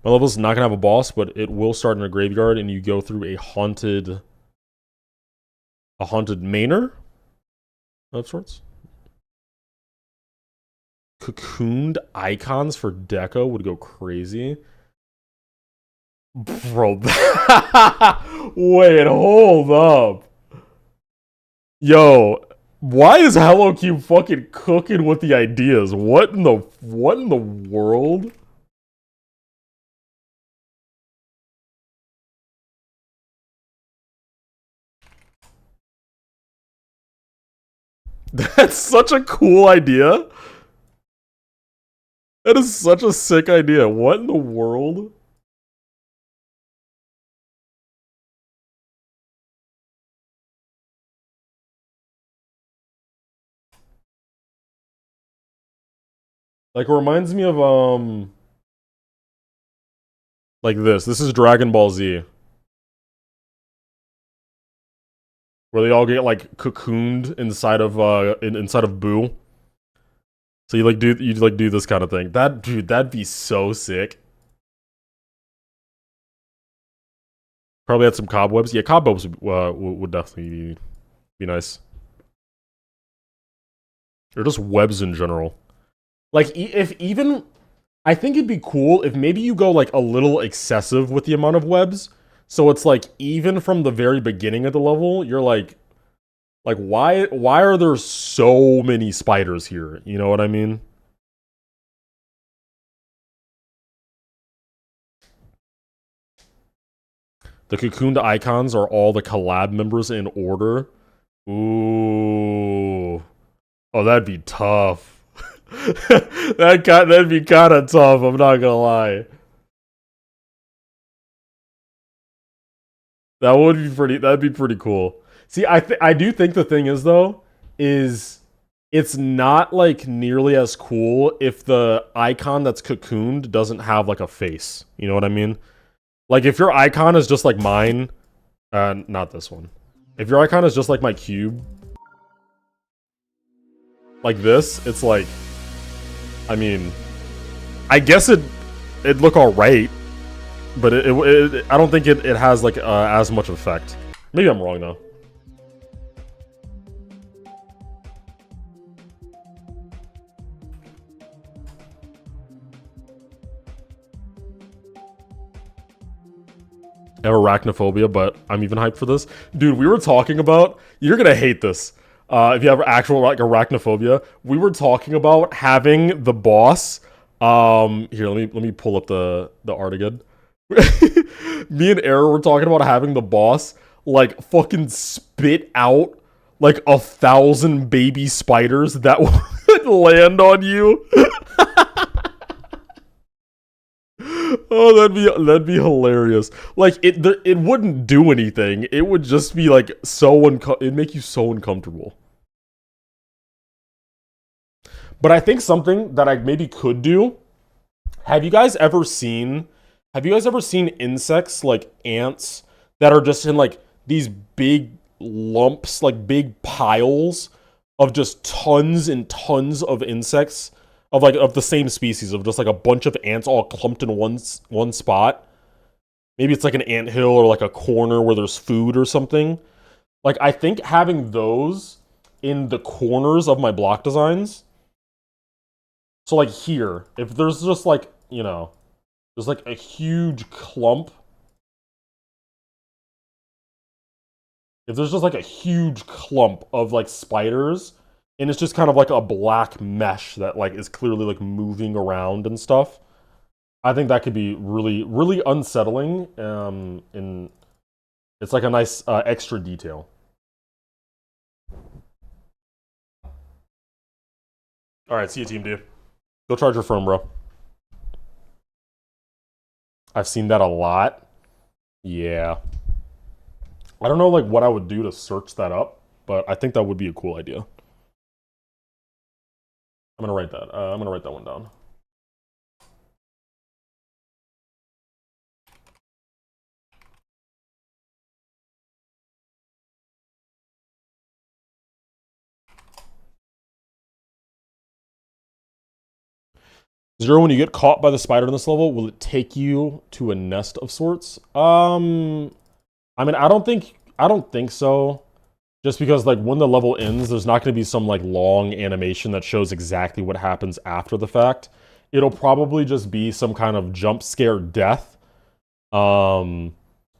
My level's not gonna have a boss, but it will start in a graveyard, and you go through a haunted manor of sorts. Cocooned icons for deco would go crazy. Bro, wait, hold up. Yo, why is Hello Cube fucking cooking with the ideas? What in the world? That's such a cool idea. That is such a sick idea. What in the world? Like, it reminds me of, like this. This is Dragon Ball Z. Where they all get, like, cocooned inside of Boo. So you do this kind of thing. Dude, that'd be so sick. Probably had some cobwebs. Yeah, cobwebs would definitely be nice. Or just webs in general. Like, I think it'd be cool if maybe you go, like, a little excessive with the amount of webs. So it's, like, even from the very beginning of the level, you're like, why are there so many spiders here? You know what I mean? The cocooned icons are all the collab members in order. Ooh. Oh, that'd be tough. That'd be kind of tough, I'm not gonna lie. That'd be pretty cool. See, I do think the thing is, though, is it's not, like, nearly as cool if the icon that's cocooned doesn't have, like, a face. You know what I mean? Like, if your icon is just like mine, not this one. If your icon is just like my cube, like this, it's like, I mean, I guess it'd look alright, but I don't think it has, like, as much effect. Maybe I'm wrong, though. I have arachnophobia, but I'm even hyped for this. Dude, we were talking about... You're gonna hate this. if you have actual like arachnophobia, we were talking about having the boss. Here, let me pull up the art again. Me and Era were talking about having the boss like fucking spit out like 1,000 baby spiders that would land on you. Oh, that'd be hilarious. Like it wouldn't do anything. It would just be like it'd make you so uncomfortable. But I think something that I maybe could do. Have you guys ever seen insects like ants that are just in like these big lumps, like big piles of just tons and tons of insects of the same species, of just like a bunch of ants all clumped in one spot? Maybe it's like an anthill or like a corner where there's food or something. Like I think having those in the corners of my block designs. So like here, if there's just like, you know, there's like a huge clump. If there's just like a huge clump of like spiders, and it's just kind of like a black mesh that like is clearly like moving around and stuff, I think that could be really, really unsettling. And it's like a nice extra detail. All right, see you, Team D. Go charge your phone, bro. I've seen that a lot. Yeah. I don't know like what I would do to search that up, but I think that would be a cool idea. I'm gonna write that. I'm gonna write that one down. Zero, when you get caught by the spider in this level, will it take you to a nest of sorts? I mean, I don't think so. Just because like when the level ends, there's not going to be some like long animation that shows exactly what happens after the fact. It'll probably just be some kind of jump scare death. And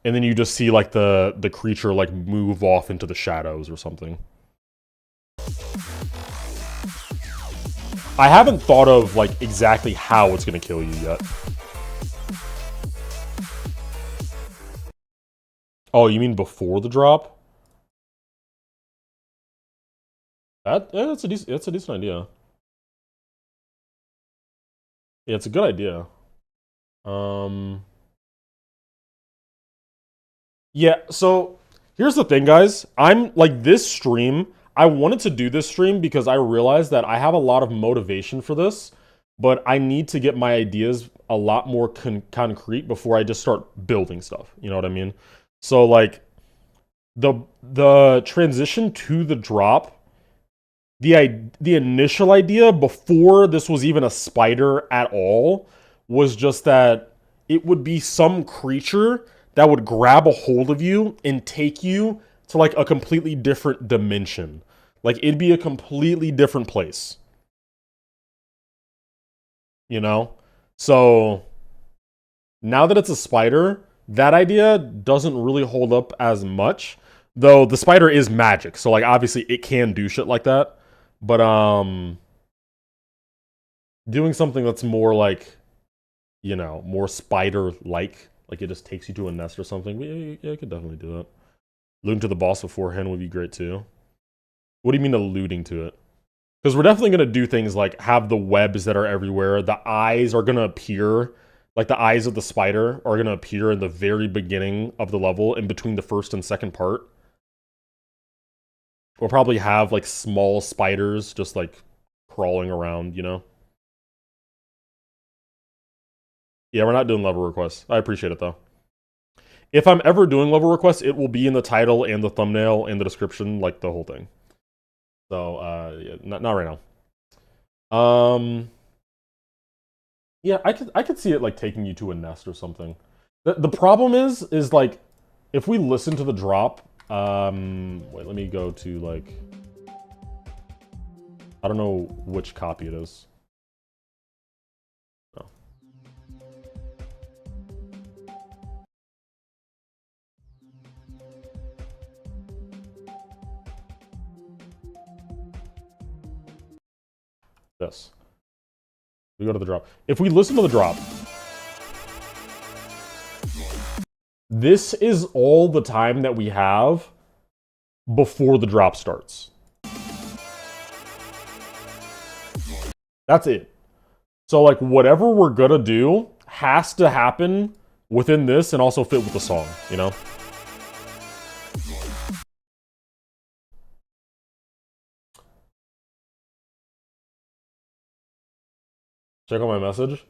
then you just see like the creature like move off into the shadows or something. I haven't thought of like exactly how it's gonna kill you yet. Oh, you mean before the drop? That's a decent idea. Yeah, it's a good idea. Yeah, so here's the thing, guys. I'm like this stream. I wanted to do this stream because I realized that I have a lot of motivation for this, but I need to get my ideas a lot more concrete before I just start building stuff. You know what I mean? So like the transition to the drop, the initial idea before this was even a spider at all was just that it would be some creature that would grab a hold of you and take you to like a completely different dimension. Like it'd be a completely different place. You know? So now that it's a spider, that idea doesn't really hold up as much. Though the spider is magic, so like obviously it can do shit like that. But doing something that's more like, you know, more spider-like it just takes you to a nest or something. Yeah, I could definitely do that. Alluding to the boss beforehand would be great too. What do you mean alluding to it? Because we're definitely going to do things like have the webs that are everywhere. The eyes are going to appear, like the eyes of the spider are going to appear in the very beginning of the level in between the first and second part. We'll probably have like small spiders just like crawling around, you know? Yeah, we're not doing level requests. I appreciate it though. If I'm ever doing level requests, it will be in the title and the thumbnail and the description, like the whole thing. So, yeah, not right now. Yeah, I could see it like taking you to a nest or something. The problem is like if we listen to the drop, wait, let me go to like I don't know which copy it is. Oh. This. We go to the drop. If we listen to the drop, this is all the time that we have before the drop starts. That's it. So like whatever we're gonna do has to happen within this and also fit with the song, you know? Check out my message.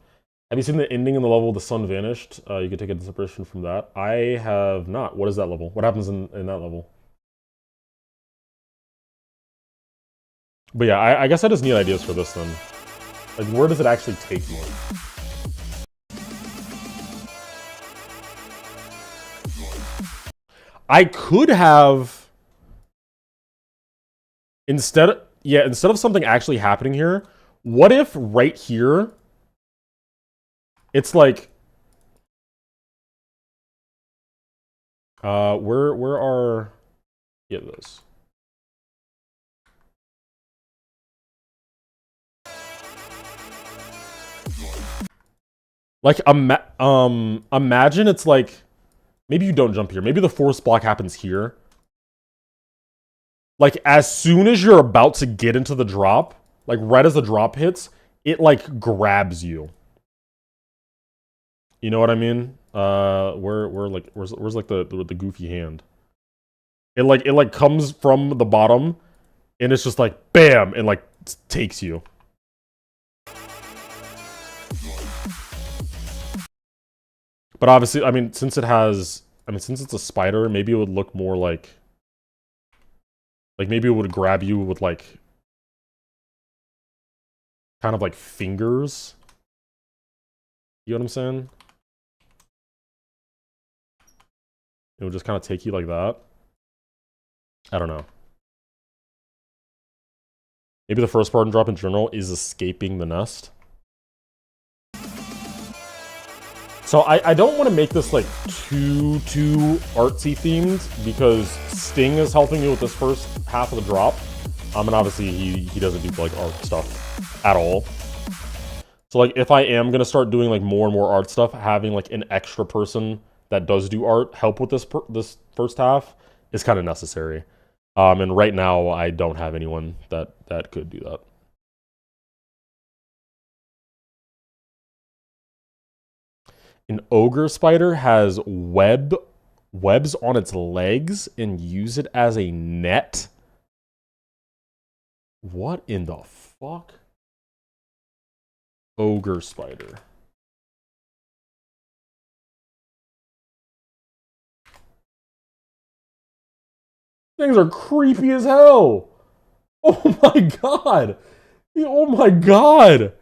Have you seen the ending in the level The Sun Vanished? You could take a inspiration from that. I have not. What is that level? What happens in that level? But yeah, I guess I just need ideas for this then. Like, where does it actually take me? I could have... Instead of something actually happening here, what if right here, it's like... where are... Yeah, those. Like, imagine it's like... Maybe you don't jump here. Maybe the force block happens here. Like, as soon as you're about to get into the drop, like, right as the drop hits, it, like, grabs you. You know what I mean? Where's like, the goofy hand? It, like, comes from the bottom, and it's just, like, bam, and, like, takes you. But obviously, I mean, since it's a spider, maybe it would look more like maybe it would grab you with, like, kind of like fingers. You know what I'm saying? It would just kind of take you like that. I don't know. Maybe the first part in drop in general is escaping the nest. So I don't want to make this like too artsy themed because Sting is helping me with this first half of the drop. And obviously he doesn't do like art stuff at all. So like if I am gonna start doing like more and more art stuff, having like an extra person that does do art help with this first half is kind of necessary. And right now I don't have anyone that could do that. An ogre spider has webs on its legs and use it as a net? What in the fuck? Ogre spider. Things are creepy as hell. Oh my god. Oh my god.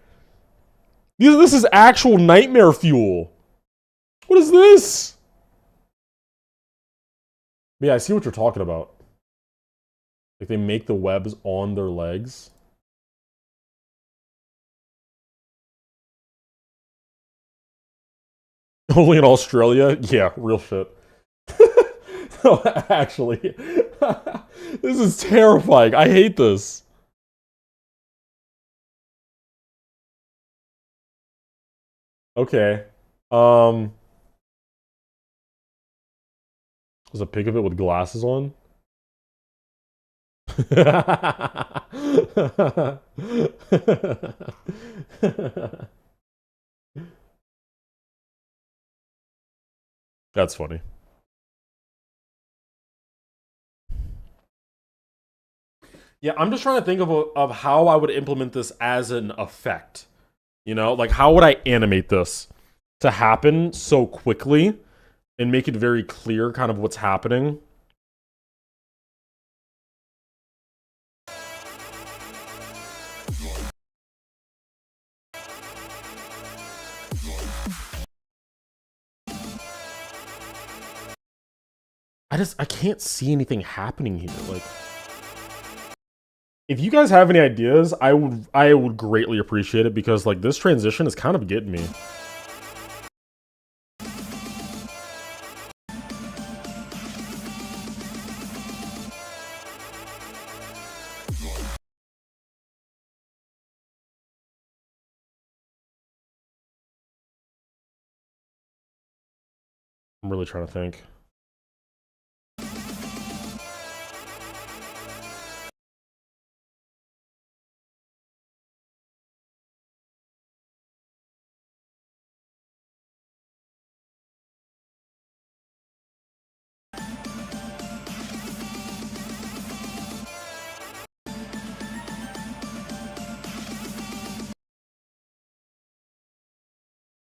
This is actual nightmare fuel. What is this? Yeah, I see what you're talking about. Like, they make the webs on their legs. Only in Australia? Yeah, real shit. No, actually. This is terrifying. I hate this. Okay. There's a pic of it with glasses on. That's funny. Yeah, I'm just trying to think of how I would implement this as an effect. You know, like how would I animate this to happen so quickly and make it very clear kind of what's happening? I can't see anything happening here. Like, if you guys have any ideas, I would greatly appreciate it because like this transition is kind of getting me. I'm really trying to think.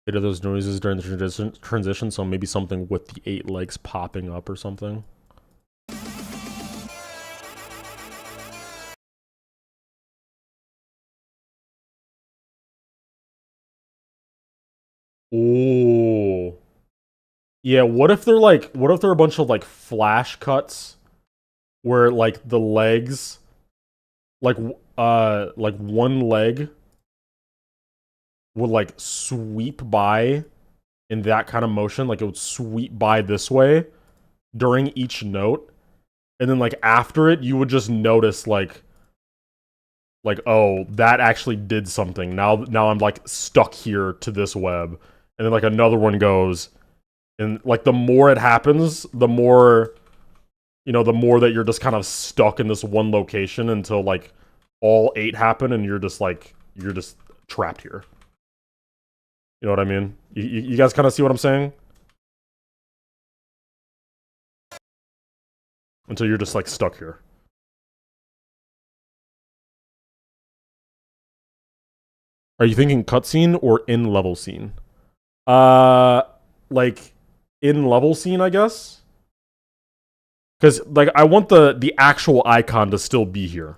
Eight of those noises during the transition, so maybe something with the 8 legs popping up or something. Oh. Yeah, what if they're a bunch of like flash cuts where like the legs like one leg would like sweep by in that kind of motion, like it would sweep by this way during each note, and then like after it you would just notice like oh, that actually did something. Now I'm like stuck here to this web. And then like another one goes, and like the more it happens, the more, you know, the more that you're just kind of stuck in this one location until like all 8 happen and you're just trapped here. You know what I mean? You guys kind of see what I'm saying? Until you're just like stuck here. Are you thinking cutscene or in-level scene? Like in-level scene, I guess. Because like I want the actual icon to still be here.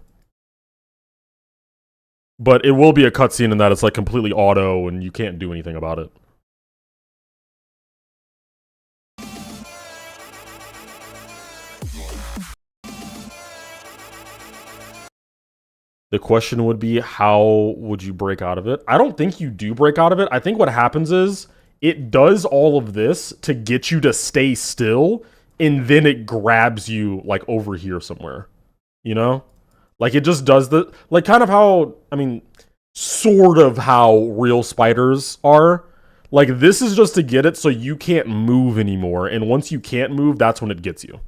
But it will be a cutscene in that it's like completely auto and you can't do anything about it. The question would be, how would you break out of it? I don't think you do break out of it. I think what happens is it does all of this to get you to stay still, and then it grabs you like over here somewhere. You know? Like it just does the like kind of how, I mean, sort of how real spiders are. Like this is just to get it so you can't move anymore, and once you can't move, that's when it gets you.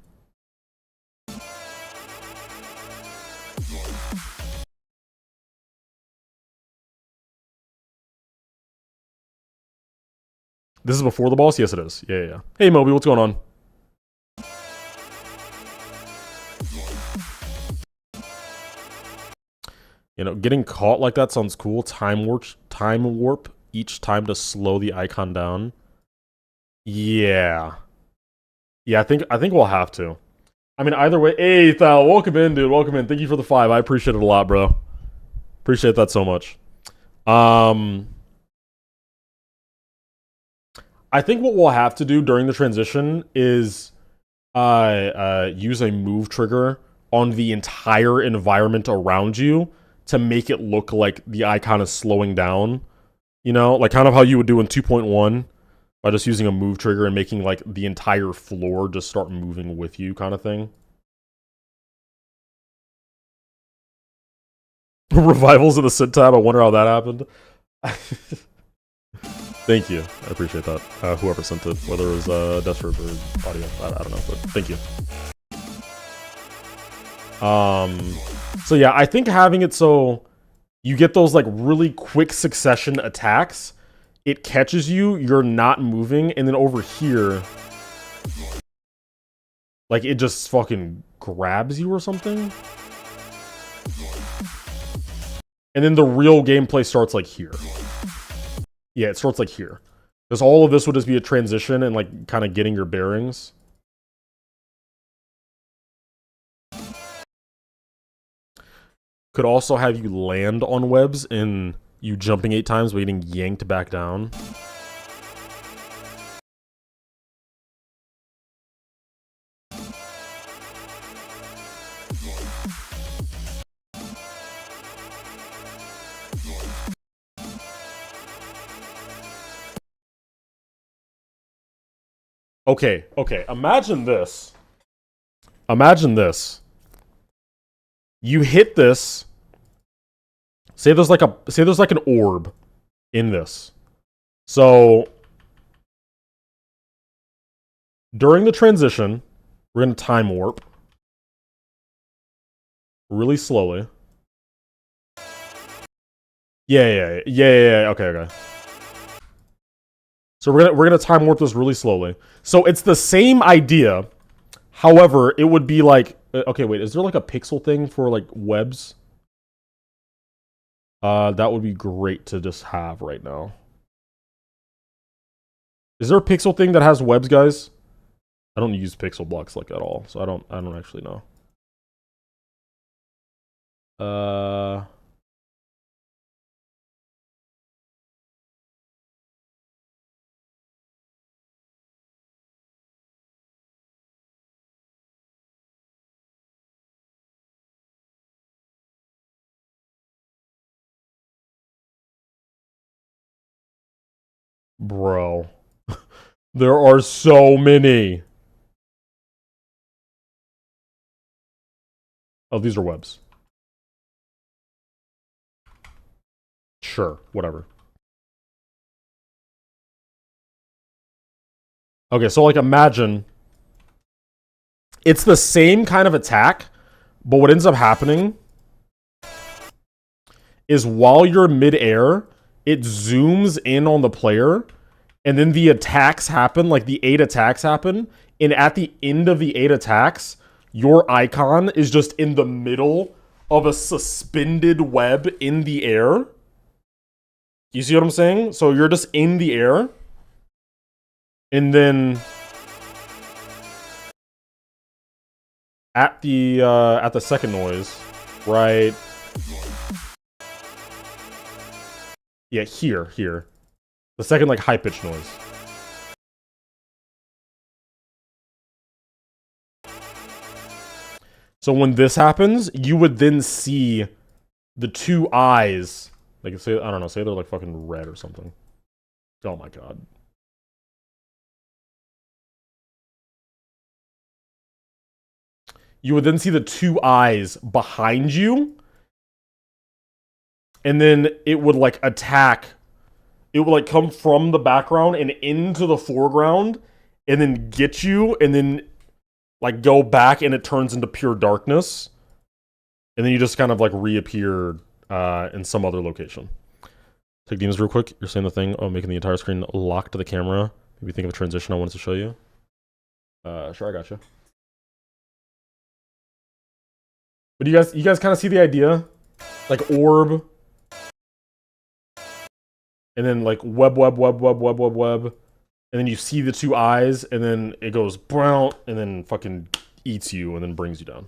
This is before the boss? Yes, it is. Yeah. Hey, Moby, what's going on? You know, getting caught like that sounds cool. Time warp each time to slow the icon down. Yeah. Yeah, I think we'll have to. I mean, either way. Hey, Thal, welcome in, dude. Welcome in. Thank you for the 5. I appreciate it a lot, bro. Appreciate that so much. I think what we'll have to do during the transition is use a move trigger on the entire environment around you to make it look like the icon is slowing down. You know, like kind of how you would do in 2.1 by just using a move trigger and making like the entire floor just start moving with you kind of thing. Revivals in the sit tab, I wonder how that happened. Thank you. I appreciate that. Whoever sent it, whether it was Desperate or audio, I don't know, but thank you. So yeah, I think having it so you get those like really quick succession attacks, it catches you, you're not moving, and then over here, like it just fucking grabs you or something. And then the real gameplay starts like here. Yeah, it starts like here. Because all of this would just be a transition and like kind of getting your bearings. Could also have you land on webs and you jumping 8 times but getting yanked back down. Okay. Imagine this. Imagine this. You hit this. Say there's like an orb in this. So During the transition, we're going to time warp really slowly. Yeah. Okay. So we're gonna time warp this really slowly. So it's the same idea. However, it would be like, okay, wait, is there like a pixel thing for like webs? That would be great to just have right now. Is there a pixel thing that has webs, guys? I don't use pixel blocks like at all, so I don't actually know. Bro. There are so many. Oh, these are webs. Sure, whatever. Okay, so like imagine it's the same kind of attack, but what ends up happening is while you're midair, it zooms in on the player, and then the attacks happen, like the 8 attacks happen, and at the end of the 8 attacks, your icon is just in the middle of a suspended web in the air. You see what I'm saying? So you're just in the air, and then at the second noise, right? Yeah, here. The second like high pitched noise. So when this happens, you would then see the 2 eyes. Like say, I don't know, say they're like fucking red or something. Oh my god. You would then see the 2 eyes behind you. And then it would like attack. It would like come from the background and into the foreground. And then get you. And then like go back and it turns into pure darkness. And then you just kind of like reappear in some other location. Take demons real quick. You're saying the thing. Oh, making the entire screen lock to the camera. Maybe think of a transition I wanted to show you. Sure, I got you. But you guys kind of see the idea? Like orb. And then like web. And then you see the 2 eyes, and then it goes brown, and then fucking eats you, and then brings you down.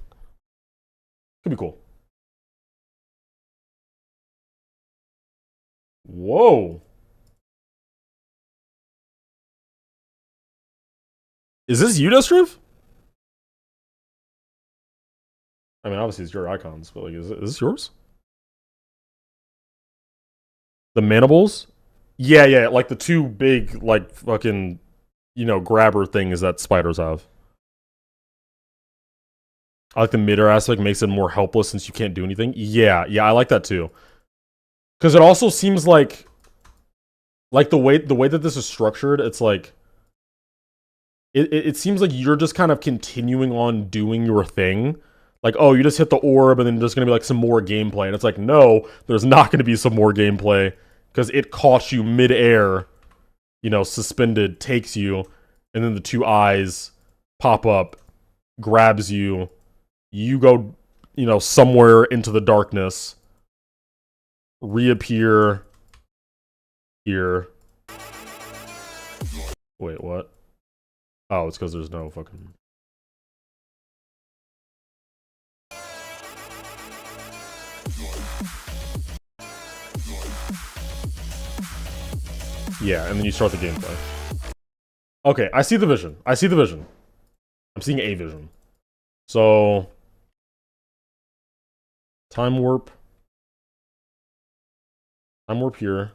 Could be cool. Whoa. Is this you, Destriv? I mean, obviously it's your icons, but like, is this yours? The mandibles? Yeah, like the 2 big, like, fucking, you know, grabber things that spiders have. I like the mid-air aspect, makes it more helpless since you can't do anything. Yeah, I like that too. Because it also seems like the way that this is structured, it's like, it seems like you're just kind of continuing on doing your thing. Like, oh, you just hit the orb, and then there's going to be like some more gameplay. And it's like, no, there's not going to be some more gameplay. Because it caught you mid-air, you know, suspended, takes you, and then the 2 eyes pop up, grabs you, you go, you know, somewhere into the darkness, reappear here. Wait, what? Oh, it's because there's no fucking... Yeah, and then you start the gameplay. Okay, I see the vision. I'm seeing a vision. So... Time warp. Time warp here.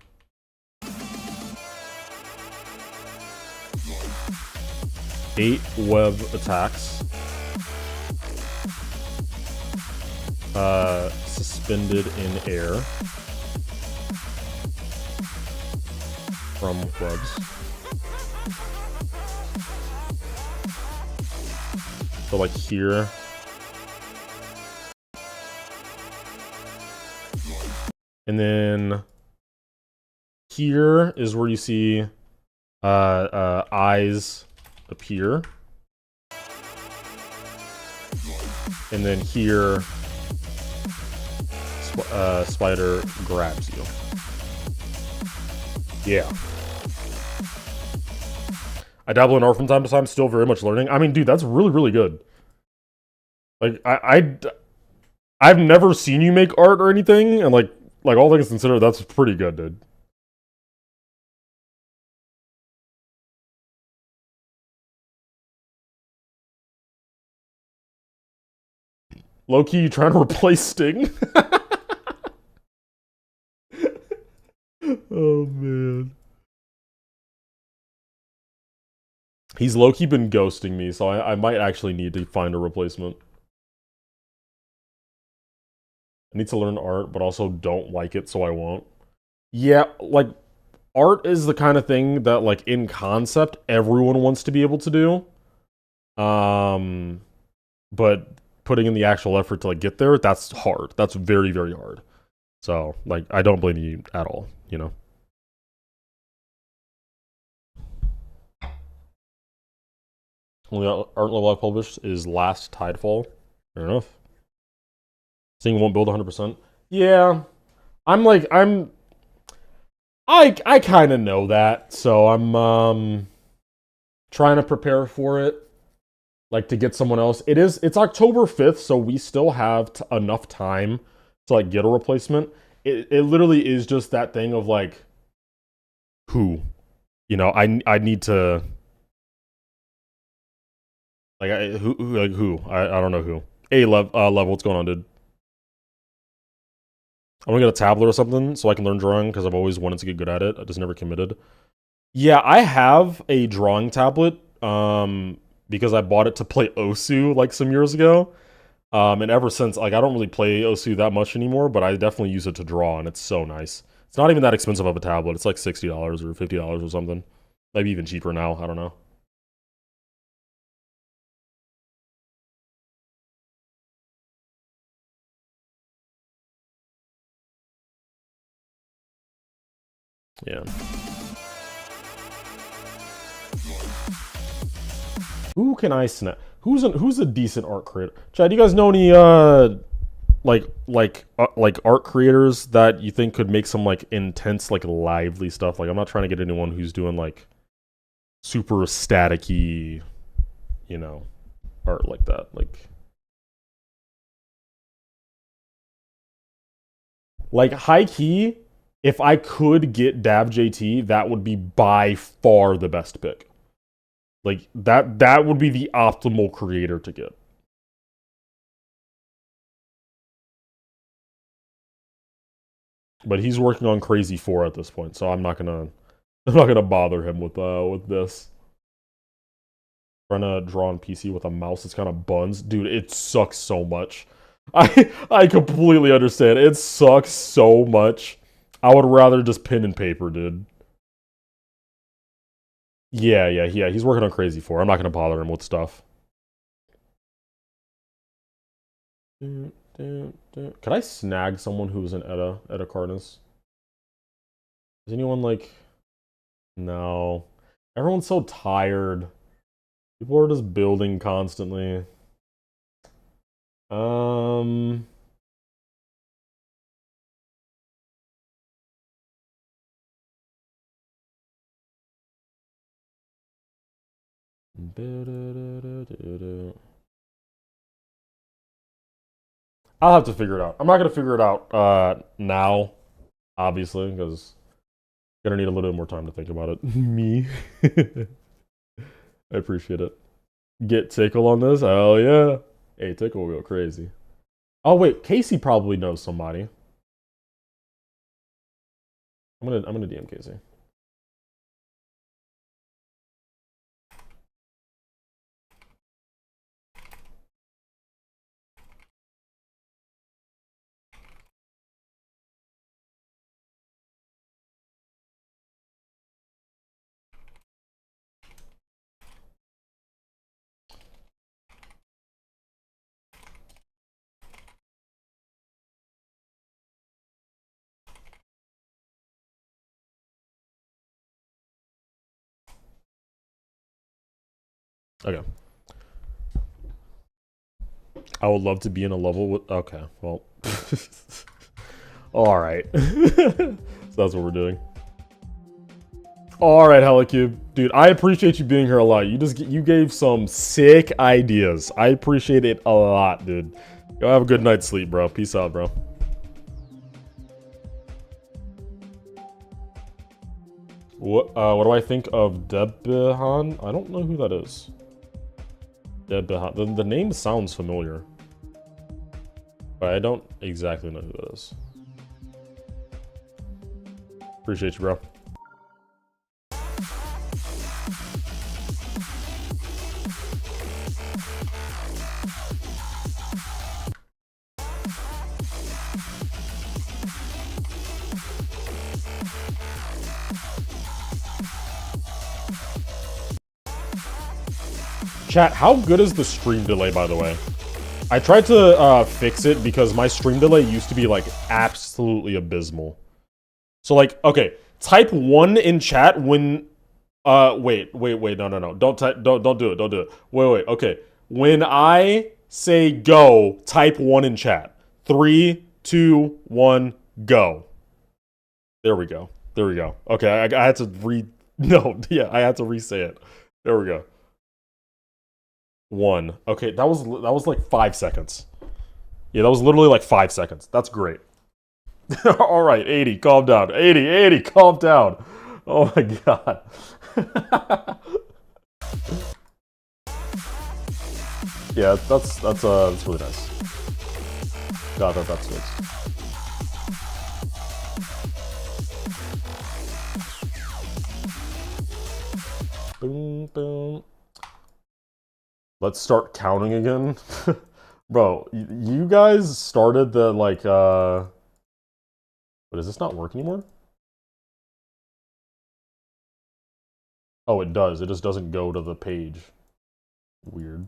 Eight web attacks. Suspended in air. From webs. So like here. And then here is where you see eyes appear. And then here, spider grabs you. Yeah. I dabble in art from time to time, still very much learning. I mean, dude, that's really, really good. Like, I've never seen you make art or anything, and like all things considered, that's pretty good, dude. Low-key, you trying to replace Sting? Oh, man. He's low-key been ghosting me, so I might actually need to find a replacement. I need to learn art, but also don't like it, so I won't. Yeah, like, art is the kind of thing that, like, in concept, everyone wants to be able to do. But putting in the actual effort to, like, get there, that's hard. That's very, very hard. So, like, I don't blame you at all, you know? Only art level I've published is last Tidefall. Fair enough. Seeing won't build 100%. Yeah. I kind of know that, so I'm trying to prepare for it, like to get someone else. It's October 5th, so we still have enough time to like get a replacement. It literally is just that thing of like who, you know, I need to like who I don't know who. Hey, Level, what's going on, dude? I'm gonna get a tablet or something so I can learn drawing because I've always wanted to get good at it. I just never committed. Yeah, I have a drawing tablet because I bought it to play Osu like some years ago. And ever since, like, I don't really play Osu that much anymore, but I definitely use it to draw, and it's so nice. It's not even that expensive of a tablet. It's like $60 or $50 or something. Maybe even cheaper now. I don't know. Yeah. Who can I snap? Who's a decent art creator? Chad, do you guys know any like art creators that you think could make some like intense like lively stuff? Like I'm not trying to get anyone who's doing like super staticky, you know, art like that. Like high key, if I could get Dab JT, that would be by far the best pick. Like that would be the optimal creator to get. But he's working on Crazy 4 at this point, so I'm not gonna bother him with this. Trying to draw on PC with a mouse that's kind of buns. Dude, it sucks so much. I completely understand. It sucks so much. I would rather just pen and paper, dude. Yeah. He's working on Crazy 4. I'm not gonna bother him with stuff. Could I snag someone who's an Edda Cardinus? Is anyone like... No. Everyone's so tired. People are just building constantly. Um... I'll have to figure it out. I'm not gonna figure it out now, obviously, because I'm gonna need a little bit more time to think about it. Me. I appreciate it. Get Tickle on this? Hell yeah. Hey, Tickle will go crazy. Oh wait, Casey probably knows somebody. I'm gonna DM Casey. Okay. I would love to be in a level with. Okay, well. All right. So that's what we're doing. All right, Helicube, dude. I appreciate you being here a lot. You gave some sick ideas. I appreciate it a lot, dude. Go have a good night's sleep, bro. Peace out, bro. What do I think of Debehan? I don't know who that is. Debehan. The name sounds familiar, but I don't exactly know who that is. Appreciate you, bro. Chat, how good is the stream delay, by the way? I tried to fix it because my stream delay used to be like absolutely abysmal. So like, okay, type 1 in chat when wait, no. Don't do it. Wait, okay. When I say go, type 1 in chat. 3, 2, 1, go. There we go. Okay, I had to I had to re-say it. There we go. 1. Okay, that was like 5 seconds. Yeah, that was literally like 5 seconds. That's great. All right, 80, calm down. 80, calm down. Oh my god. Yeah, that's really nice. God, that's fixed. Boom, boom. Let's start counting again. Bro, you guys started the, like, but does this not work anymore? Oh, it does. It just doesn't go to the page. Weird.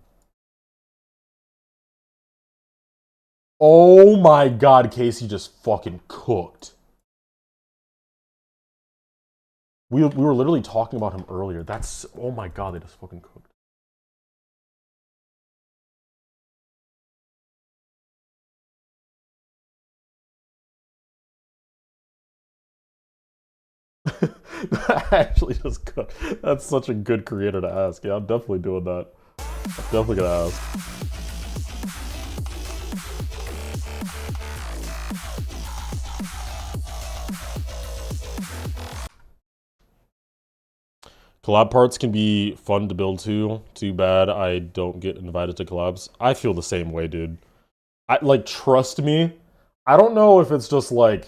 Oh my god, Casey just fucking cooked. We were literally talking about him earlier. That's, oh my god, they just fucking cooked. That actually just cooked. That's such a good creator to ask. Yeah, I'm definitely doing that. I'm definitely gonna ask. Collab parts can be fun to build too. Too bad I don't get invited to collabs. I feel the same way, dude. Like, trust me. I don't know if it's just like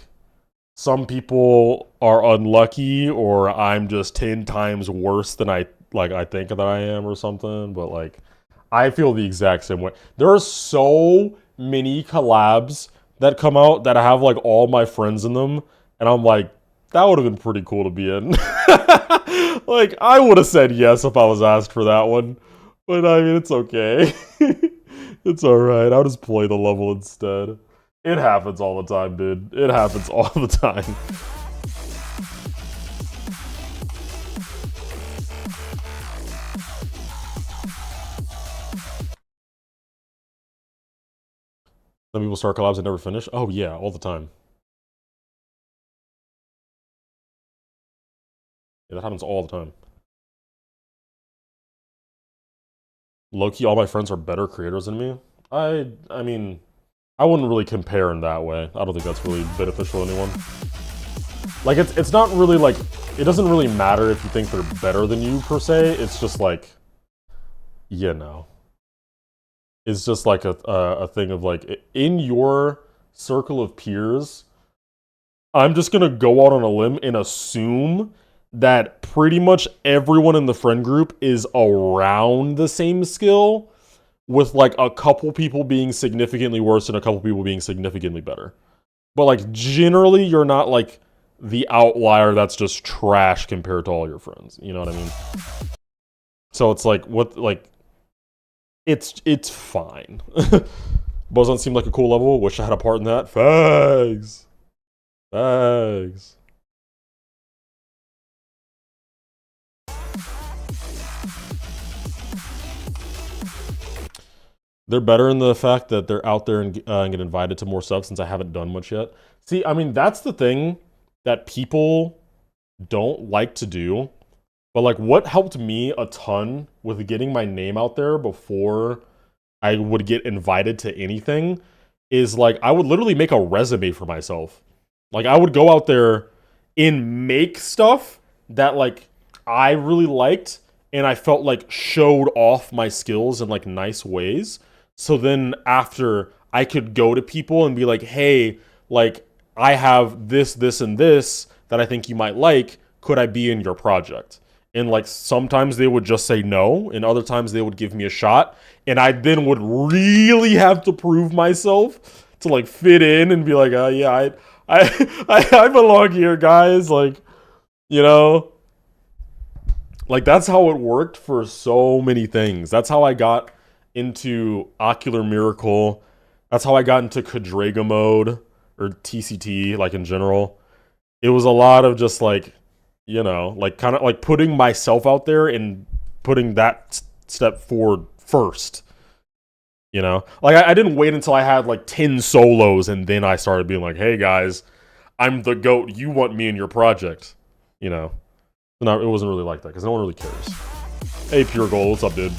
some people are unlucky or I'm just 10 times worse than I think that I am or something, but like I feel the exact same way. There are so many collabs that come out that have like all my friends in them, and I'm like, that would have been pretty cool to be in. Like, I would have said yes if I was asked for that one, but I mean, it's okay. It's alright, I'll just play the level instead. It happens all the time, dude. It happens all the time. Some people start collabs and never finish. Oh yeah, all the time. Yeah, that happens all the time. Low-key, all my friends are better creators than me. I mean, I wouldn't really compare in that way. I don't think that's really beneficial to anyone. Like, it's not really like, it doesn't really matter if you think they're better than you per se. It's just like, you know. It's just like a thing of like, in your circle of peers, I'm just gonna go out on a limb and assume that pretty much everyone in the friend group is around the same skill, with like a couple people being significantly worse and a couple people being significantly better. But like generally you're not like the outlier that's just trash compared to all your friends. You know what I mean? So it's like it's fine. Doesn't seem like a cool level. Wish I had a part in that. Fags. They're better in the fact that they're out there and get invited to more stuff since I haven't done much yet. See, I mean, that's the thing that people don't like to do. But like what helped me a ton with getting my name out there before I would get invited to anything is like I would literally make a resume for myself. Like I would go out there and make stuff that like I really liked and I felt like showed off my skills in like nice ways. So then after I could go to people and be like, "Hey, like I have this, this, and this that I think you might like. Could I be in your project?" And like sometimes they would just say no, and other times they would give me a shot, and I then would really have to prove myself to like fit in and be like, yeah, I belong here, guys. Like, you know, like that's how it worked for so many things. That's how I got into Ocular Miracle. That's how I got into Cadrega mode or TCT, like in general. It was a lot of just like, you know, like kind of like putting myself out there and putting that step forward first. You know, like I didn't wait until I had like 10 solos and then I started being like, "Hey guys, I'm the GOAT. You want me in your project?" You know, no, it wasn't really like that because no one really cares. Hey, Pure Gold, what's up, dude?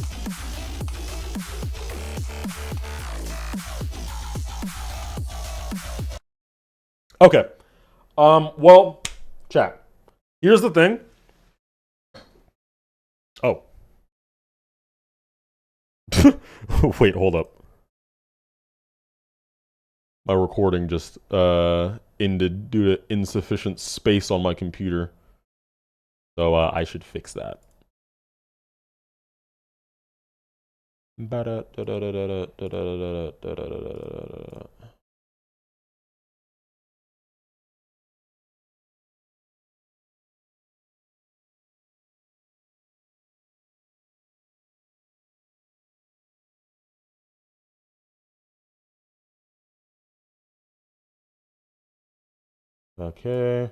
Okay. Well, chat. Here's the thing. Oh. Wait, hold up. My recording just ended due to insufficient space on my computer. So I should fix that. Okay.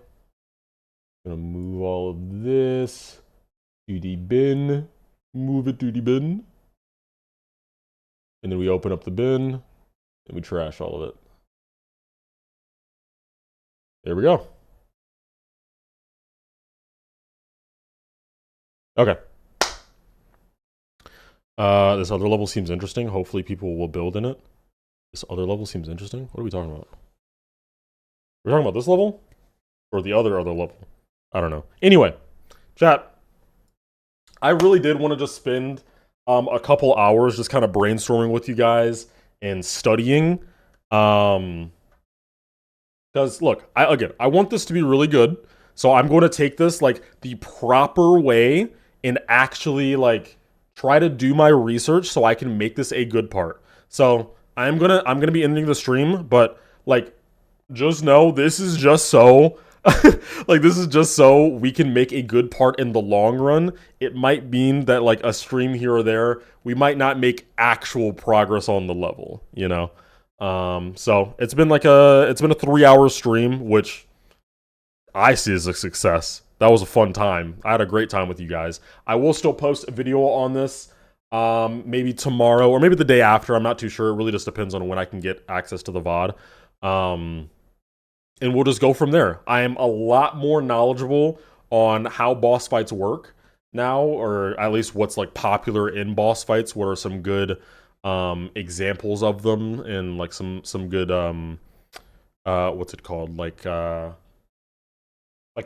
Gonna move all of this to the bin. Move it to the bin. And then we open up the bin and we trash all of it. There we go. Okay. This other level seems interesting. Hopefully people will build in it. This other level seems interesting. What are we talking about? We're talking about this level? Or the other level? I don't know. Anyway, chat. I really did want to just spend a couple hours just kind of brainstorming with you guys and studying. Because look, I want this to be really good. So I'm going to take this like the proper way and actually like try to do my research so I can make this a good part. So I'm gonna be ending the stream, but like just know this is just so like this is just so we can make a good part in the long run. It might mean that like a stream here or there, we might not make actual progress on the level, you know. So it's been a 3-hour stream, which I see as a success. That was a fun time. I had a great time with you guys. I will still post a video on this maybe tomorrow or maybe the day after. I'm not too sure. It really just depends on when I can get access to the VOD. And we'll just go from there. I am a lot more knowledgeable on how boss fights work now, or at least what's like popular in boss fights. What are some good examples of them, and like some good what's it called, like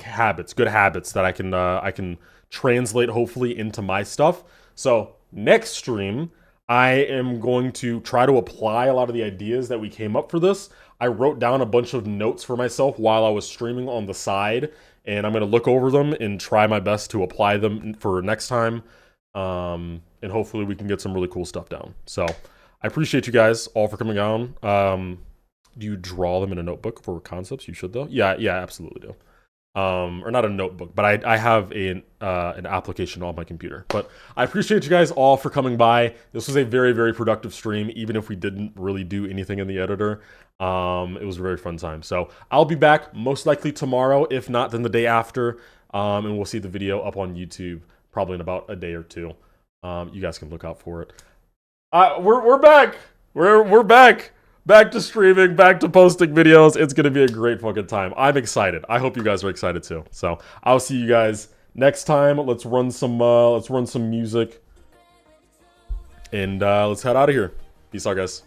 habits, good habits that I can translate hopefully into my stuff. So next stream, I am going to try to apply a lot of the ideas that we came up for this. I wrote down a bunch of notes for myself while I was streaming on the side, and I'm going to look over them and try my best to apply them for next time. And hopefully we can get some really cool stuff down. So I appreciate you guys all for coming on. Do you draw them in a notebook for concepts? You should though. Yeah, absolutely do. Or not a notebook, but I have an application on my computer. But I appreciate you guys all for coming by. This was a very, very productive stream, even if we didn't really do anything in the editor. It was a very fun time. So I'll be back most likely tomorrow, if not then the day after. And we'll see the video up on YouTube probably in about a day or two. You guys can look out for it. We're back. We're back. Back to streaming, back to posting videos. It's gonna be a great fucking time. I'm excited. I hope you guys are excited too. So I'll see you guys next time. Let's run some music. And let's head out of here. Peace out, guys.